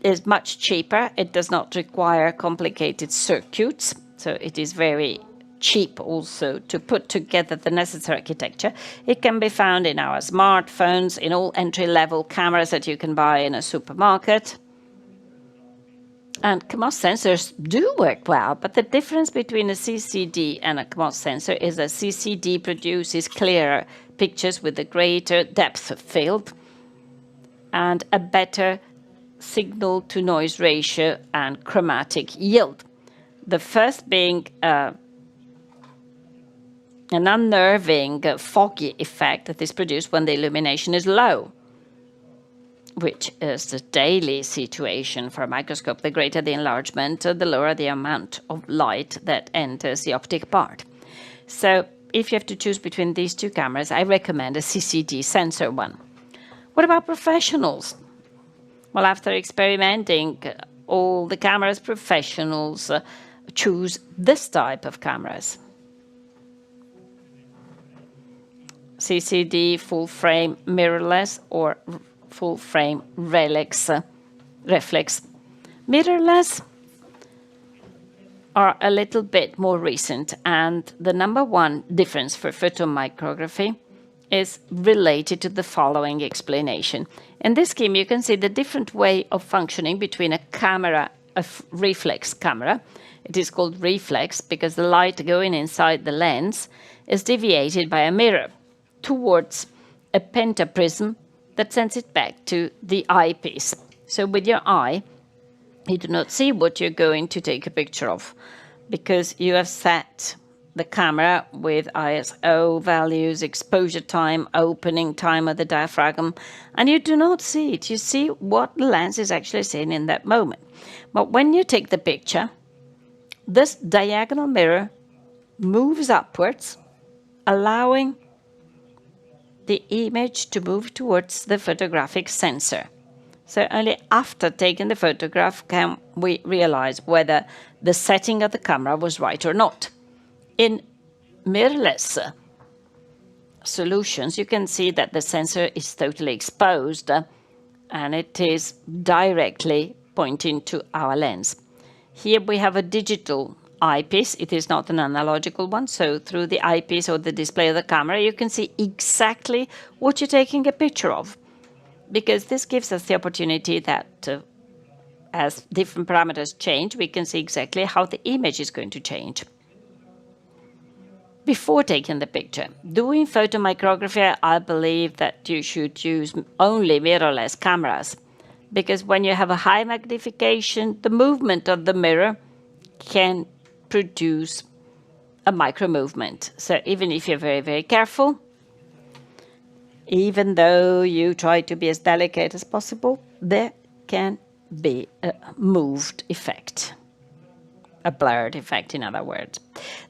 is much cheaper. It does not require complicated circuits, so it is very cheap also to put together the necessary architecture. It can be found in our smartphones, in all entry-level cameras that you can buy in a supermarket. And CMOS sensors do work well, but the difference between a CCD and a CMOS sensor is that CCD produces clearer pictures with a greater depth of field and a better signal-to-noise ratio and chromatic yield. The first being an unnerving foggy effect that is produced when the illumination is low, which is the daily situation for a microscope. The greater the enlargement, the lower the amount of light that enters the optic part. So if you have to choose between these two cameras, I recommend a CCD sensor one. What about professionals? Well, after experimenting all the cameras professionals choose this type of cameras. CCD, full frame mirrorless, or full frame reflex. Mirrorless are a little bit more recent, and the number one difference for photomicrography is related to the following explanation. In this scheme, you can see the different way of functioning between a camera, a reflex camera. It is called reflex because the light going inside the lens is deviated by a mirror towards a pentaprism that sends it back to the eyepiece. So with your eye, you do not see what you're going to take a picture of because you have set the camera with ISO values, exposure time, opening time of the diaphragm, and you do not see it. You see what the lens is actually seeing in that moment. But when you take the picture, this diagonal mirror moves upwards, allowing the image to move towards the photographic sensor. So only after taking the photograph can we realize whether the setting of the camera was right or not. In mirrorless solutions, you can see that the sensor is totally exposed and it is directly pointing to our lens. Here we have a digital eyepiece. It is not an analogical one, so through the eyepiece or the display of the camera, you can see exactly what you're taking a picture of, because this gives us the opportunity that as different parameters change, we can see exactly how the image is going to change. Before taking the picture, doing photomicrography, I believe that you should use only mirrorless cameras, because when you have a high magnification, the movement of the mirror can produce a micro movement. So even if you're very, very careful, even though you try to be as delicate as possible, there can be a moved effect, a blurred effect, in other words.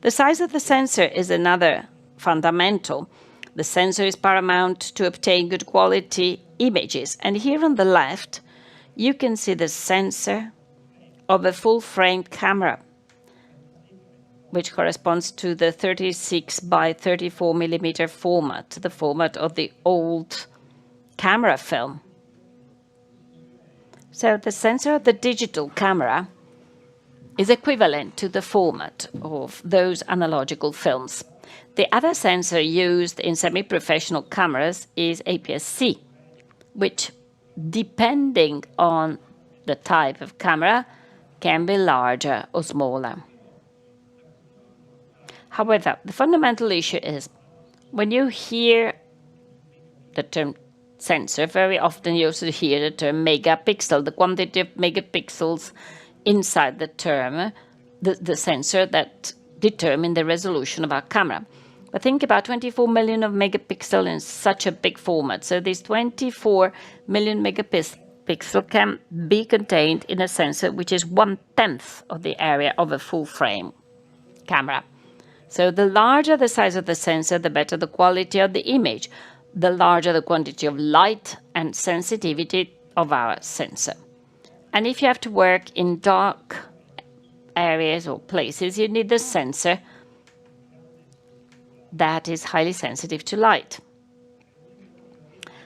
The size of the sensor is another fundamental. The sensor is paramount to obtain good quality images. And here on the left, you can see the sensor of a full-frame camera, which corresponds to the 36 by 34 millimeter format, the format of the old camera film. So the sensor of the digital camera is equivalent to the format of those analogical films. The other sensor used in semi-professional cameras is APS-C, which, depending on the type of camera, can be larger or smaller. However, the fundamental issue is when you hear the term sensor, very often you also hear the term megapixel, the quantity of megapixels inside the term, the sensor that determine the resolution of our camera. But think about 24 million of megapixel in such a big format. So these 24 million megapixel can be contained in a sensor which is 1/10 of the area of a full frame camera. So the larger the size of the sensor, the better the quality of the image, the larger the quantity of light and sensitivity of our sensor. And if you have to work in dark areas or places, you need the sensor that is highly sensitive to light.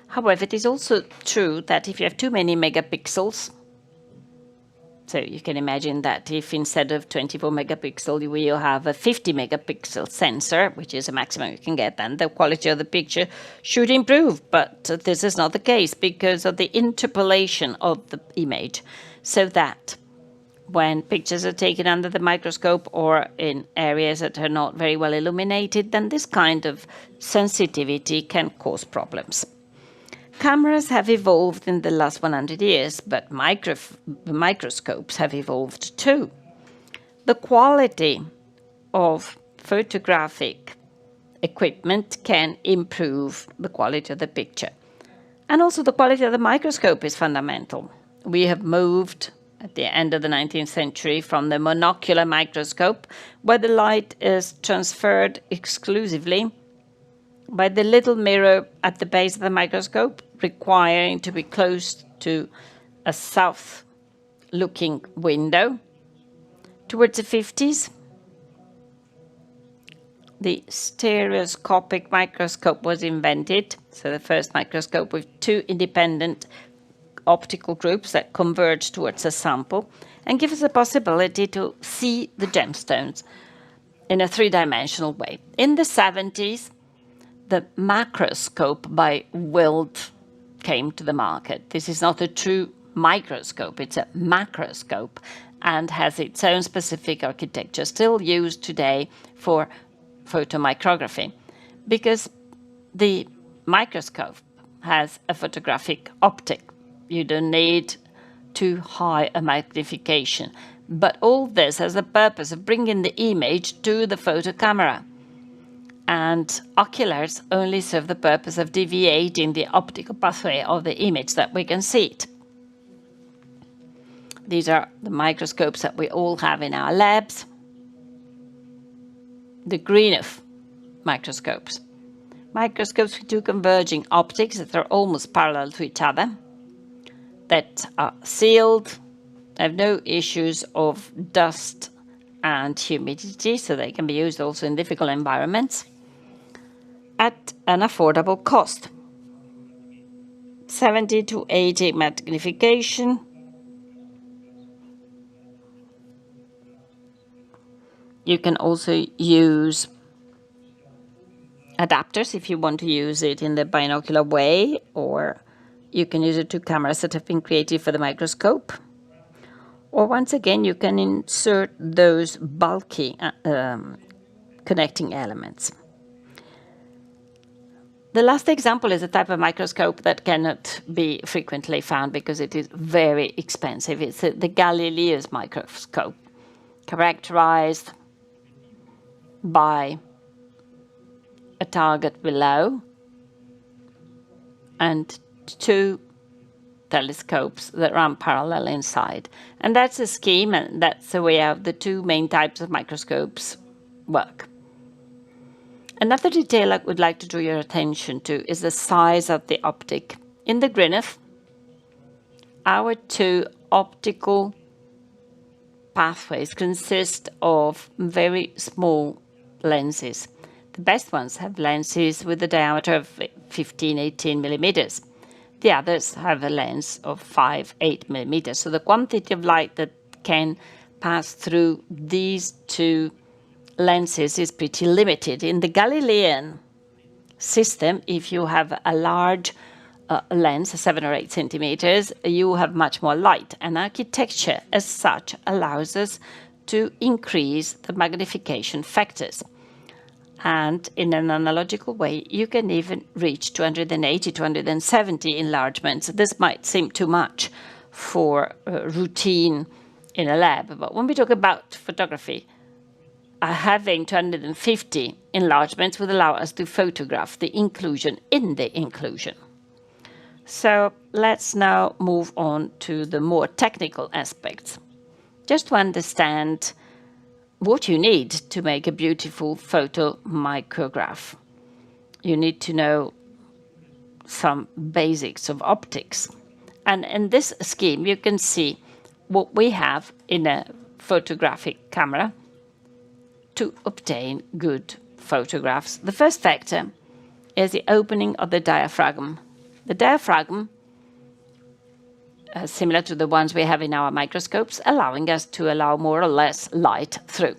However, it is also true that if you have too many megapixels, so you can imagine that if instead of 24 megapixel, you will have a 50 megapixel sensor, which is a maximum you can get, then the quality of the picture should improve. But this is not the case because of the interpolation of the image, so that when pictures are taken under the microscope or in areas that are not very well illuminated, then this kind of sensitivity can cause problems. Cameras have evolved in the last 100 years, but microscopes have evolved too. The quality of photographic equipment can improve the quality of the picture. And also the quality of the microscope is fundamental. We have moved at the end of the 19th century from the monocular microscope, where the light is transferred exclusively by the little mirror at the base of the microscope, requiring to be close to a south-looking window, Towards the 50s, the stereoscopic microscope was invented. So the first microscope with two independent optical groups that converge towards a sample and give us the possibility to see the gemstones in a three-dimensional way. In the 70s, the macroscope by Wild came to the market. This is not a true microscope, it's a macroscope and has its own specific architecture, still used today for photomicrography, because the microscope has a photographic optic. You don't need too high a magnification. But all this has the purpose of bringing the image to the photo camera. And oculars only serve the purpose of deviating the optical pathway of the image that we can see it. These are the microscopes that we all have in our labs. The Greenough microscopes. Microscopes with two converging optics that are almost parallel to each other, that are sealed, have no issues of dust and humidity, so they can be used also in difficult environments, at an affordable cost. 70 to 80 magnification. You can also use adapters if you want to use it in the binocular way, or you can use it to cameras that have been created for the microscope. Or once again, you can insert those bulky connecting elements. The last example is a type of microscope that cannot be frequently found because it is very expensive. It's the Galileo's microscope, characterized by a target below and two telescopes that run parallel inside. And that's a scheme, and that's the way how the two main types of microscopes work. Another detail I would like to draw your attention to is the size of the optic. In the Greenough, our two optical pathways consist of very small lenses. The best ones have lenses with a diameter of 15, 18 millimeters. The others have a lens of 5, 8 millimeters. So the quantity of light that can pass through these two lenses is pretty limited. In the Galilean system, if you have a large lens, 7 or 8 centimeters, you have much more light. And architecture as such allows us to increase the magnification factors. And in an analogical way, you can even reach 280, 270 enlargements. This might seem too much for routine in a lab, but when we talk about photography, having 250 enlargements would allow us to photograph the inclusion in the inclusion. So let's now move on to the more technical aspects. Just to understand what you need to make a beautiful photo micrograph. You need to know some basics of optics. And in this scheme, you can see what we have in a photographic camera to obtain good photographs. The first factor is the opening of the diaphragm. The diaphragm, similar to the ones we have in our microscopes, allowing us to allow more or less light through.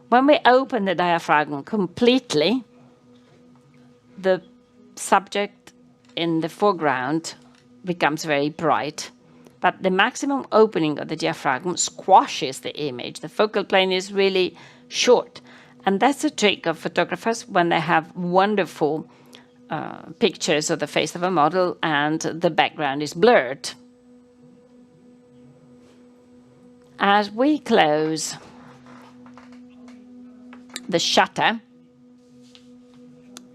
When we open the diaphragm completely, the subject in the foreground becomes very bright, but the maximum opening of the diaphragm squashes the image. The focal plane is really short, and that's a trick of photographers when they have wonderful pictures of the face of a model and the background is blurred. As we close the shutter,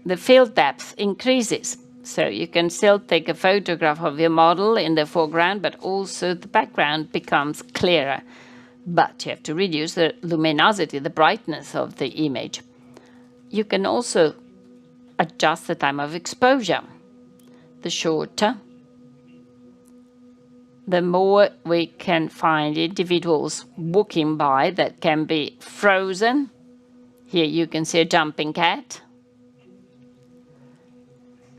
the field depth increases. So you can still take a photograph of your model in the foreground, but also the background becomes clearer. But you have to reduce the luminosity, the brightness of the image. You can also adjust the time of exposure. The shorter the more we can find individuals walking by that can be frozen. Here you can see a jumping cat.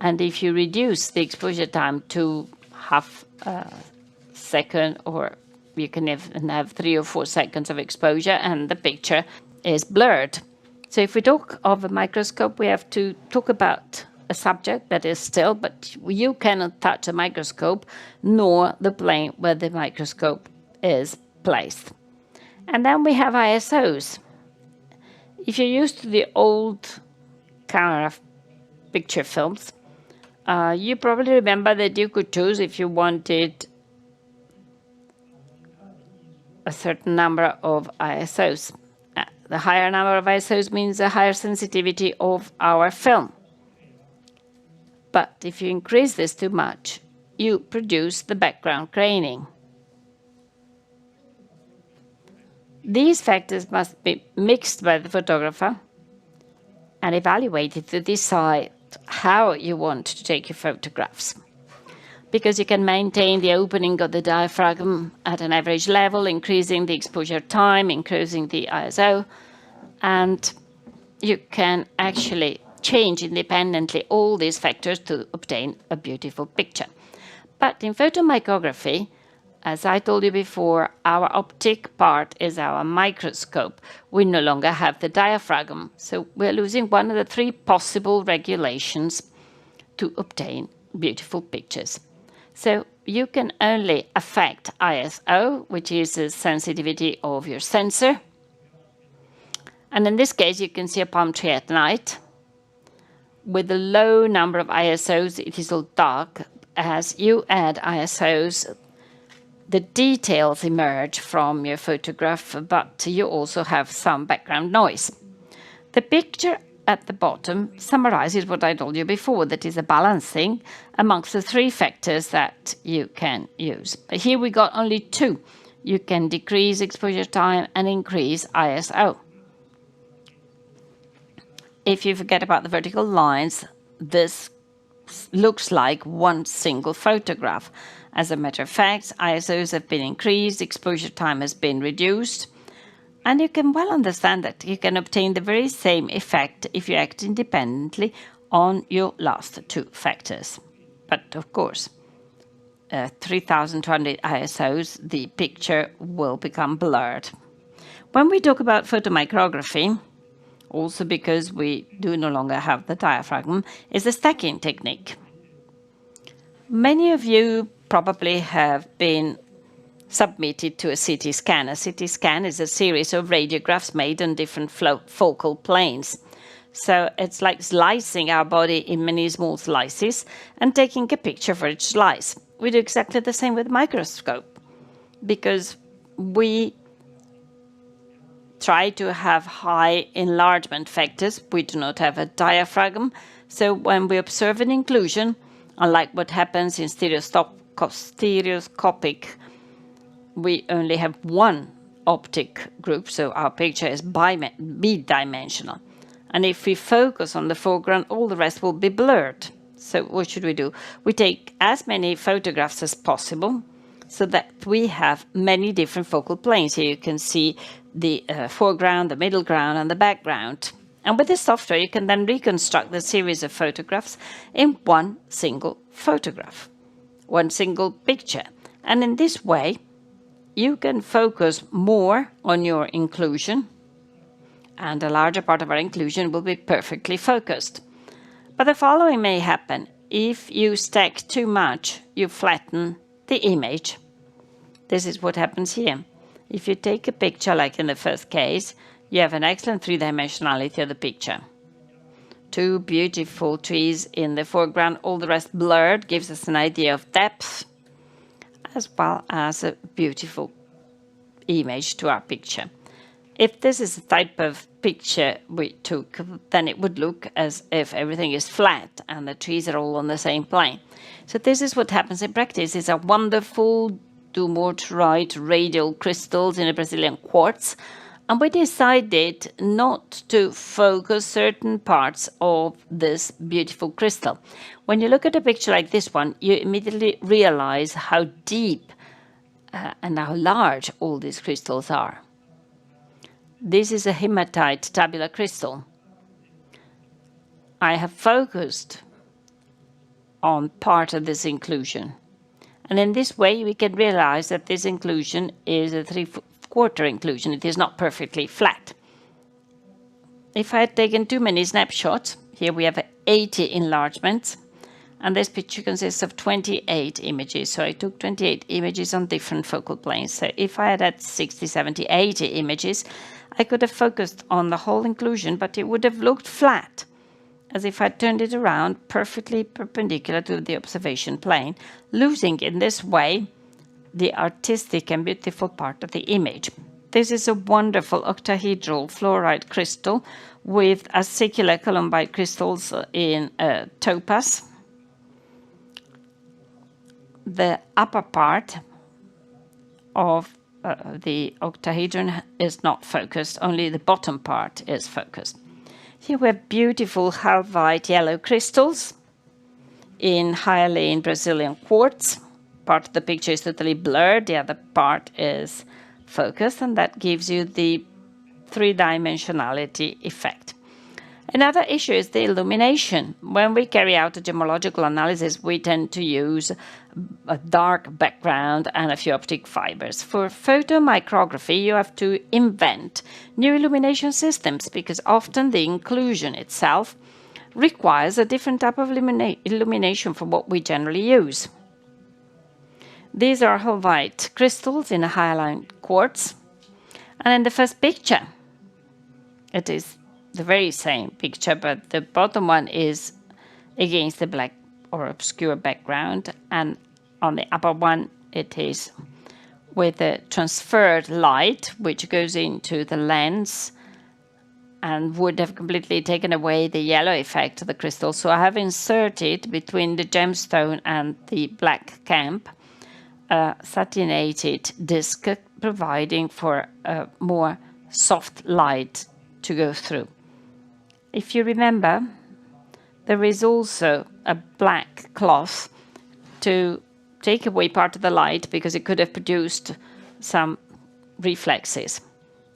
And if you reduce the exposure time to half a second, or you can even have 3 or 4 seconds of exposure, and the picture is blurred. So if we talk of a microscope, we have to talk about a subject that is still, but you cannot touch a microscope, nor the plane where the microscope is placed. And then we have ISOs. If you're used to the old camera picture films, you probably remember that you could choose if you wanted a certain number of ISOs. The higher number of ISOs means the higher sensitivity of our film. But if you increase this too much, you produce the background graining. These factors must be mixed by the photographer and evaluated to decide how you want to take your photographs. Because you can maintain the opening of the diaphragm at an average level, increasing the exposure time, increasing the ISO, and you can actually change independently all these factors to obtain a beautiful picture. But in photomicrography, as I told you before, our optic part is our microscope. We no longer have the diaphragm, so we're losing one of the 3 possible regulations to obtain beautiful pictures. So you can only affect ISO, which is the sensitivity of your sensor. And in this case, you can see a palm tree at night. With a low number of ISOs, it is all dark. As you add ISOs, the details emerge from your photograph, but you also have some background noise. The picture at the bottom summarizes what I told you before, that is a balancing amongst the 3 factors that you can use. But here we got only 2. You can decrease exposure time and increase ISO. If you forget about the vertical lines, this looks like one single photograph. As a matter of fact, ISOs have been increased, exposure time has been reduced, and you can well understand that you can obtain the very same effect if you act independently on your last 2 factors. But of course, 3200 ISOs, the picture will become blurred. When we talk about photomicrography, also because we do no longer have the diaphragm, is the stacking technique. Many of you probably have been submitted to a CT scan. A CT scan is a series of radiographs made on different focal planes. So it's like slicing our body in many small slices and taking a picture for each slice. We do exactly the same with microscope, because we try to have high enlargement factors. We do not have a diaphragm. So when we observe an inclusion, unlike what happens in stereoscopic, we only have one optic group, so our picture is bidimensional. And if we focus on the foreground, all the rest will be blurred. So what should we do? We take as many photographs as possible so that we have many different focal planes. Here you can see the foreground, the middle ground, and the background. And with this software, you can then reconstruct the series of photographs in one single photograph, one single picture. And in this way, you can focus more on your inclusion, and a larger part of our inclusion will be perfectly focused. But the following may happen. If you stack too much, you flatten the image. This is what happens here. If you take a picture like in the first case, you have an excellent 3-dimensionality of the picture. 2 beautiful trees in the foreground, all the rest blurred, gives us an idea of depth, as well as a beautiful image to our picture. If this is the type of picture we took, then it would look as if everything is flat and the trees are all on the same plane. So this is what happens in practice. It's a wonderful dumortierite radial crystals in a Brazilian quartz. And we decided not to focus certain parts of this beautiful crystal. When you look at a picture like this one, you immediately realize how deep and how large all these crystals are. This is a hematite tabular crystal. I have focused on part of this inclusion. And in this way, we can realize that this inclusion is a 3/4 inclusion. It is not perfectly flat. If I had taken too many snapshots, here we have 80 enlargements, and this picture consists of 28 images. So I took 28 images on different focal planes. So if I had had 60, 70, 80 images, I could have focused on the whole inclusion, but it would have looked flat, as if I turned it around perfectly perpendicular to the observation plane, losing in this way the artistic and beautiful part of the image. This is a wonderful octahedral fluoride crystal with acicular columbite crystals in topaz. The upper part of the octahedron is not focused, only the bottom part is focused. Here we have beautiful halvite yellow crystals in hyaline Brazilian quartz. Part of the picture is totally blurred, the other part is focused, and that gives you the three-dimensionality effect. Another issue is the illumination. When we carry out a gemmological analysis, we tend to use a dark background and a few optic fibers. For photomicrography, you have to invent new illumination systems because often the inclusion itself requires a different type of illumination from what we generally use. These are halvite crystals in a hyaline quartz. And in the first picture, it is the very same picture, but the bottom one is against the black or obscure background, and on the upper one it is with a transferred light which goes into the lens and would have completely taken away the yellow effect of the crystal. So I have inserted between the gemstone and the black camp a satinated disc, providing for a more soft light to go through. If you remember, there is also a black cloth to take away part of the light because it could have produced some reflexes.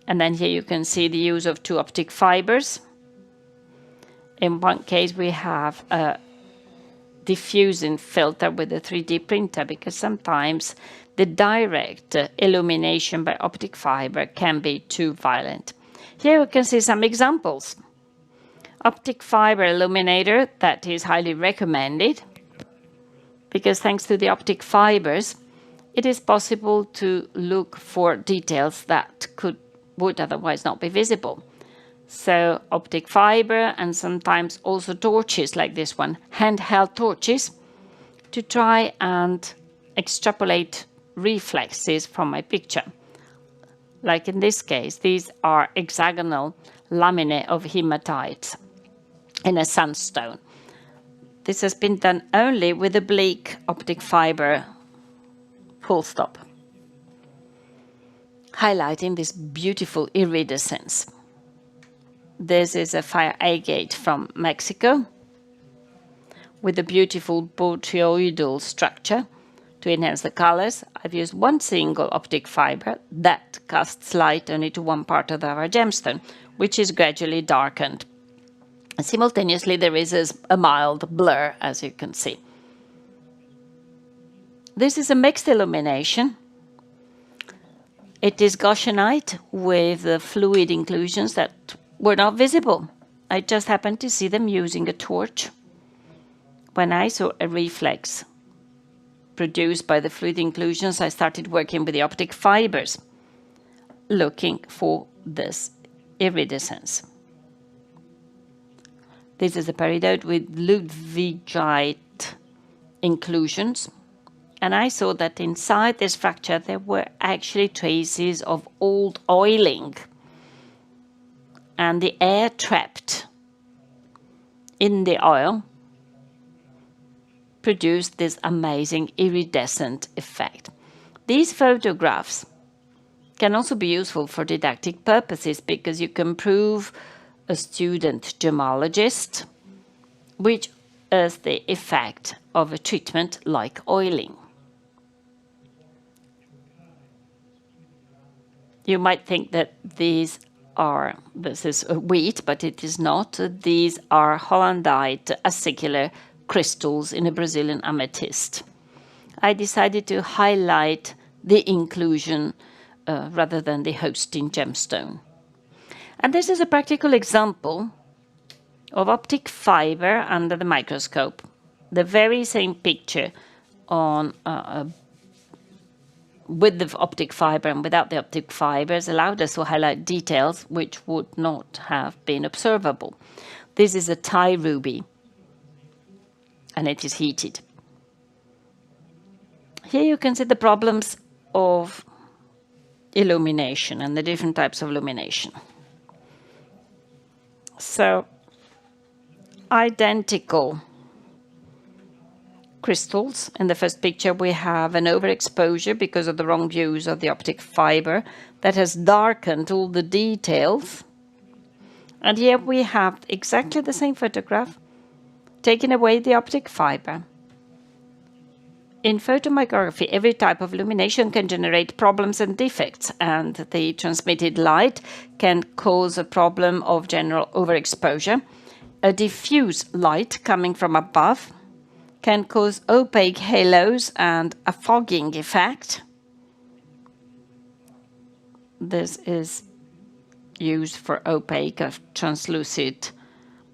And then here you can see the use of two optic fibers. In one case, we have a diffusing filter with a 3D printer because sometimes the direct illumination by optic fiber can be too violent. Here we can see some examples. Optic fiber illuminator that is highly recommended because thanks to the optic fibers, it is possible to look for details that would otherwise not be visible. So optic fiber and sometimes also torches like this one, handheld torches, to try and extrapolate reflexes from my picture. Like in this case, these are hexagonal laminae of hematite in a sandstone. This has been done only with oblique optic fiber, full stop, highlighting this beautiful iridescence. This is a fire agate from Mexico with a beautiful botryoidal structure. To enhance the colors, I've used one single optic fiber that casts light only to one part of our gemstone, which is gradually darkened. And simultaneously, there is a mild blur, as you can see. This is a mixed illumination. It is Gaussianite with the fluid inclusions that were not visible. I just happened to see them using a torch when I saw a reflex produced by the fluid inclusions. I started working with the optic fibers, looking for this iridescence. This is a peridot with Ludwigite inclusions. And I saw that inside this fracture there were actually traces of old oiling. And the air trapped in the oil produced this amazing iridescent effect. These photographs can also be useful for didactic purposes because you can prove a student gemmologist, which is the effect of a treatment like oiling. You might think that this is wheat, but it is not. These are Hollandite acicular crystals in a Brazilian amethyst. I decided to highlight the inclusion rather than the hosting gemstone. And this is a practical example of optic fiber under the microscope. The very same picture on with the optic fiber and without the optic fibers allowed us to highlight details which would not have been observable. This is a Thai ruby, and it is heated. Here you can see the problems of illumination and the different types of illumination. So, identical crystals. In the first picture, we have an overexposure because of the wrong use of the optic fiber that has darkened all the details. And here we have exactly the same photograph, taking away the optic fiber. In photomicrography, every type of illumination can generate problems and defects, and the transmitted light can cause a problem of general overexposure. A diffuse light coming from above can cause opaque halos and a fogging effect. This is used for opaque or translucid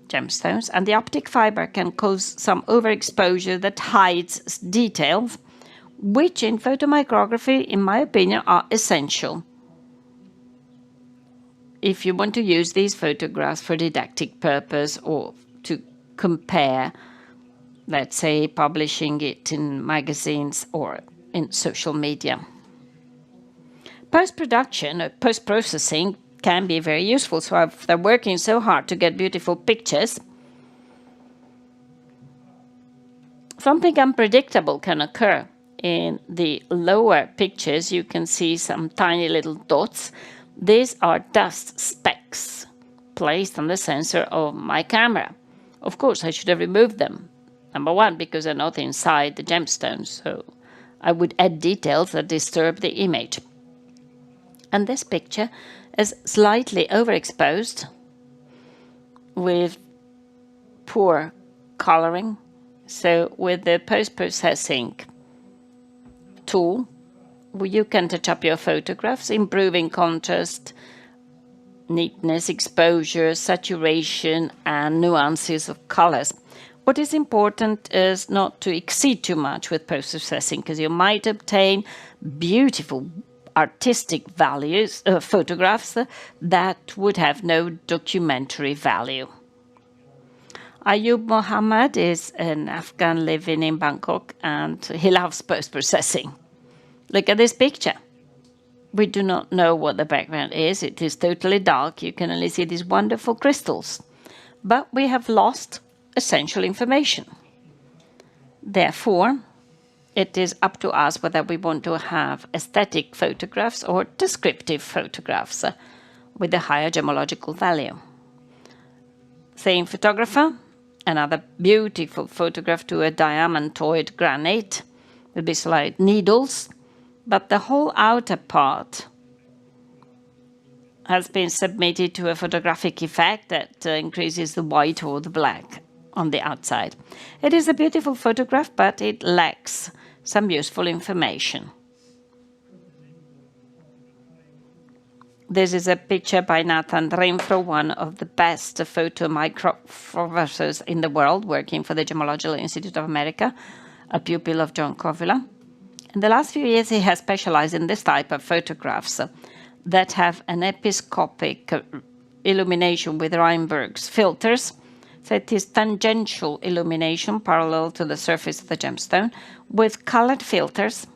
gemstones, and the optic fiber can cause some overexposure that hides details, which in photomicrography, in my opinion, are essential if you want to use these photographs for didactic purpose or to compare, let's say, publishing it in magazines or in social media. Post-production or post-processing can be very useful. So if they're working so hard to get beautiful pictures, something unpredictable can occur. In the lower pictures, you can see some tiny little dots. These are dust specks placed on the sensor of my camera. Of course, I should have removed them. Number one, because they're not inside the gemstones, so I would add details that disturb the image. And this picture is slightly overexposed with poor coloring. So with the post-processing tool, you can touch up your photographs, improving contrast, neatness, exposure, saturation, and nuances of colors. What is important is not to exceed too much with post-processing, because you might obtain beautiful artistic values, photographs that would have no documentary value. Ayub Mohammed is an Afghan living in Bangkok, and he loves post-processing. Look at this picture. We do not know what the background is. It is totally dark. You can only see these wonderful crystals. But we have lost essential information. Therefore, it is up to us whether we want to have aesthetic photographs or descriptive photographs with a higher gemmological value. Same photographer, another beautiful photograph to a diamantoid granite with these like needles, but the whole outer part has been submitted to a photographic effect that increases the white or the black on the outside. It is a beautiful photograph, but it lacks some useful information. This is a picture by Nathan Renfro, one of the best photomicrophotographers in the world, working for the Gemmological Institute of America, a pupil of John Kovula. In the last few years, he has specialized in this type of photographs that have an episcopic illumination with Reinberg's filters. So it is tangential illumination parallel to the surface of the gemstone with colored filters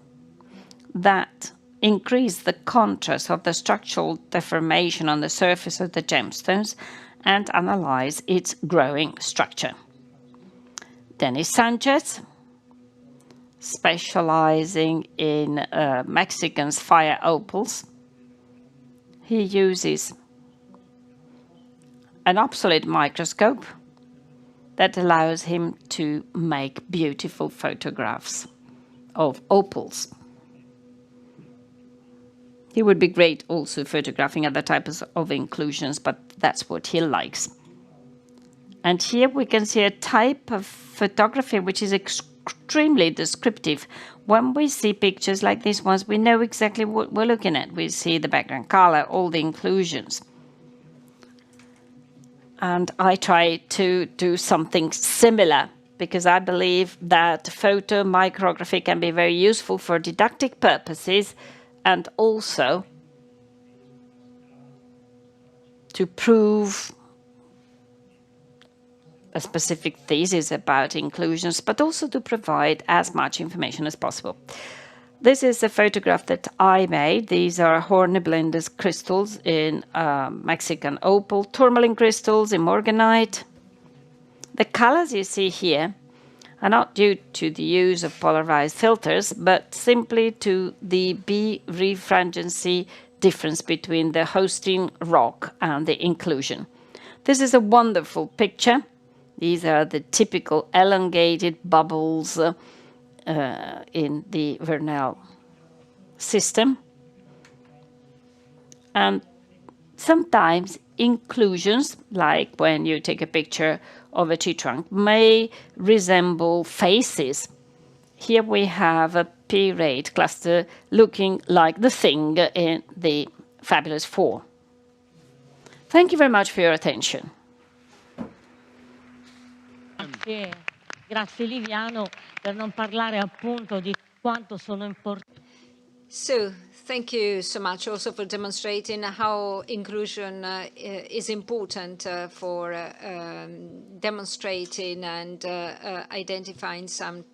that increase the contrast of the structural deformation on the surface of the gemstones and analyze its growing structure. Denis Sanchez, specializing in Mexican's fire opals. He uses an obsolete microscope that allows him to make beautiful photographs of opals. He would be great also photographing other types of inclusions, but that's what he likes. And here we can see a type of photography which is extremely descriptive. When we see pictures like these ones, we know exactly what we're looking at. We see the background color, all the inclusions. And I try to do something similar because I believe that photo micrography can be very useful for didactic purposes and also to prove a specific thesis about inclusions, but also to provide as much information as possible. This is a photograph that I made. These are hornblende crystals in Mexican opal, tourmaline crystals in morganite. The colors you see here are not due to the use of polarized filters, but simply to the B refrangency difference between the hosting rock and the inclusion. This is a wonderful picture. These are the typical elongated bubbles in the Vernal system. And sometimes inclusions, like when you take a picture of a tree trunk, may resemble faces. Here we have a P-rate cluster looking like the thing in the Fabulous Four. Thank you very much for your attention. Grazie Liviano per non parlare appunto di quanto sono importanti. So, thank you so much also for demonstrating how inclusion is important for demonstrating and identifying some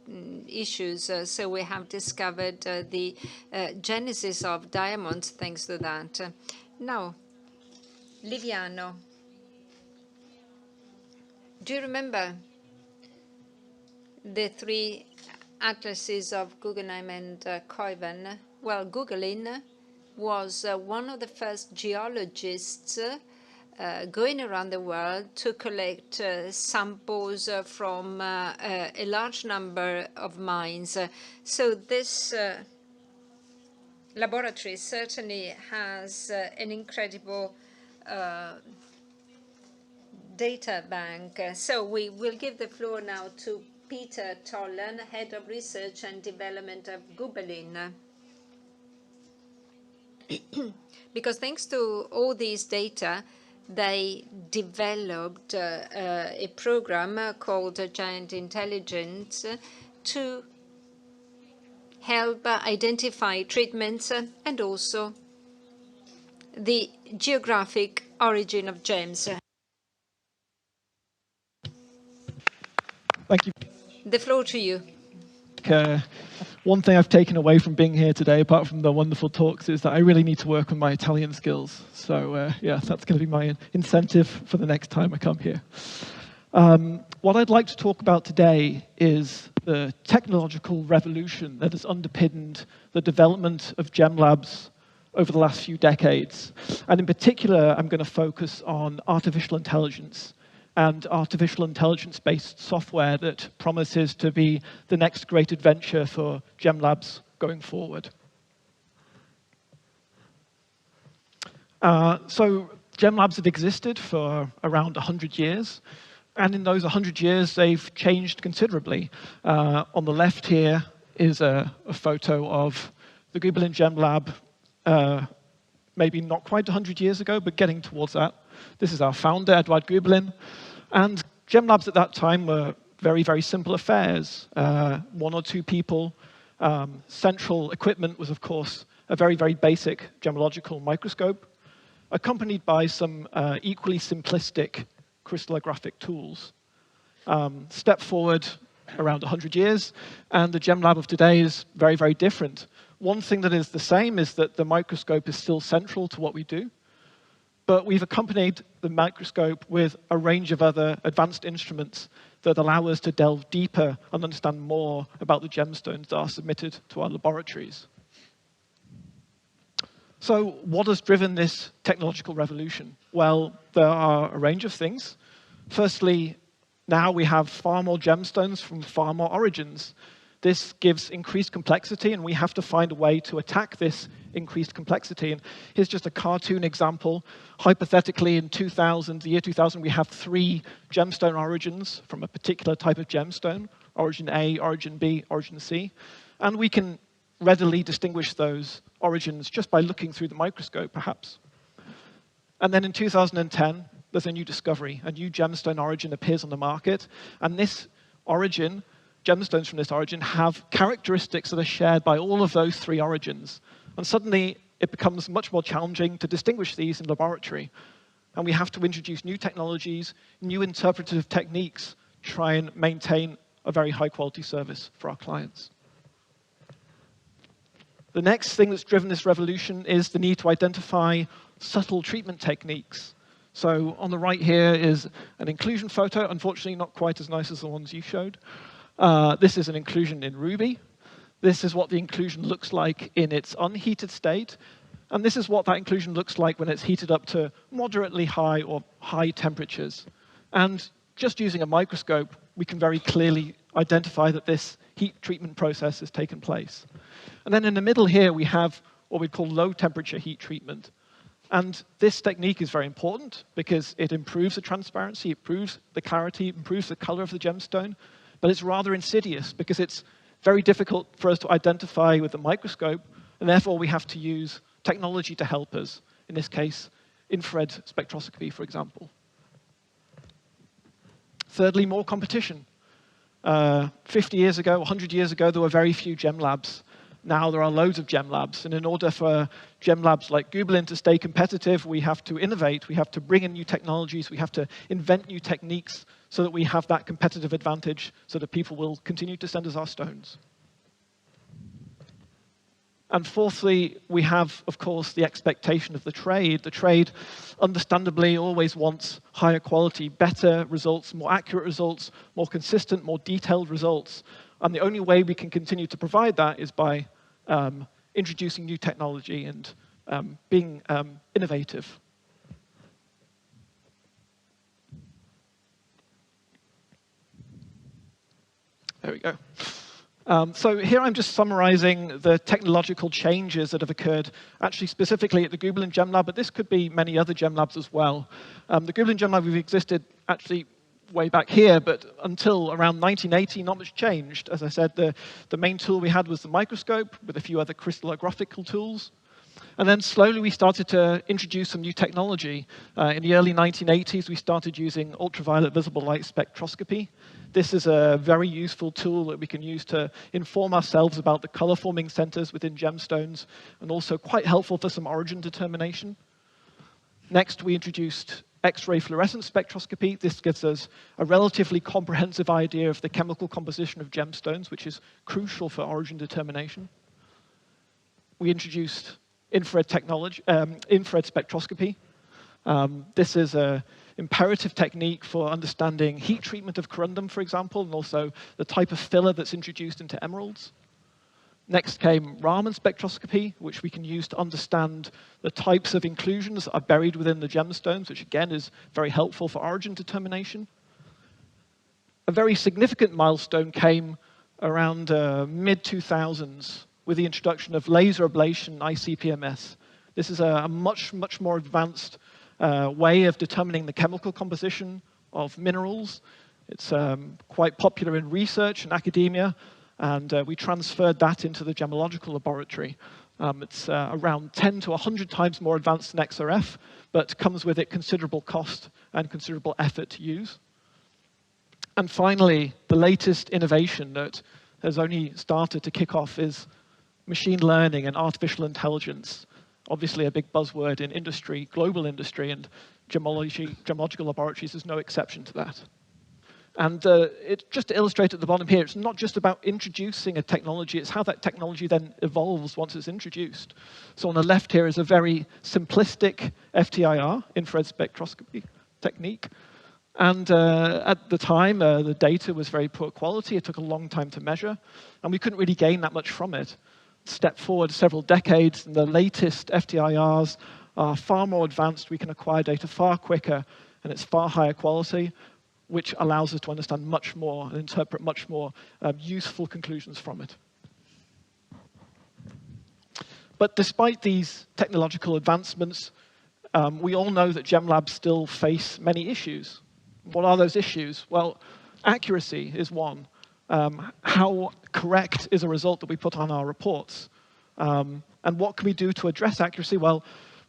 issues. So we have discovered the genesis of diamonds thanks to that. Now, Liviano, do you remember the three atlases of Guggenheim and Koiven? Well, Gubelin was one of the first geologists going around the world to collect samples from a large number of mines. So this laboratory certainly has an incredible data bank. So we will give the floor now to Peter Tollan, Head of Research and Development of Gubelin. Because thanks to all these data, they developed a program called Gemtelligence to help identify treatments and also the geographic origin of gems. Thank you. The floor to you. One thing I've taken away from being here today, apart from the wonderful talks, is that I really need to work on my Italian skills. So yeah, that's going to be my incentive for the next time I come here. What I'd like to talk about today is the technological revolution that has underpinned the development of gem labs over the last few decades. And in particular, I'm going to focus on artificial intelligence and artificial intelligence-based software that promises to be the next great adventure for gem labs going forward. So gem labs have existed for around 100 years. And in those 100 years, they've changed considerably. On the left here is a photo of the Gubelin Gem Lab, maybe not quite 100 years ago, but getting towards that. This is our founder, Edward Gubelin. And gem labs at that time were very, very simple affairs. One or two people. Central equipment was, of course, a very, very basic gemmological microscope, accompanied by some equally simplistic crystallographic tools. Step forward around 100 years, and the gem lab of today is very, very different. One thing that is the same is that the microscope is still central to what we do, but we've accompanied the microscope with a range of other advanced instruments that allow us to delve deeper and understand more about the gemstones that are submitted to our laboratories. So what has driven this technological revolution? Well, there are a range of things. Firstly, now we have far more gemstones from far more origins. This gives increased complexity, and we have to find a way to attack this increased complexity. And here's just a cartoon example. Hypothetically, in the year 2000, we have 3 gemstone origins from a particular type of gemstone, origin A, origin B, origin C. And we can readily distinguish those origins just by looking through the microscope, perhaps. And then in 2010, there's a new discovery. A new gemstone origin appears on the market, and this origin, gemstones from this origin, have characteristics that are shared by all of those 3 origins. And suddenly, it becomes much more challenging to distinguish these in laboratory. And we have to introduce new technologies, new interpretative techniques, to try and maintain a very high-quality service for our clients. The next thing that's driven this revolution is the need to identify subtle treatment techniques. So on the right here is an inclusion photo, unfortunately not quite as nice as the ones you showed. This is an inclusion in ruby. This is what the inclusion looks like in its unheated state. And this is what that inclusion looks like when it's heated up to moderately high or high temperatures. And just using a microscope, we can very clearly identify that this heat treatment process has taken place. And then in the middle here, we have what we call low temperature heat treatment. And this technique is very important because it improves the transparency, it improves the clarity, it improves the color of the gemstone. But it's rather insidious because it's very difficult for us to identify with the microscope, and therefore we have to use technology to help us. In this case, infrared spectroscopy, for example. Thirdly, more competition. 50 years ago, 100 years ago, there were very few gem labs. Now there are loads of gem labs, and in order for gem labs like Gubelin to stay competitive, we have to innovate, we have to bring in new technologies, we have to invent new techniques so that we have that competitive advantage so that people will continue to send us our stones. And fourthly, we have, of course, the expectation of the trade. The trade, understandably, always wants higher quality, better results, more accurate results, more consistent, more detailed results. And the only way we can continue to provide that is by introducing new technology and being innovative. There we go. So here I'm just summarizing the technological changes that have occurred, actually specifically at the Gubelin Gem Lab, but this could be many other gem labs as well. The Gubelin Gem Lab, we've existed actually way back here, but until around 1980, not much changed. As I said, the main tool we had was the microscope with a few other crystallographical tools. And then slowly we started to introduce some new technology. In the early 1980s, we started using ultraviolet visible light spectroscopy. This is a very useful tool that we can use to inform ourselves about the color-forming centers within gemstones, and also quite helpful for some origin determination. Next, we introduced X-ray fluorescence spectroscopy. This gives us a relatively comprehensive idea of the chemical composition of gemstones, which is crucial for origin determination. We introduced infrared technology, infrared spectroscopy. This is an imperative technique for understanding heat treatment of corundum, for example, and also the type of filler that's introduced into emeralds. Next came Raman spectroscopy, which we can use to understand the types of inclusions that are buried within the gemstones, which again is very helpful for origin determination. A very significant milestone came around mid-2000s with the introduction of laser ablation ICP-MS. This is a much more advanced way of determining the chemical composition of minerals. It's quite popular in research and academia, and we transferred that into the Gemmological laboratory. It's around 10 to 100 times more advanced than XRF, but comes with it considerable cost and considerable effort to use. And finally, the latest innovation that has only started to kick off is machine learning and artificial intelligence. Obviously a big buzzword in industry, global industry, and Gemmological laboratories is no exception to that. And just to illustrate at the bottom here, it's not just about introducing a technology, it's how that technology then evolves once it's introduced. So on the left here is a very simplistic FTIR, infrared spectroscopy technique. And at the time, the data was very poor quality. It took a long time to measure, and we couldn't really gain that much from it. Step forward several decades, and the latest FTIRs are far more advanced. We can acquire data far quicker, and it's far higher quality. which allows us to understand much more and interpret much more useful conclusions from it. But despite these technological advancements, we all know that gem labs still face many issues. What are those issues? Well, accuracy is one. How correct is a result that we put on our reports? And what can we do to address accuracy? Well,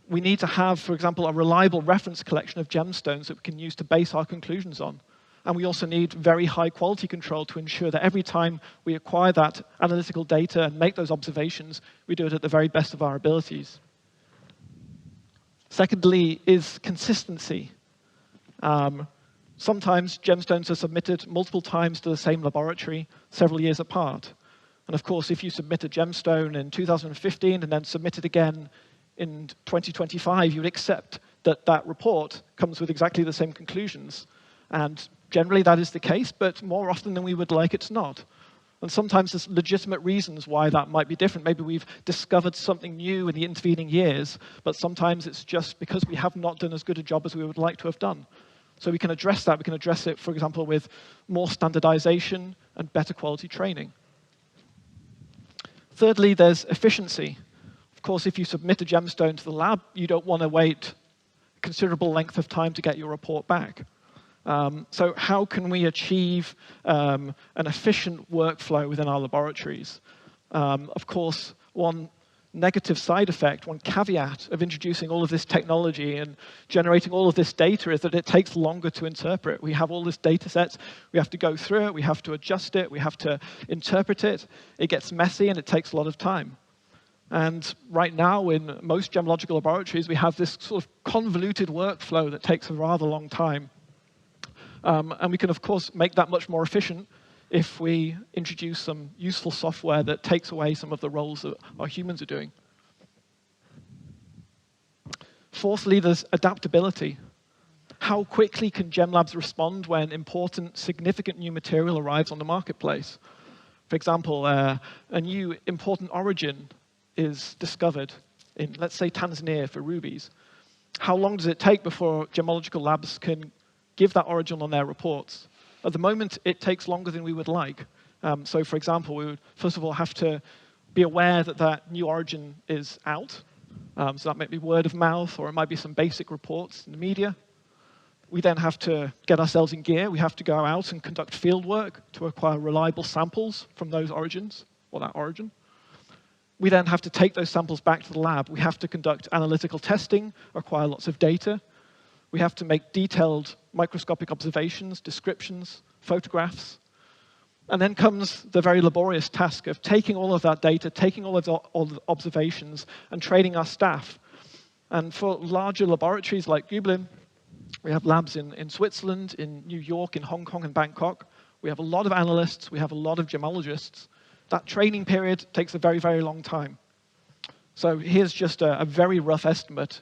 we need to have, for example, a reliable reference collection of gemstones that we can use to base our conclusions on. And we also need very high quality control to ensure that every time we acquire that analytical data and make those observations, we do it at the very best of our abilities. Secondly is consistency. Sometimes gemstones are submitted multiple times to the same laboratory, several years apart. And of course, if you submit a gemstone in 2015 and then submit it again in 2025, you would accept that that report comes with exactly the same conclusions. And generally that is the case, but more often than we would like, it's not. And sometimes there's legitimate reasons why that might be different. Maybe we've discovered something new in the intervening years, but sometimes it's just because we have not done as good a job as we would like to have done. So we can address that. We can address it, for example, with more standardization and better quality training. Thirdly, there's efficiency. Of course, if you submit a gemstone to the lab, you don't want to wait a considerable length of time to get your report back. So how can we achieve an efficient workflow within our laboratories? Of course, one negative side effect, one caveat of introducing all of this technology and generating all of this data is that it takes longer to interpret. We have all this data sets, we have to go through it, we have to adjust it, we have to interpret it. It gets messy and it takes a lot of time. And right now in most gemmological laboratories, we have this sort of convoluted workflow that takes a rather long time. And we can, of course, make that much more efficient if we introduce some useful software that takes away some of the roles that our humans are doing. Fourthly, there's adaptability. How quickly can gem labs respond when important, significant new material arrives on the marketplace? For example, a new important origin is discovered in, let's say, Tanzania for rubies. How long does it take before gemmological labs can give that origin on their reports? At the moment, it takes longer than we would like. So for example, we would first of all have to be aware that that new origin is out. So that might be word of mouth, or it might be some basic reports in the media. We then have to get ourselves in gear. We have to go out and conduct field work to acquire reliable samples from those origins, or that origin. We then have to take those samples back to the lab. We have to conduct analytical testing, acquire lots of data. We have to make detailed microscopic observations, descriptions, photographs. And then comes the very laborious task of taking all of that data, taking all of the observations, and training our staff. And for larger laboratories like Gubelin, we have labs in Switzerland, in New York, in Hong Kong, and Bangkok. We have a lot of analysts. We have a lot of gemmologists. That training period takes a very, very long time. So here's just a very rough estimate.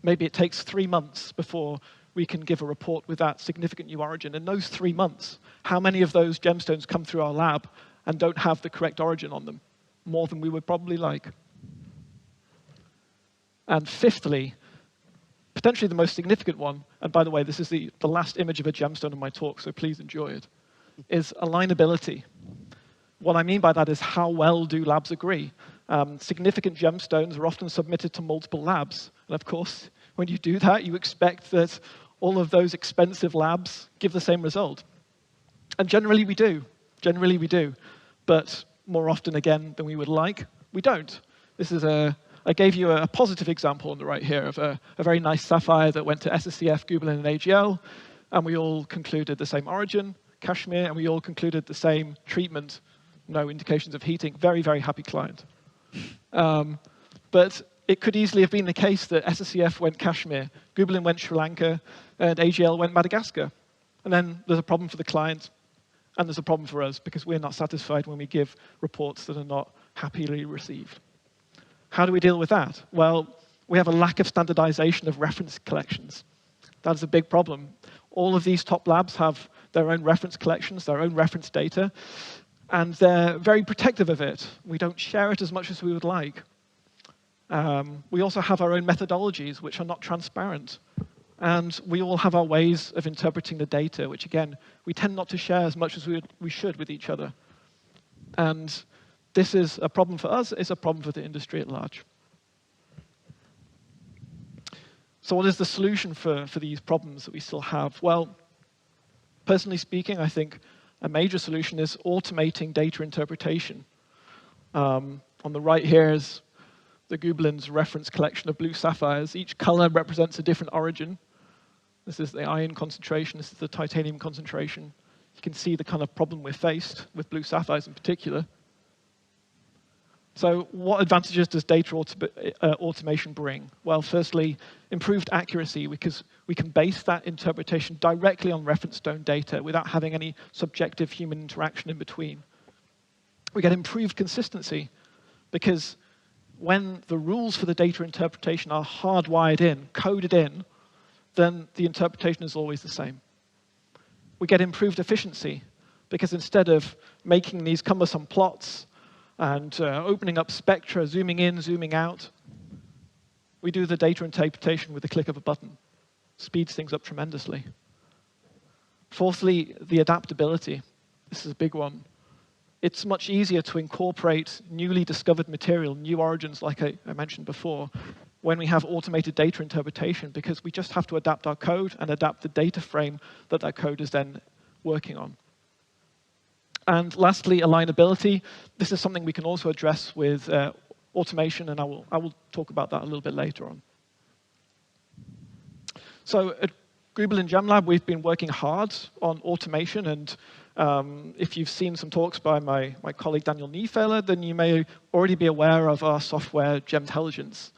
Maybe it takes 3 months before we can give a report with that significant new origin. In those 3 months, how many of those gemstones come through our lab and don't have the correct origin on them? More than we would probably like. And fifthly, potentially the most significant one, and by the way, this is the last image of a gemstone in my talk, so please enjoy it, is alignability. What I mean by that is how well do labs agree? Significant gemstones are often submitted to multiple labs. And of course, when you do that, you expect that all of those expensive labs give the same result. And generally we do. Generally we do. But more often, again, than we would like, we don't. This is I gave you a positive example on the right here of a very nice sapphire that went to SSCF, Gubelin, and AGL, and we all concluded the same origin, cashmere, and we all concluded the same treatment, no indications of heating. Very, very happy client. But it could easily have been the case that SSCF went Kashmir, Gubelin went Sri Lanka, and AGL went Madagascar. And then there's a problem for the client, and there's a problem for us, because we're not satisfied when we give reports that are not happily received. How do we deal with that? Well, we have a lack of standardization of reference collections. That is a big problem. All of these top labs have their own reference collections, their own reference data, and they're very protective of it. We don't share it as much as we would like. We also have our own methodologies, which are not transparent. And we all have our ways of interpreting the data, which, again, we tend not to share as much as we should with each other. And this is a problem for us. It's a problem for the industry at large. So what is the solution for these problems that we still have? Well, personally speaking, I think a major solution is automating data interpretation. On the right here is the Gubelin's reference collection of blue sapphires. Each color represents a different origin. This is the iron concentration. This is the titanium concentration. You can see the kind of problem we're faced with blue sapphires in particular. So what advantages does data automation bring? Well, firstly, improved accuracy, because we can base that interpretation directly on reference stone data without having any subjective human interaction in between. We get improved consistency, because when the rules for the data interpretation are hardwired in, coded in, then the interpretation is always the same. We get improved efficiency, because instead of making these cumbersome plots and opening up spectra, zooming in, zooming out, we do the data interpretation with the click of a button. Speeds things up tremendously. Fourthly, the adaptability. This is a big one. It's much easier to incorporate newly discovered material, new origins, like I mentioned before, when we have automated data interpretation, because we just have to adapt our code and adapt the data frame that that code is then working on. And lastly, alignability. This is something we can also address with automation, and I will talk about that a little bit later on. So at Gubelin GemLab, we've been working hard on automation, and if you've seen some talks by my colleague Daniel Niefehler, then you may already be aware of our software, Gemtelligence.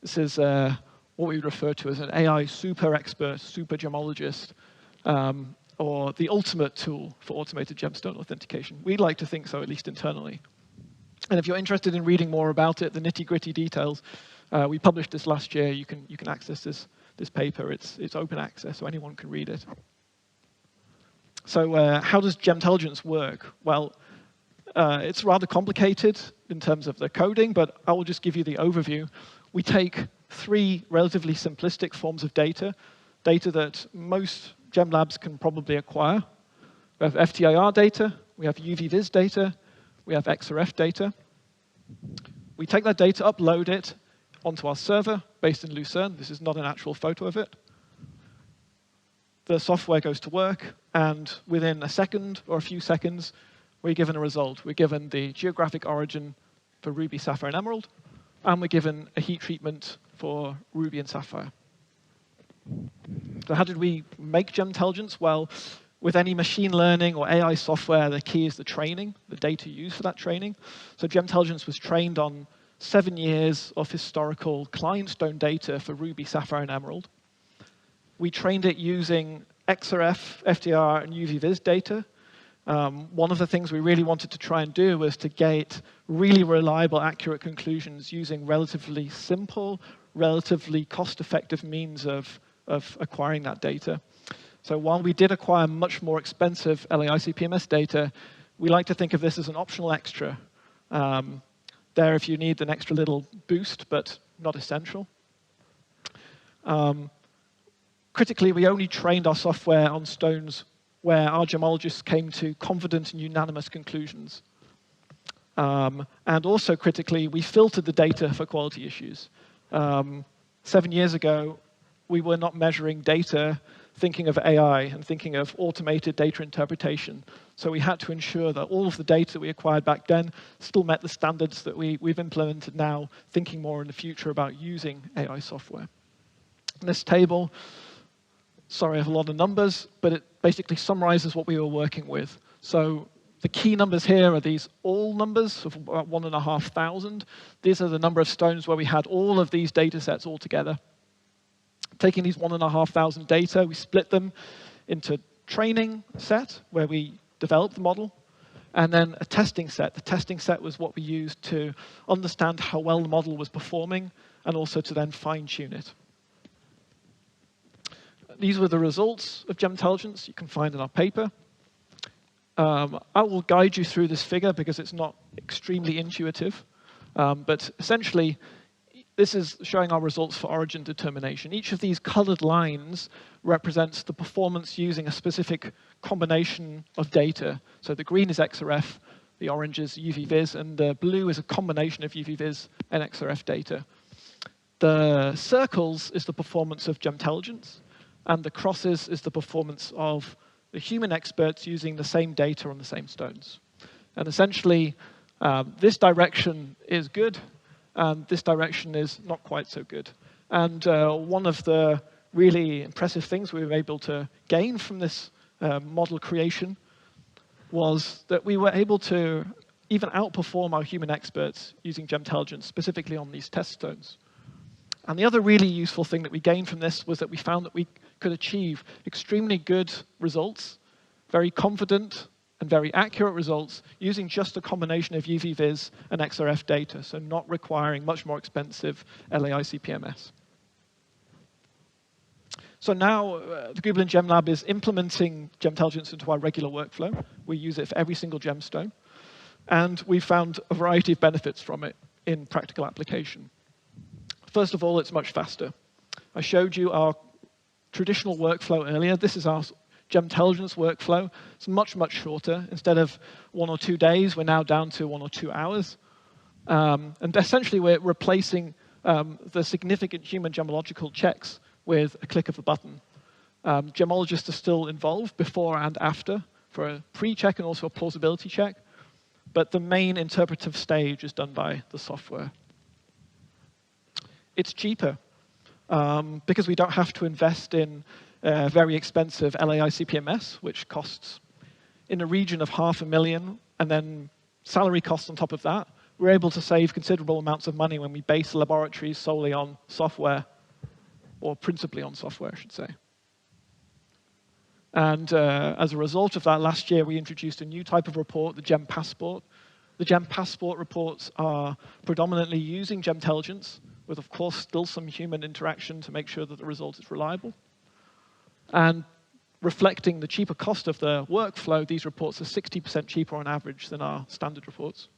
This is what we refer to as an AI super expert, super gemologist, or the ultimate tool for automated gemstone authentication. We'd like to think so, at least internally. And if you're interested in reading more about it, the nitty-gritty details, we published this last year. You can access this paper. It's open access, so anyone can read it. So how does Gemtelligence work? Well, it's rather complicated in terms of the coding, but I will just give you the overview. We take three relatively simplistic forms of data that most gem labs can probably acquire. We have FTIR data, we have UV-Vis data, we have XRF data. We take that data, upload it onto our server based in Lucerne. This is not an actual photo of it. The software goes to work, and within a second or a few seconds, we're given a result. We're given the geographic origin for ruby, sapphire, and emerald, and we're given a heat treatment for ruby and sapphire. So how did we make Gemtelligence? Well, with any machine learning or AI software, the key is the training, the data used for that training. So Gemtelligence was trained on 7 years of historical client stone data for ruby, sapphire, and emerald. We trained it using XRF, FDR, and UV-Vis data. One of the things we really wanted to try and do was to get really reliable, accurate conclusions using relatively simple, relatively cost-effective means of acquiring that data. So while we did acquire much more expensive LAIC-PMS data, we like to think of this as an optional extra. There if you need an extra little boost, but not essential. Critically, we only trained our software on stones where our gemmologists came to confident and unanimous conclusions. And also critically, we filtered the data for quality issues. 7 years ago, we were not measuring data thinking of AI and thinking of automated data interpretation. So we had to ensure that all of the data we acquired back then still met the standards that we've implemented now, thinking more in the future about using AI software. In this table, sorry, I have a lot of numbers, but it basically summarizes what we were working with. So the key numbers here are these all numbers of about 1,500. These are the number of stones where we had all of these data sets all together. Taking these 1,500 data, we split them into training set, where we developed the model, and then a testing set. The testing set was what we used to understand how well the model was performing, and also to then fine-tune it. These were the results of Gemtelligence you can find in our paper. I will guide you through this figure because it's not extremely intuitive. But essentially, this is showing our results for origin determination. Each of these colored lines represents the performance using a specific combination of data. So the green is XRF, the orange is UV-Vis, and the blue is a combination of UV-Vis and XRF data. The circles is the performance of Gemtelligence, and the crosses is the performance of the human experts using the same data on the same stones. And essentially, this direction is good, and this direction is not quite so good. And one of the really impressive things we were able to gain from this model creation was that we were able to even outperform our human experts using Gemtelligence, specifically on these test stones. And the other really useful thing that we gained from this was that we found that we could achieve extremely good results, very confident and very accurate results using just a combination of UV-Vis and XRF data, so not requiring much more expensive LAICPMS. So now the Gubelin Gem Lab is implementing Gemtelligence into our regular workflow. We use it for every single gemstone. And we found a variety of benefits from it in practical application. First of all, it's much faster. I showed you our traditional workflow earlier. This is our Gemtelligence workflow. It's much, much shorter. Instead of 1 or 2 days, we're now down to 1 or 2 hours. And essentially, we're replacing the significant human gemmological checks with a click of a button. Gemmologists are still involved before and after for a pre-check and also a plausibility check. But the main interpretive stage is done by the software. It's cheaper because we don't have to invest in very expensive LAICPMS, which costs in the region of $500,000, and then salary costs on top of that. We're able to save considerable amounts of money when we base laboratories solely on software, or principally on software, I should say. And as a result of that, last year we introduced a new type of report, the Gem Passport. The Gem Passport reports are predominantly using Gemtelligence, with, of course, still some human interaction to make sure that the result is reliable. And reflecting the cheaper cost of the workflow, these reports are 60% cheaper on average than our standard reports.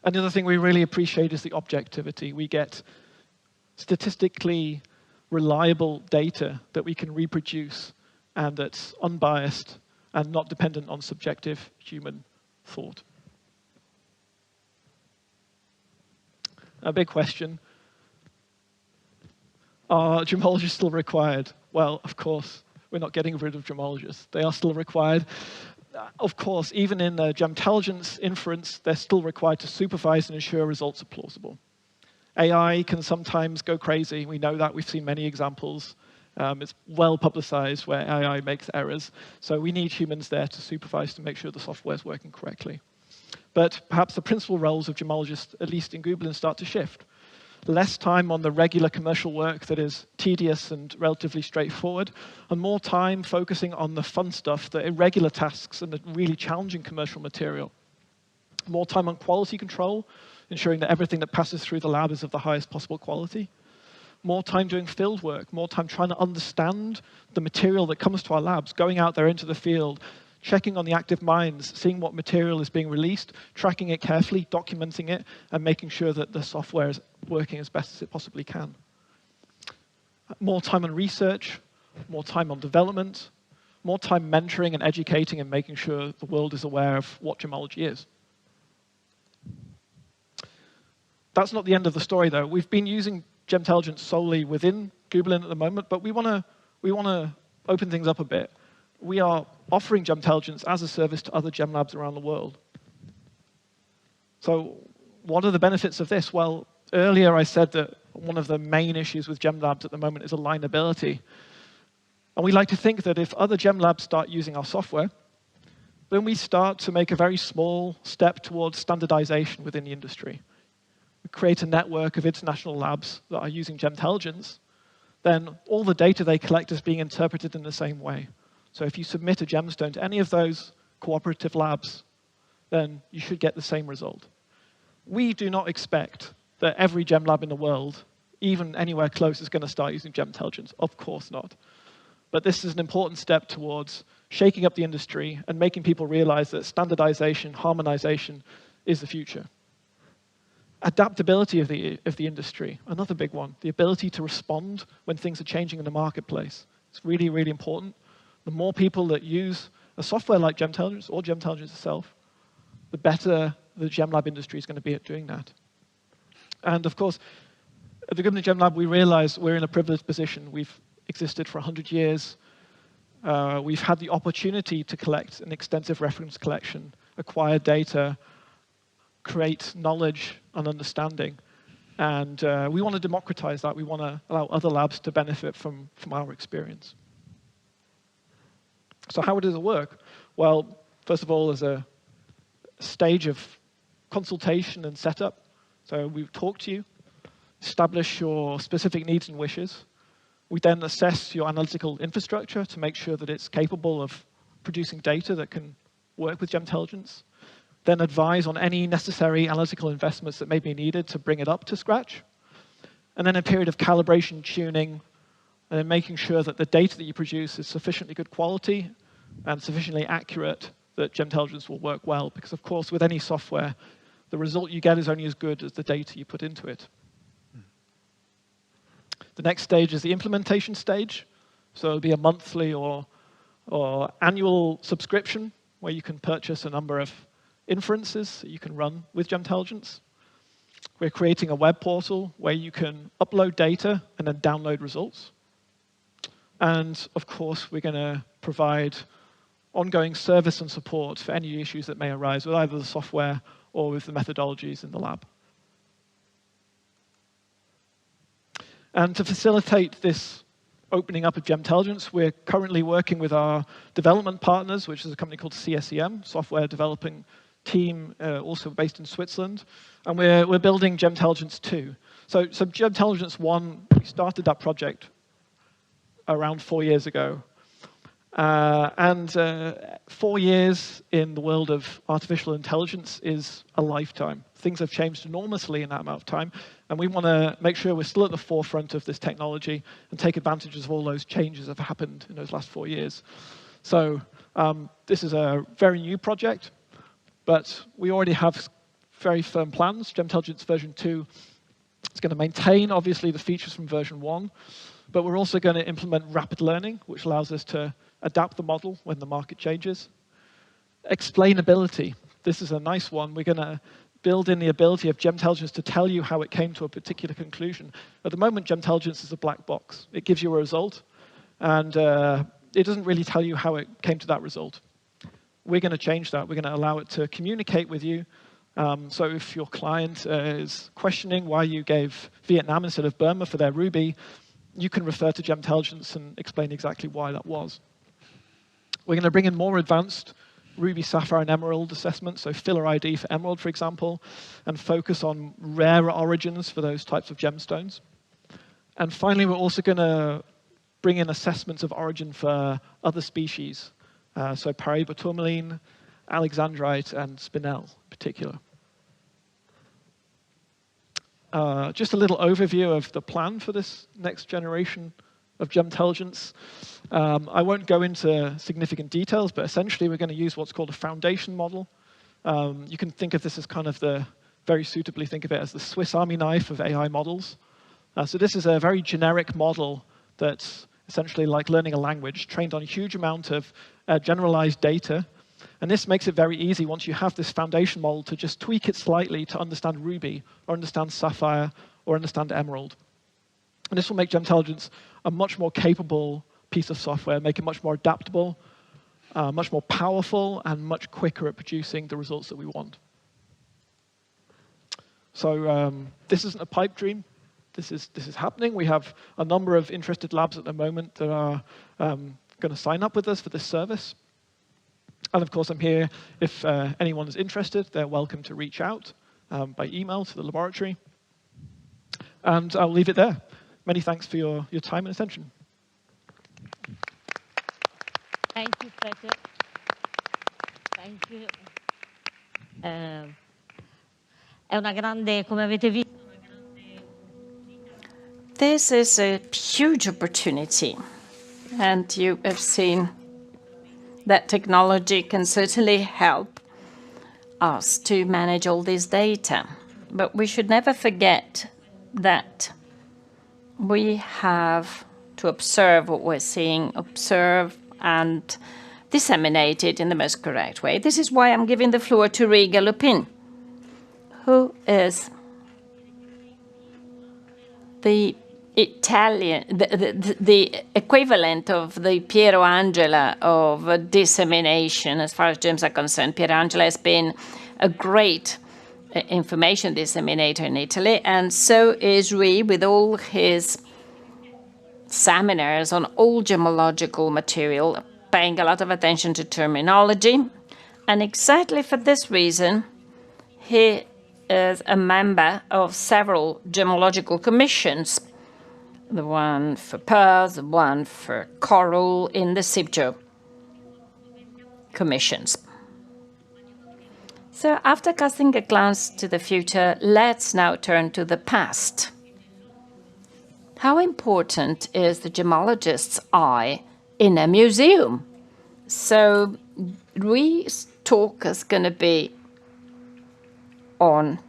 And the other thing we really appreciate is the objectivity. We get statistically reliable data that we can reproduce and that's unbiased and not dependent on subjective human thought. A big question. Are gemmologists still required? Well, of course, we're not getting rid of gemmologists. They are still required. Of course, even in the Gemtelligence inference, they're still required to supervise and ensure results are plausible. AI can sometimes go crazy. We know that. We've seen many examples. It's well publicized where AI makes errors. So we need humans there to supervise to make sure the software is working correctly. But perhaps the principal roles of gemmologists, at least in Gubelin, start to shift. Less time on the regular commercial work that is tedious and relatively straightforward, and more time focusing on the fun stuff, the irregular tasks, and the really challenging commercial material. More time on quality control, ensuring that everything that passes through the lab is of the highest possible quality. More time doing field work, more time trying to understand the material that comes to our labs, going out there into the field, checking on the active mines, seeing what material is being released, tracking it carefully, documenting it, and making sure that the software is working as best as it possibly can. More time on research, more time on development, more time mentoring and educating and making sure the world is aware of what gemmology is. That's not the end of the story, though. We've been using Gemtelligence solely within Gubelin at the moment, but we want to open things up a bit. We are offering Gemtelligence as a service to other gem labs around the world. So what are the benefits of this? Well, earlier I said that one of the main issues with gem labs at the moment is alignability. And we like to think that if other gem labs start using our software, then we start to make a very small step towards standardization within the industry. We create a network of international labs that are using Gemtelligence, then all the data they collect is being interpreted in the same way. So if you submit a gemstone to any of those cooperative labs, then you should get the same result. We do not expect that every gem lab in the world, even anywhere close, is going to start using Gemtelligence. Of course not. But this is an important step towards shaking up the industry and making people realize that standardization, harmonization is the future. Adaptability of the industry, another big one. The ability to respond when things are changing in the marketplace. It's really, really important. The more people that use a software like Gemtelligence or Gemtelligence itself, the better the GemLab industry is going to be at doing that. And of course, at the Gubelin GemLab, we realize we're in a privileged position. We've existed for 100 years. We've had the opportunity to collect an extensive reference collection, acquire data, create knowledge and understanding. And we want to democratize that. We want to allow other labs to benefit from our experience. So how does it work? Well, first of all, there's a stage of consultation and setup. So we talk to you, establish your specific needs and wishes. We then assess your analytical infrastructure to make sure that it's capable of producing data that can work with Gemtelligence. Then advise on any necessary analytical investments that may be needed to bring it up to scratch. And then a period of calibration, tuning, and then making sure that the data that you produce is sufficiently good quality and sufficiently accurate that Gemtelligence will work well. Because of course, with any software, the result you get is only as good as the data you put into it. The next stage is the implementation stage. So it'll be a monthly or annual subscription where you can purchase a number of inferences that you can run with Gemtelligence. We're creating a web portal where you can upload data and then download results. And of course, we're going to provide ongoing service and support for any issues that may arise with either the software or with the methodologies in the lab. And to facilitate this opening up of Gemtelligence, we're currently working with our development partners, which is a company called CSEM, Software Developing Team, also based in Switzerland. And we're building Gemtelligence 2. So Gemtelligence 1, we started that project around 4 years ago. 4 years in the world of artificial intelligence is a lifetime. Things have changed enormously in that amount of time, and we want to make sure we're still at the forefront of this technology and take advantage of all those changes that have happened in those last 4 years. So this is a very new project, but we already have very firm plans. Gemtelligence version 2 is going to maintain, obviously, the features from version 1, but we're also going to implement rapid learning, which allows us to adapt the model when the market changes. Explainability. This is a nice one. We're going to build in the ability of Gemtelligence to tell you how it came to a particular conclusion. At the moment, Gemtelligence is a black box. It gives you a result, and it doesn't really tell you how it came to that result. We're going to change that. We're going to allow it to communicate with you. So if your client is questioning why you gave Vietnam instead of Burma for their Ruby, you can refer to Gemtelligence and explain exactly why that was. We're going to bring in more advanced Ruby, Sapphire, and Emerald assessments, so filler ID for Emerald, for example, and focus on rarer origins for those types of gemstones. And finally, we're also going to bring in assessments of origin for other species, so Paraiba-tourmaline, Alexandrite, and Spinel in particular. Just a little overview of the plan for this next generation of Gemtelligence. I won't go into significant details, but essentially we're going to use what's called a foundation model. You can think of this as kind of very suitably think of it as the Swiss Army knife of AI models. So this is a very generic model that's essentially like learning a language, trained on a huge amount of generalized data. And this makes it very easy once you have this foundation model to just tweak it slightly to understand Ruby, or understand Sapphire, or understand Emerald. And this will make Gemtelligence a much more capable piece of software, make it much more adaptable, much more powerful, and much quicker at producing the results that we want. So this isn't a pipe dream. This is happening. We have a number of interested labs at the moment that are going to sign up with us for this service. And of course, I'm here. If anyone is interested, they're welcome to reach out by email to the laboratory. And I'll leave it there. Many thanks for your time and attention. Thank you, Peter. Thank you. È una grande, come avete visto, This is a huge opportunity, and you have seen that technology can certainly help us to manage all this data. but we should never forget that we have to observe what we're seeing, observe and disseminate it in the most correct way. This is why I'm giving the floor to Galopim, who is the Italian, the equivalent of the Piero Angela of dissemination as far as gems are concerned. Piero Angela has been a great information disseminator in Italy, and so is Rui with all his seminars on all gemmological material, paying a lot of attention to terminology. And exactly for this reason, he is a member of several gemmological commissions, the one for pearls, the one for coral in the SIBGEO commissions. So after casting a glance to the future, let's now turn to the past. How important is the gemmologist's eye in a museum? So Rui's talk is going to be on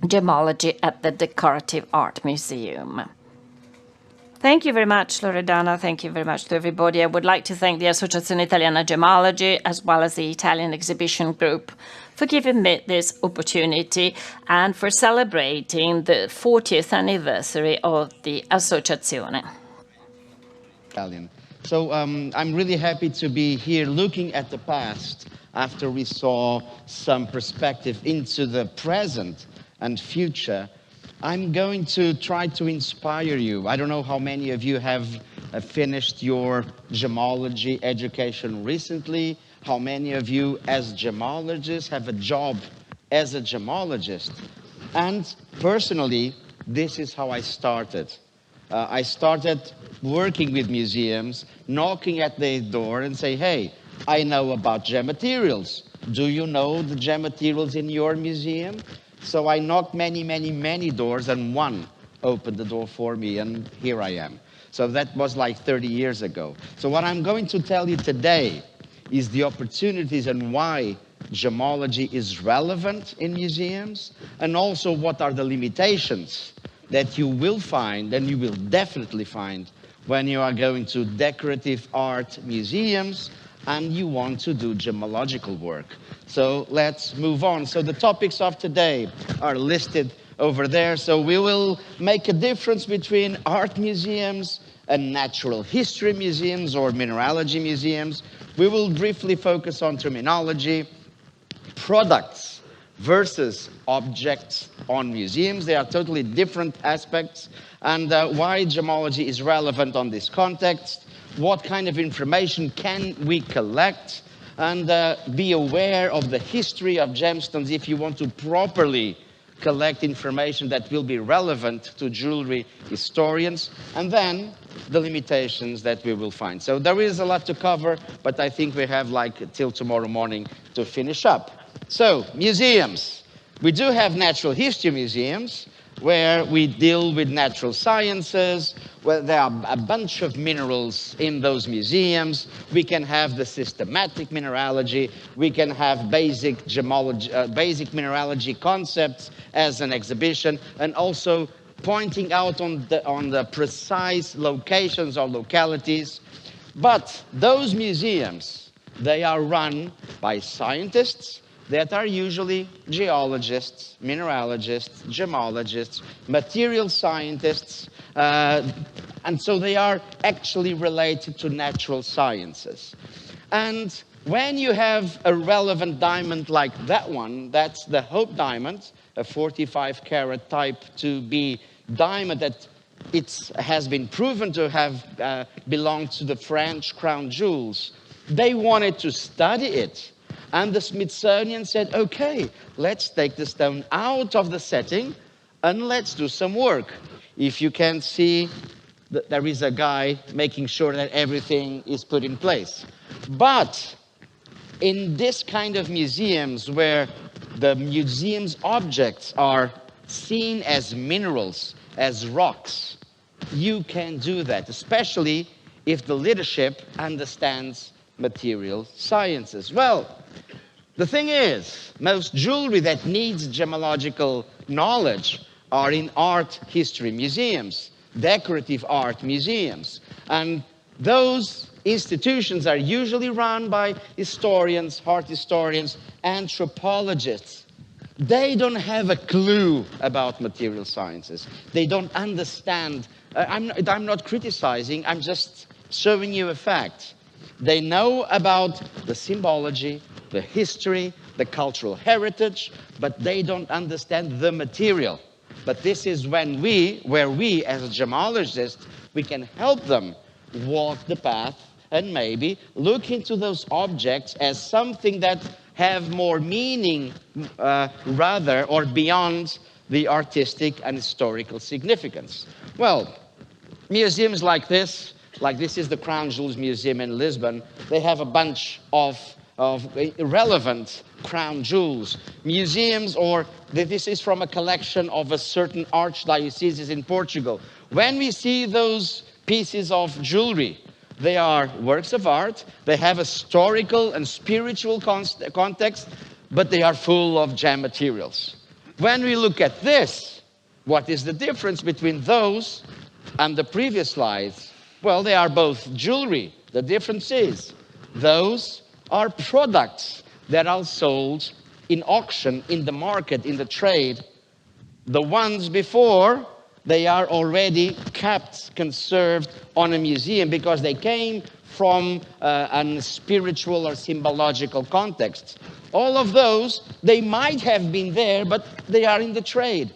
gemmology at the Decorative Art Museum. Thank you very much, Loredana. Thank you very much to everybody. I would like to thank the Associazione Italiana Gemmologi as well as the Italian Exhibition Group for giving me this opportunity and for celebrating the 40th anniversary of the Associazione. Italian. So I'm really happy to be here looking at the past after we saw some perspective into the present and future. I'm going to try to inspire you. I don't know how many of you have finished your gemmology education recently, how many of you as gemmologists have a job as a gemmologist. And personally, this is how I started. I started working with museums, knocking at their door and say, hey, I know about gem materials. Do you know the gem materials in your museum? So I knocked many doors, and one opened the door for me, and here I am. So that was like 30 years ago. So what I'm going to tell you today is the opportunities and why gemmology is relevant in museums, and also what are the limitations that you will find, and you will definitely find, when you are going to decorative art museums and you want to do gemmological work. So let's move on. So the topics of today are listed over there. So we will make a difference between art museums and natural history museums or mineralogy museums. We will briefly focus on terminology, products versus objects on museums. They are totally different aspects, and why gemmology is relevant on this context, what kind of information can we collect, and be aware of the history of gemstones if you want to properly collect information that will be relevant to jewelry historians, and then the limitations that we will find. So there is a lot to cover, but I think we have like till tomorrow morning to finish up. So, museums. We do have natural history museums where we deal with natural sciences, where there are a bunch of minerals in those museums. We can have the systematic mineralogy. We can have basic gemmology, basic mineralogy concepts as an exhibition, and also pointing out on the precise locations or localities. But those museums, they are run by scientists that are usually geologists, mineralogists, gemmologists, material scientists, and so they are actually related to natural sciences. And when you have a relevant diamond like that one, that's the Hope diamond, a 45 carat type 2B diamond that has been proven to have belonged to the French crown jewels. They wanted to study it. And the Smithsonian said, okay, let's take the stone out of the setting and let's do some work. If you can see, there is a guy making sure that everything is put in place. But in this kind of museums where the museum's objects are seen as minerals, as rocks, you can do that, especially if the leadership understands material sciences. Well, the thing is, Most jewelry that needs gemmological knowledge are in art history museums, decorative art museums. And those institutions are usually run by historians, art historians, anthropologists. They don't have a clue about material sciences. They don't understand. I'm not criticizing, I'm just showing you a fact. They know about the symbology, the history, the cultural heritage, but they don't understand the material. But this is where we as gemmologists, we can help them walk the path and maybe look into those objects as something that have more meaning rather or beyond the artistic and historical significance. Well, museums like this is the Crown Jewels Museum in Lisbon, they have a bunch of irrelevant crown jewels. Museums, or this is from a collection of a certain archdiocese in Portugal. When we see those pieces of jewelry, they are works of art, they have a historical and spiritual context, but they are full of gem materials. When we look at this, what is the difference between those and the previous slides? Well, they are both jewelry. The difference is those are products that are sold in auction, in the market, in the trade. The ones before, they are already kept, conserved on a museum because they came from a spiritual or symbological context. All of those, they might have been there, but they are in the trade.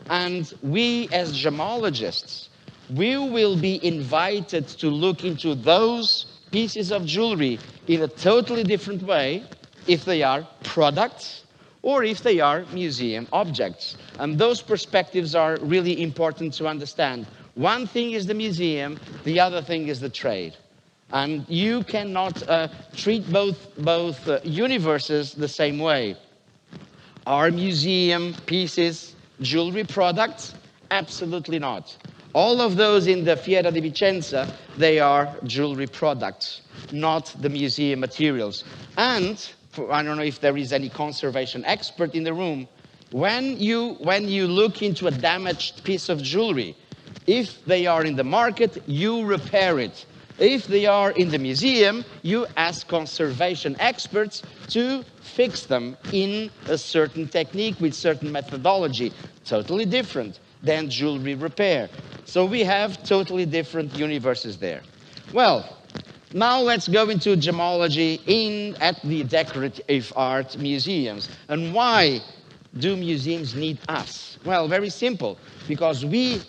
And we as gemmologists, we will be invited to look into those pieces of jewelry in a totally different way if they are products or if they are museum objects. And those perspectives are really important to understand. One thing is the museum, the other thing is the trade. And you cannot treat both universes the same way. Are museum pieces jewelry products? Absolutely not. All of those in the Fiera di Vicenza, they are jewelry products, not the museum materials. And I don't know if there is any conservation expert in the room. When you look into a damaged piece of jewelry, if they are in the market, you repair it. If they are in the museum, you ask conservation experts to fix them in a certain technique with certain methodology, totally different than jewelry repair. So we have totally different universes there. Well, now let's go into gemmology at the decorative art museums. And why do museums need us? Well, very simple, because we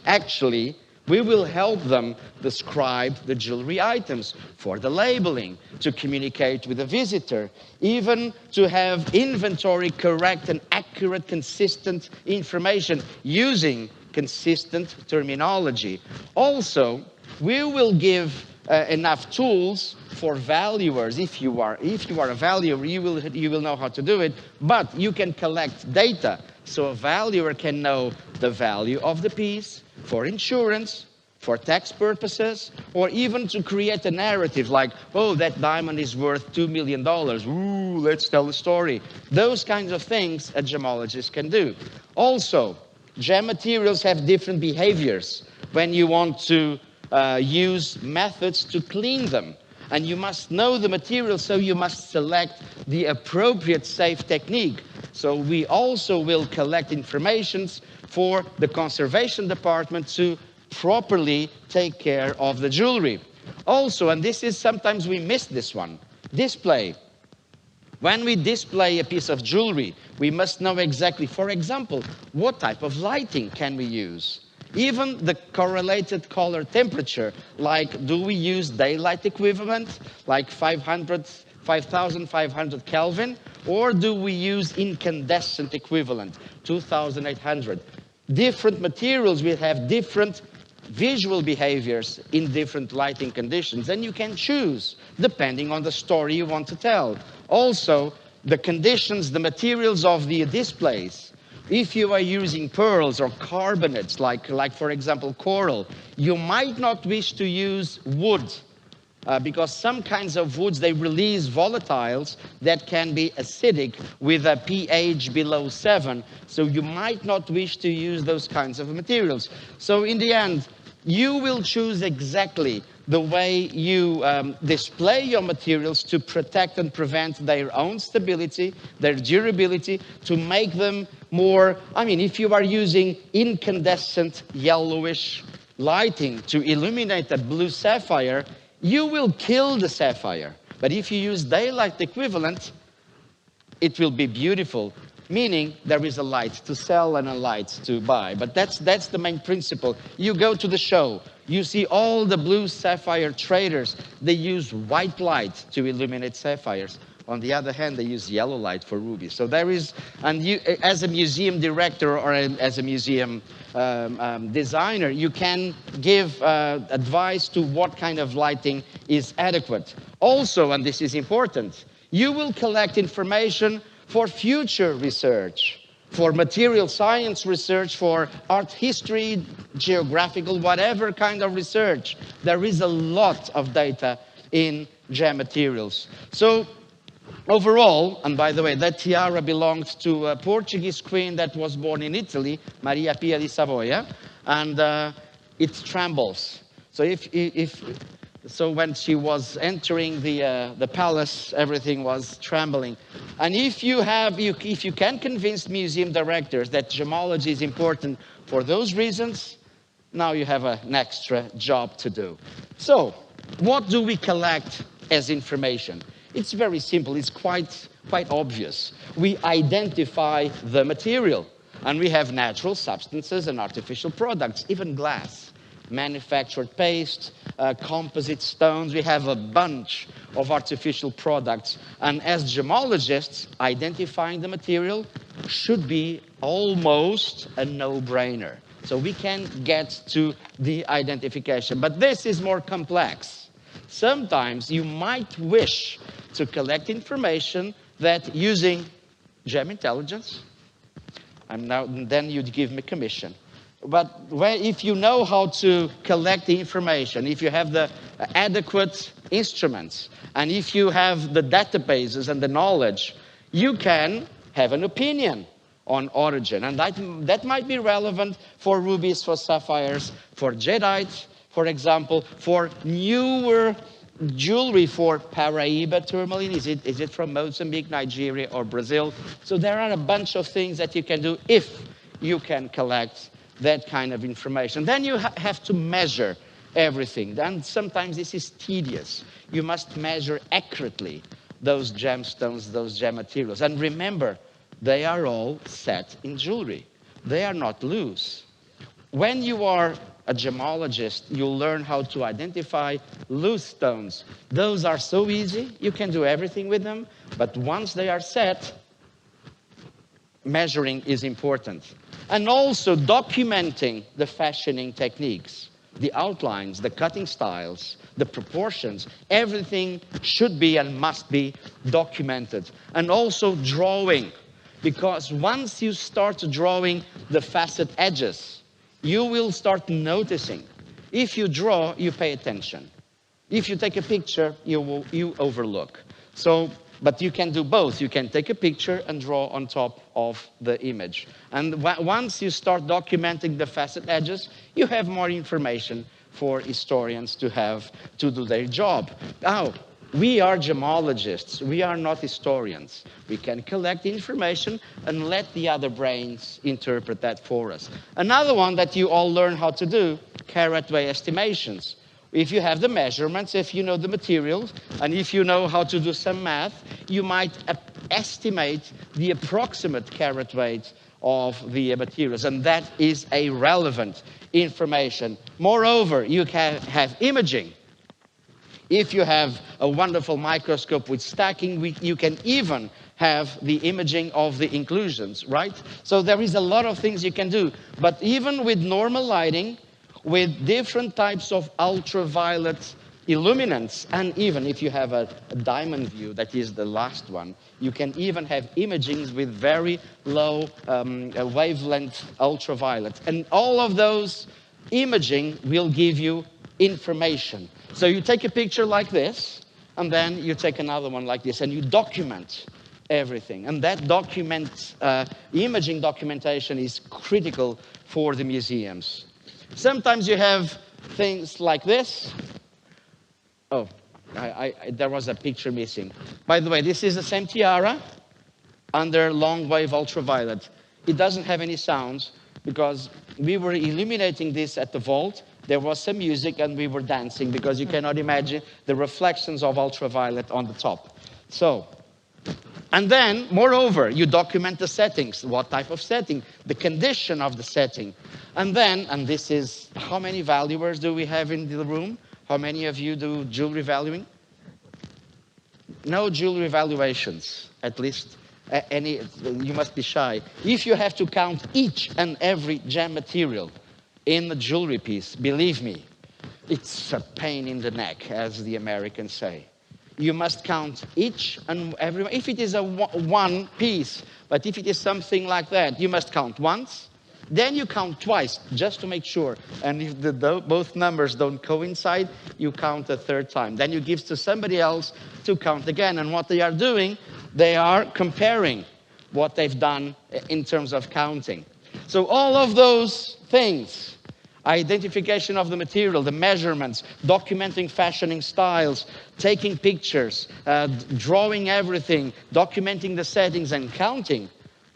will help them describe the jewelry items for the labeling, to communicate with the visitor, even to have inventory correct and accurate, consistent information using consistent terminology. Also, we will give enough tools for valuers. If you are a valuer, you will know how to do it, but you can collect data. So a valuer can know the value of the piece for insurance, for tax purposes, or even to create a narrative like, oh, that diamond is worth $2 million. Ooh, let's tell the story. Those kinds of things a gemmologist can do. Also, gem materials have different behaviors when you want to use methods to clean them. And you must know the material, so you must select the appropriate safe technique. So we also will collect information for the conservation department to properly take care of the jewelry. Also, and this is sometimes we miss this one, display. When we display a piece of jewelry, we must know exactly, for example, what type of lighting can we use? Even the correlated color temperature, like do we use daylight equivalent, like 5,500 Kelvin, or do we use incandescent equivalent, 2,800? Different materials will have different visual behaviors in different lighting conditions, and you can choose depending on the story you want to tell. Also, the conditions, the materials of the displays. If you are using pearls or carbonates, like for example coral, you might not wish to use wood because some kinds of woods, they release volatiles that can be acidic with a pH below 7. So you might not wish to use those kinds of materials. So in the end, you will choose exactly the way you display your materials to protect and prevent their own stability, their durability, to make them more, I mean, if you are using incandescent yellowish lighting to illuminate a blue sapphire, you will kill the sapphire. But if you use daylight equivalent, it will be beautiful, meaning there is a light to sell and a light to buy. But that's the main principle. You go to the show, you see all the blue sapphire traders, they use white light to illuminate sapphires. On the other hand, they use yellow light for rubies. So there is, and you, as a museum director or as a museum designer, you can give advice to what kind of lighting is adequate. Also, and this is important, you will collect information for future research, for material science research, for art history, geographical, whatever kind of research. There is a lot of data in gem materials. So overall, and by the way, that tiara belonged to a Portuguese queen that was born in Italy, Maria Pia di Savoia, and it trembles. So when she was entering the palace, everything was trembling. And if you can convince museum directors that gemmology is important for those reasons, now you have an extra job to do. So what do we collect as information? It's very simple. It's quite obvious. We identify the material, and we have natural substances and artificial products, even glass, manufactured paste, composite stones. We have a bunch of artificial products. And as gemmologists, identifying the material should be almost a no-brainer. So we can get to the identification. But this is more complex. Sometimes you might wish to collect information that using Gemtelligence, and then you'd give me commission. But if you know how to collect the information, if you have the adequate instruments, and if you have the databases and the knowledge, you can have an opinion on origin. And that might be relevant for rubies, for sapphires, for jadeite, for example, for newer jewelry, for Paraíba tourmaline. Is it from Mozambique, Nigeria, or Brazil? So there are a bunch of things that you can do if you can collect that kind of information. Then you have to measure everything. And sometimes this is tedious. You must measure accurately those gemstones, those gem materials. And remember, they are all set in jewelry. They are not loose. When you are a gemmologist, you'll learn how to identify loose stones. Those are so easy. You can do everything with them. But once they are set, measuring is important. And also documenting the fashioning techniques, the outlines, the cutting styles, the proportions. Everything should be and must be documented. And also drawing, because once you start drawing the facet edges, you will start noticing. If you draw, you pay attention. If you take a picture, you overlook. But you can do both. You can take a picture and draw on top of the image. And once you start documenting the facet edges, you have more information for historians to do their job. Now, we are gemmologists. We are not historians. We can collect information and let the other brains interpret that for us. Another one that you all learn how to do, carat weight estimations. If you have the measurements, if you know the materials, and if you know how to do some math, you might estimate the approximate carat weight of the materials, and that is a relevant information. Moreover, you can have imaging. If you have a wonderful microscope with stacking, you can even have the imaging of the inclusions, right? So there is a lot of things you can do. But even with normal lighting, with different types of ultraviolet illuminants, and even if you have a diamond view, that is the last one, you can even have imagings with very low wavelength ultraviolet. And all of those imaging will give you information. So you take a picture like this, and then you take another one like this, and you document everything. And that imaging documentation is critical for the museums. Sometimes you have things like this. Oh, there was a picture missing. By the way, this is the same tiara under long wave ultraviolet. It doesn't have any sounds because we were illuminating this at the vault. There was some music and we were dancing because you cannot imagine the reflections of ultraviolet on the top. So, and then, moreover, you document the settings. What type of setting? The condition of the setting. And then, and this is, how many valuers do we have in the room? How many of you do jewelry valuing? No jewelry valuations, at least. You must be shy. If you have to count each and every gem material in the jewelry piece, believe me, it's a pain in the neck, as the Americans say. You must count each and every one. If it is one piece, but if it is something like that, you must count once. Then you count twice, just to make sure. And if both numbers don't coincide, you count a third time. Then you give to somebody else to count again. And what they are doing, they are comparing what they've done in terms of counting. So all of those things, identification of the material, the measurements, documenting fashioning styles, taking pictures, drawing everything, documenting the settings and counting,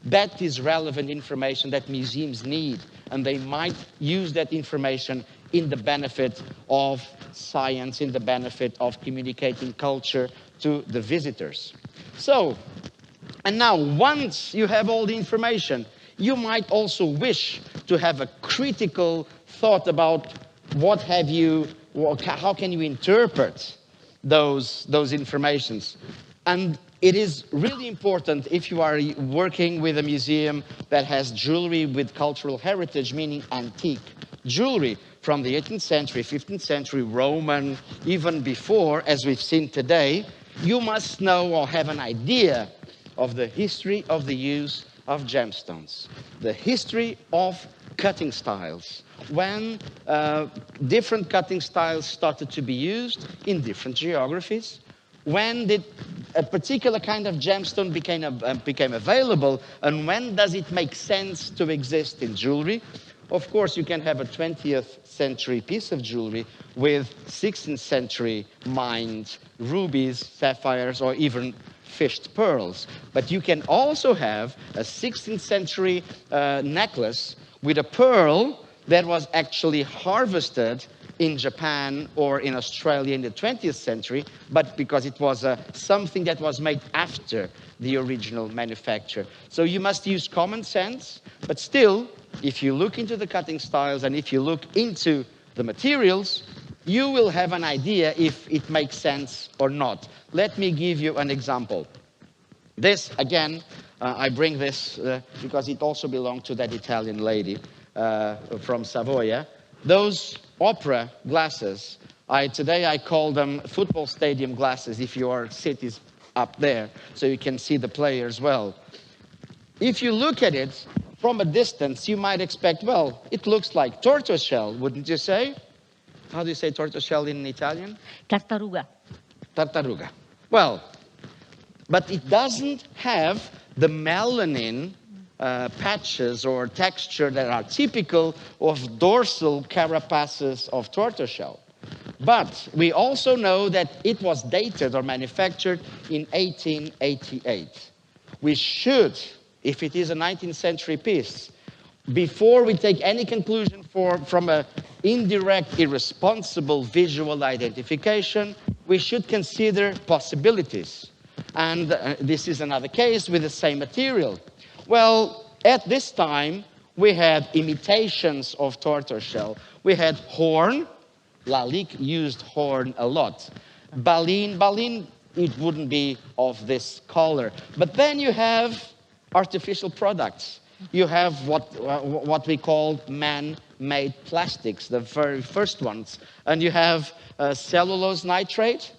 that is relevant information that museums need, and they might use that information in the benefit of science, in the benefit of communicating culture to the visitors. So, and now once you have all the information, you might also wish to have a critical thought about how can you interpret those informations. And it is really important if you are working with a museum that has jewelry with cultural heritage, meaning antique jewelry from the 18th century, 15th century, Roman, even before, as we've seen today, you must know or have an idea of the history of the use of gemstones, the history of cutting styles, when different cutting styles started to be used in different geographies, when did a particular kind of gemstone became available, and when does it make sense to exist in jewelry? Of course, you can have a 20th century piece of jewelry with 16th century mined rubies, sapphires, or even fished pearls. But you can also have a 16th century necklace with a pearl that was actually harvested in Japan or in Australia in the 20th century, but because it was something that was made after the original manufacture. So you must use common sense, but still, if you look into the cutting styles and if you look into the materials, you will have an idea if it makes sense or not. Let me give you an example. This, again, I bring this because it also belonged to that Italian lady from Savoia. Those opera glasses, today I call them football stadium glasses if your city's up there, so you can see the players well. If you look at it from a distance, you might expect, well, it looks like tortoiseshell, wouldn't you say? How do you say tortoiseshell in Italian? Tartaruga. Tartaruga. Well, but it doesn't have the melanin patches or texture that are typical of dorsal carapaces of tortoiseshell. But we also know that it was dated or manufactured in 1888. We should, if it is a 19th century piece, before we take any conclusion from an indirect, irresponsible visual identification, we should consider possibilities. And this is another case with the same material. Well, at this time, we had imitations of tortoiseshell. We had horn. Lalique used horn a lot. Baleen, it wouldn't be of this color. But then you have artificial products. You have what we call man-made plastics, the very first ones. And you have cellulose nitrate.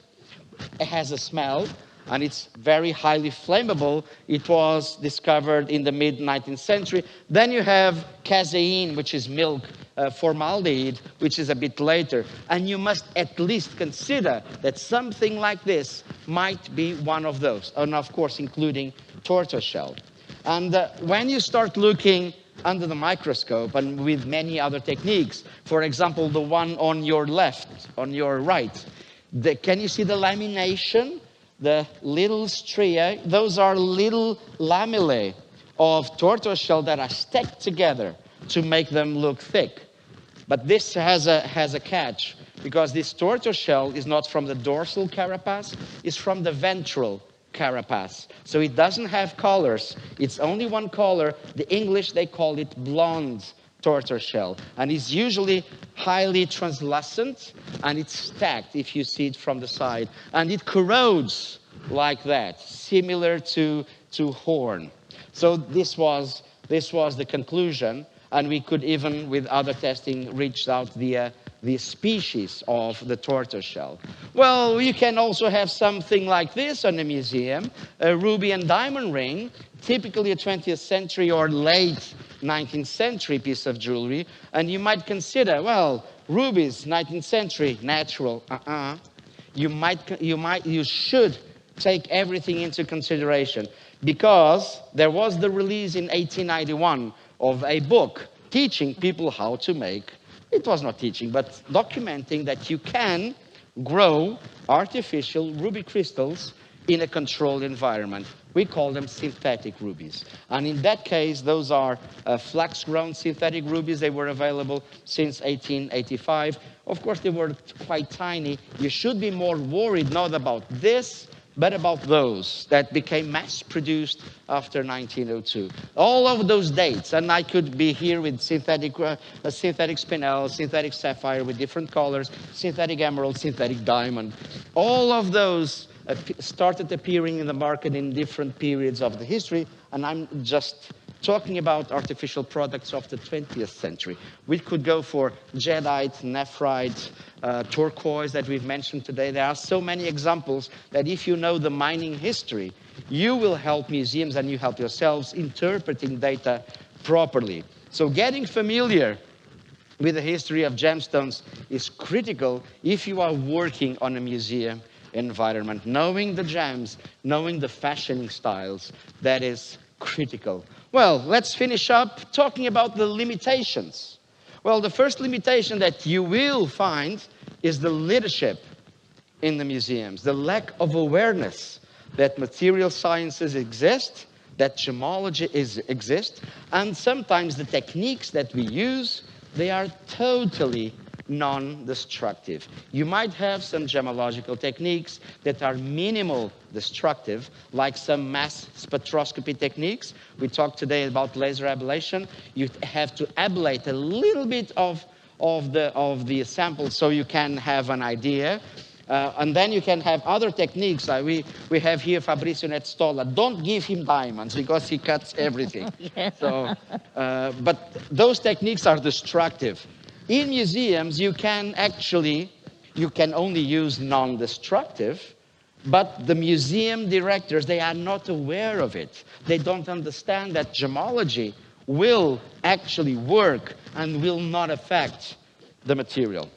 It has a smell. and it's very highly flammable. It was discovered in the mid-19th century. Then you have casein, which is milk, formaldehyde, which is a bit later. And you must at least consider that something like this might be one of those, and of course including tortoiseshell. And when you start looking under the microscope and with many other techniques, for example, the one on your left, on your right, can you see the lamination? The little stria, those are little lamellae of tortoiseshell that are stacked together to make them look thick. But this has a catch, because this tortoiseshell is not from the dorsal carapace, it's from the ventral carapace. So it doesn't have colors. It's only one color. The English, they call it blonde tortoiseshell. And it's usually highly translucent, and it's stacked if you see it from the side. And it corrodes like that, similar to horn. So this was the conclusion. And we could even, with other testing, reach out the species of the tortoiseshell. Well, you can also have something like this in a museum, a ruby and diamond ring, typically a 20th century or late 19th century piece of jewelry. And you might consider, well, rubies, 19th century, natural. You should take everything into consideration, because there was the release in 1891 of a book teaching people how to make, it was not teaching, but documenting that you can grow artificial ruby crystals in a controlled environment. We call them synthetic rubies. And in that case, those are flax-grown synthetic rubies. They were available since 1885. Of course, they were quite tiny. You should be more worried not about this, but about those that became mass-produced after 1902. All of those dates, and I could be here with synthetic spinel, synthetic sapphire with different colors, synthetic emerald, synthetic diamond. All of those started appearing in the market in different periods of the history, and I'm just talking about artificial products of the 20th century. We could go for jadeite, nephrite, turquoise that we've mentioned today. There are so many examples that if you know the mining history, you will help museums and you help yourselves interpreting data properly. So getting familiar with the history of gemstones is critical if you are working on a museum environment. Knowing the gems, knowing the fashioning styles, that is critical. Well, let's finish up talking about the limitations. Well, the first limitation that you will find is the leadership in the museums, the lack of awareness that material sciences exist, that gemmology exists, and sometimes the techniques that we use, they are totally non-destructive. You might have some gemmological techniques that are minimal destructive, like some mass spectroscopy techniques. We talked today about laser ablation. You have to ablate a little bit of the sample so you can have an idea. And then you can have other techniques. Like we have here Fabrizio Netstola. Don't give him diamonds because he cuts everything. Yes. So, but those techniques are destructive. In museums, you can only use non-destructive, but the museum directors, they are not aware of it. They don't understand that gemmology will actually work and will not affect the material.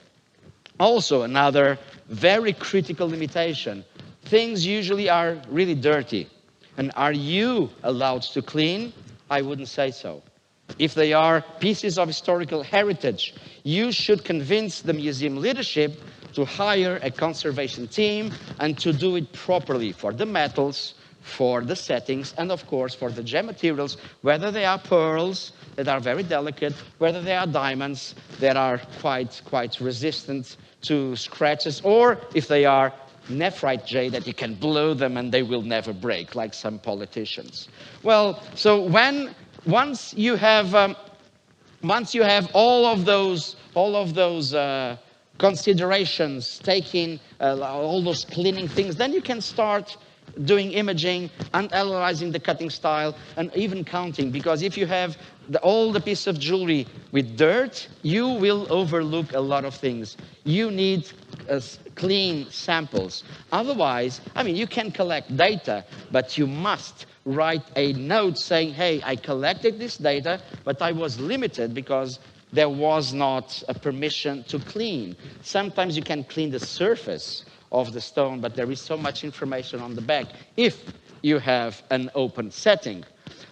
Also, another very critical limitation. Things usually are really dirty. And are you allowed to clean? I wouldn't say so. If they are pieces of historical heritage, you should convince the museum leadership to hire a conservation team and to do it properly for the metals, for the settings, and of course for the gem materials, whether they are pearls that are very delicate, whether they are diamonds that are quite resistant to scratches, or if they are nephrite jade that you can blow them and they will never break, like some politicians. Well, so once you have all of those considerations, taking all those cleaning things, then you can start doing imaging and analyzing the cutting style and even counting. Because if you have all the piece of jewelry with dirt, you will overlook a lot of things. You need clean samples. Otherwise, I mean, you can collect data, but you must write a note saying, hey, I collected this data, but I was limited because there was not a permission to clean. Sometimes you can clean the surface of the stone, but there is so much information on the back if you have an open setting.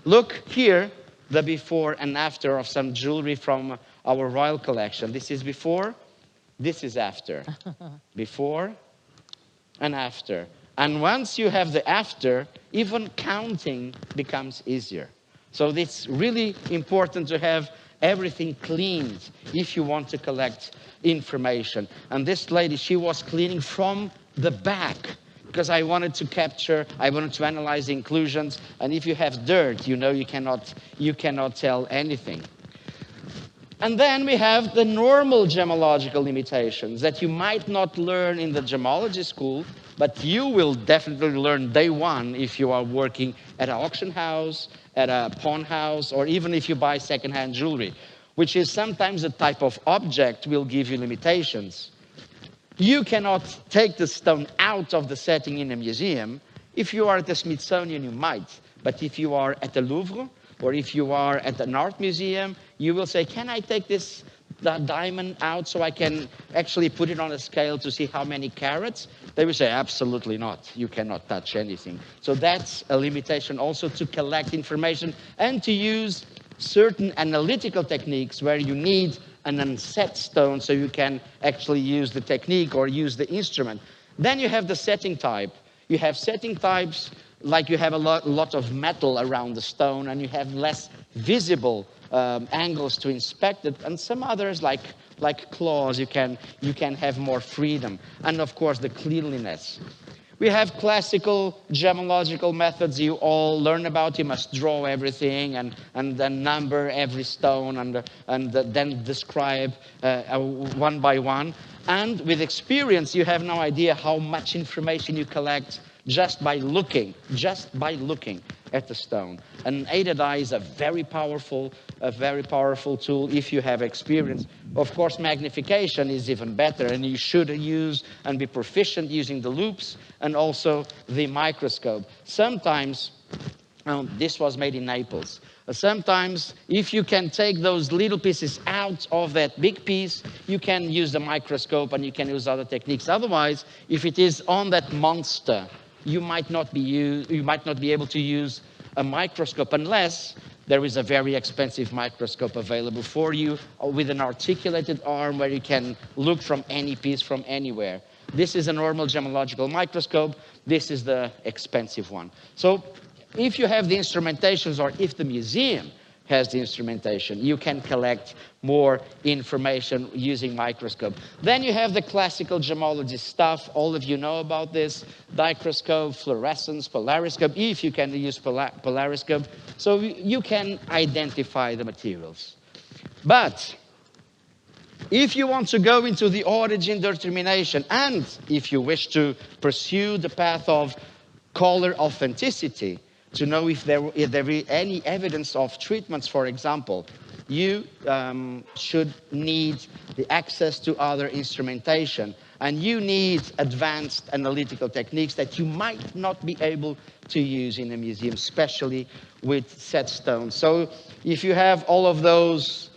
Look here, the before and after of some jewelry from our royal collection. This is before, this is after. Before and after. And once you have the after, even counting becomes easier. So it's really important to have everything cleaned if you want to collect information. And this lady, she was cleaning from the back because I wanted to capture, I wanted to analyze the inclusions. And if you have dirt, you know you cannot tell anything. And then we have the normal gemmological imitations that you might not learn in the gemmology school, but you will definitely learn day one if you are working at an auction house, at a pawn house, or even if you buy secondhand jewelry, which is sometimes a type of object will give you limitations. You cannot take the stone out of the setting in a museum. If you are at the Smithsonian, you might. But if you are at the Louvre, or if you are at an art museum, you will say, can I take this diamond out so I can actually put it on a scale to see how many carats? They will say, absolutely not. You cannot touch anything. So that's a limitation also to collect information and to use certain analytical techniques where you need an unset stone so you can actually use the technique or use the instrument. Then you have the setting type. You have setting types like you have a lot of metal around the stone and you have less visible angles to inspect it, and some others like claws, you can have more freedom. And of course the cleanliness. We have classical gemmological methods you all learn about. You must draw everything and then number every stone and then describe one by one. And with experience, you have no idea how much information you collect just by looking at the stone. An aided eye is a very powerful tool if you have experience. Of course, magnification is even better, and you should use and be proficient using the loupes and also the microscope. Sometimes, this was made in Naples. Sometimes, if you can take those little pieces out of that big piece, you can use the microscope and you can use other techniques. Otherwise, if it is on that monster, you might not be able to use a microscope unless there is a very expensive microscope available for you with an articulated arm where you can look from any piece from anywhere. This is a normal gemmological microscope. This is the expensive one. So if you have the instrumentations, or if the museum has the instrumentation, you can collect more information using microscope. Then you have the classical gemmology stuff. All of you know about this. Dichroscope, fluorescence, polariscope, if you can use polariscope. So you can identify the materials. But if you want to go into the origin determination, and if you wish to pursue the path of color authenticity, to know if there is any evidence of treatments, for example, you should need the access to other instrumentation, and you need advanced analytical techniques that you might not be able to use in a museum, especially with set stones. So if you have all of those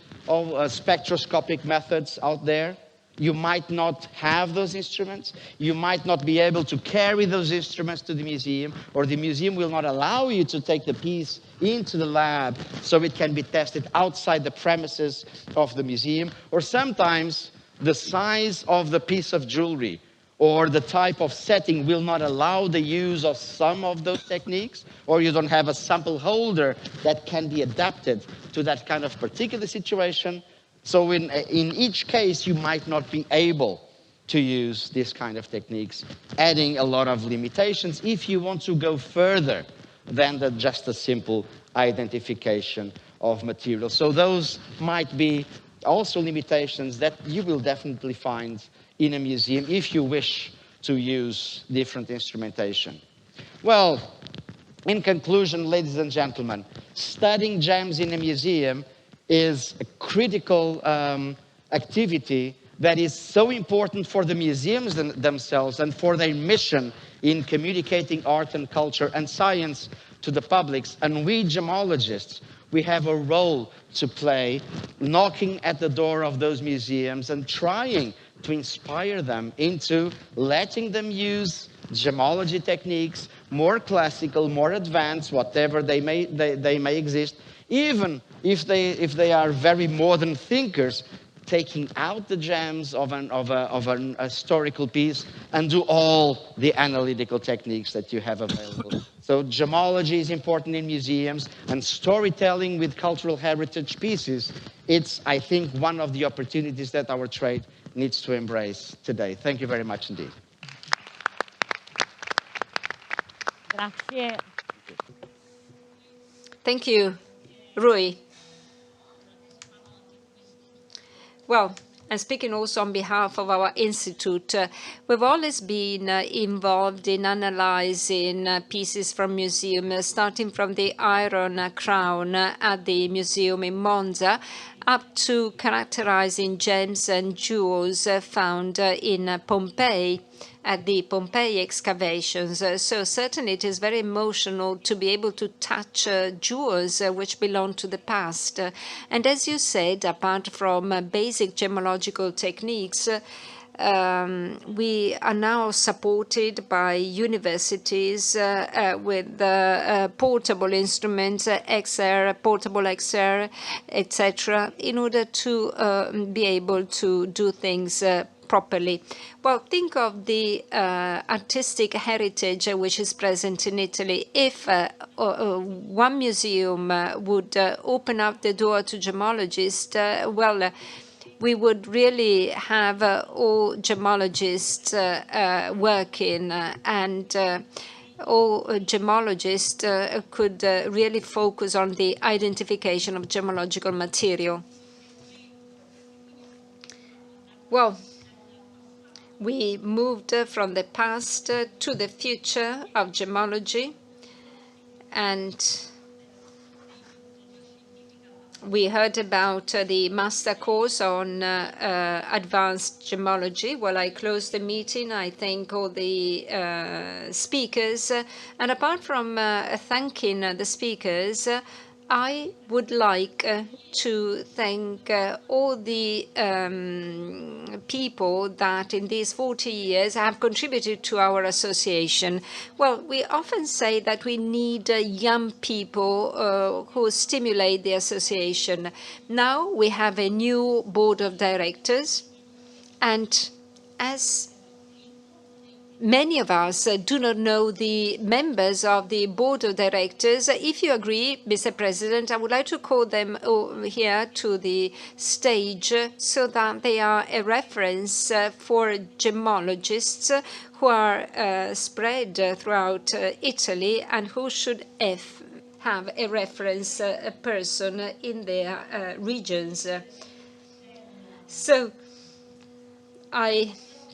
spectroscopic methods out there, you might not have those instruments. You might not be able to carry those instruments to the museum, or the museum will not allow you to take the piece into the lab so it can be tested outside the premises of the museum. Or sometimes the size of the piece of jewelry or the type of setting will not allow the use of some of those techniques, or you don't have a sample holder that can be adapted to that kind of particular situation. So in each case, you might not be able to use this kind of techniques, adding a lot of limitations if you want to go further than just a simple identification of materials. So those might be also limitations that you will definitely find in a museum if you wish to use different instrumentation. Well, in conclusion, ladies and gentlemen, studying gems in a museum is a critical activity that is so important for the museums themselves and for their mission in communicating art and culture and science to the publics. And we Gemmologists, we have a role to play, knocking at the door of those museums and trying to inspire them into letting them use gemmology techniques, more classical, more advanced, whatever they may exist, even if they are very modern thinkers, taking out the gems of an historical piece and do all the analytical techniques that you have available. So gemmology is important in museums, and storytelling with cultural heritage pieces, it's, I think, one of the opportunities that our trade needs to embrace today. Thank you very much indeed. Grazie. Thank you, Rui. Well, and speaking also on behalf of our institute, we've always been involved in analyzing pieces from museums, starting from the Iron Crown at the museum in Monza, up to characterizing gems and jewels found in Pompeii, at the Pompeii excavations. So certainly it is very emotional to be able to touch jewels which belong to the past. And as you said, apart from basic gemmological techniques, we are now supported by universities with portable instruments, XR, portable XR, etc., in order to be able to do things properly. Well, think of the artistic heritage which is present in Italy. If one museum would open up the door to gemmologists, well, we would really have all gemmologists working, and all gemmologists could really focus on the identification of gemmological material. Well, we moved from the past to the future of gemmology, and we heard about the master course on advanced gemmology. Well, I closed the meeting. I thank all the speakers. And apart from thanking the speakers, I would like to thank all the people that in these 40 years have contributed to our association. Well, we often say that we need young people who stimulate the association. Now we have a new board of directors, and as many of us do not know the members of the board of directors. If you agree, Mr. President, I would like to call them here to the stage so that they are a reference for gemmologists who are spread throughout Italy and who should have a reference person in their regions. So I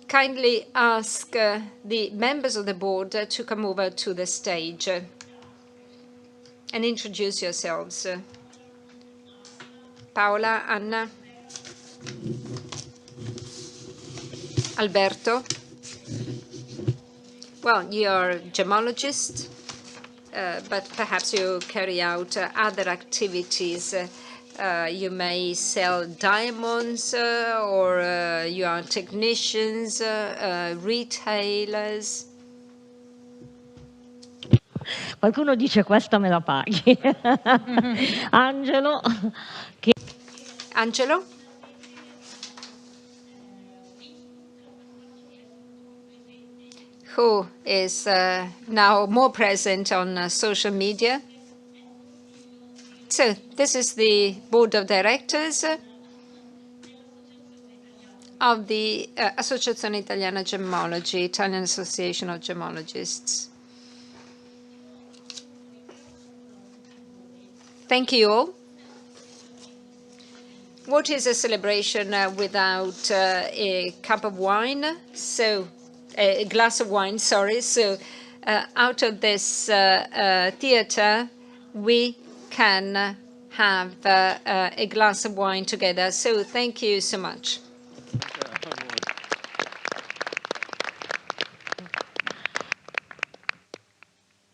kindly ask the members of the board to come over to the stage and introduce yourselves. Paola, Anna, Alberto. Well, you're gemmologists, but perhaps you carry out other activities. You may sell diamonds, or you are technicians, retailers. Qualcuno dice questa me la paghi. Angelo. Angelo? Who is now more present on social media. So this is the board of directors of the Associazione Italiana Gemmologi, Italian Association of Gemmologists. Thank you all. What is a celebration without a cup of wine? So, a glass of wine, sorry. So, out of this theater, we can have a glass of wine together. So thank you so much.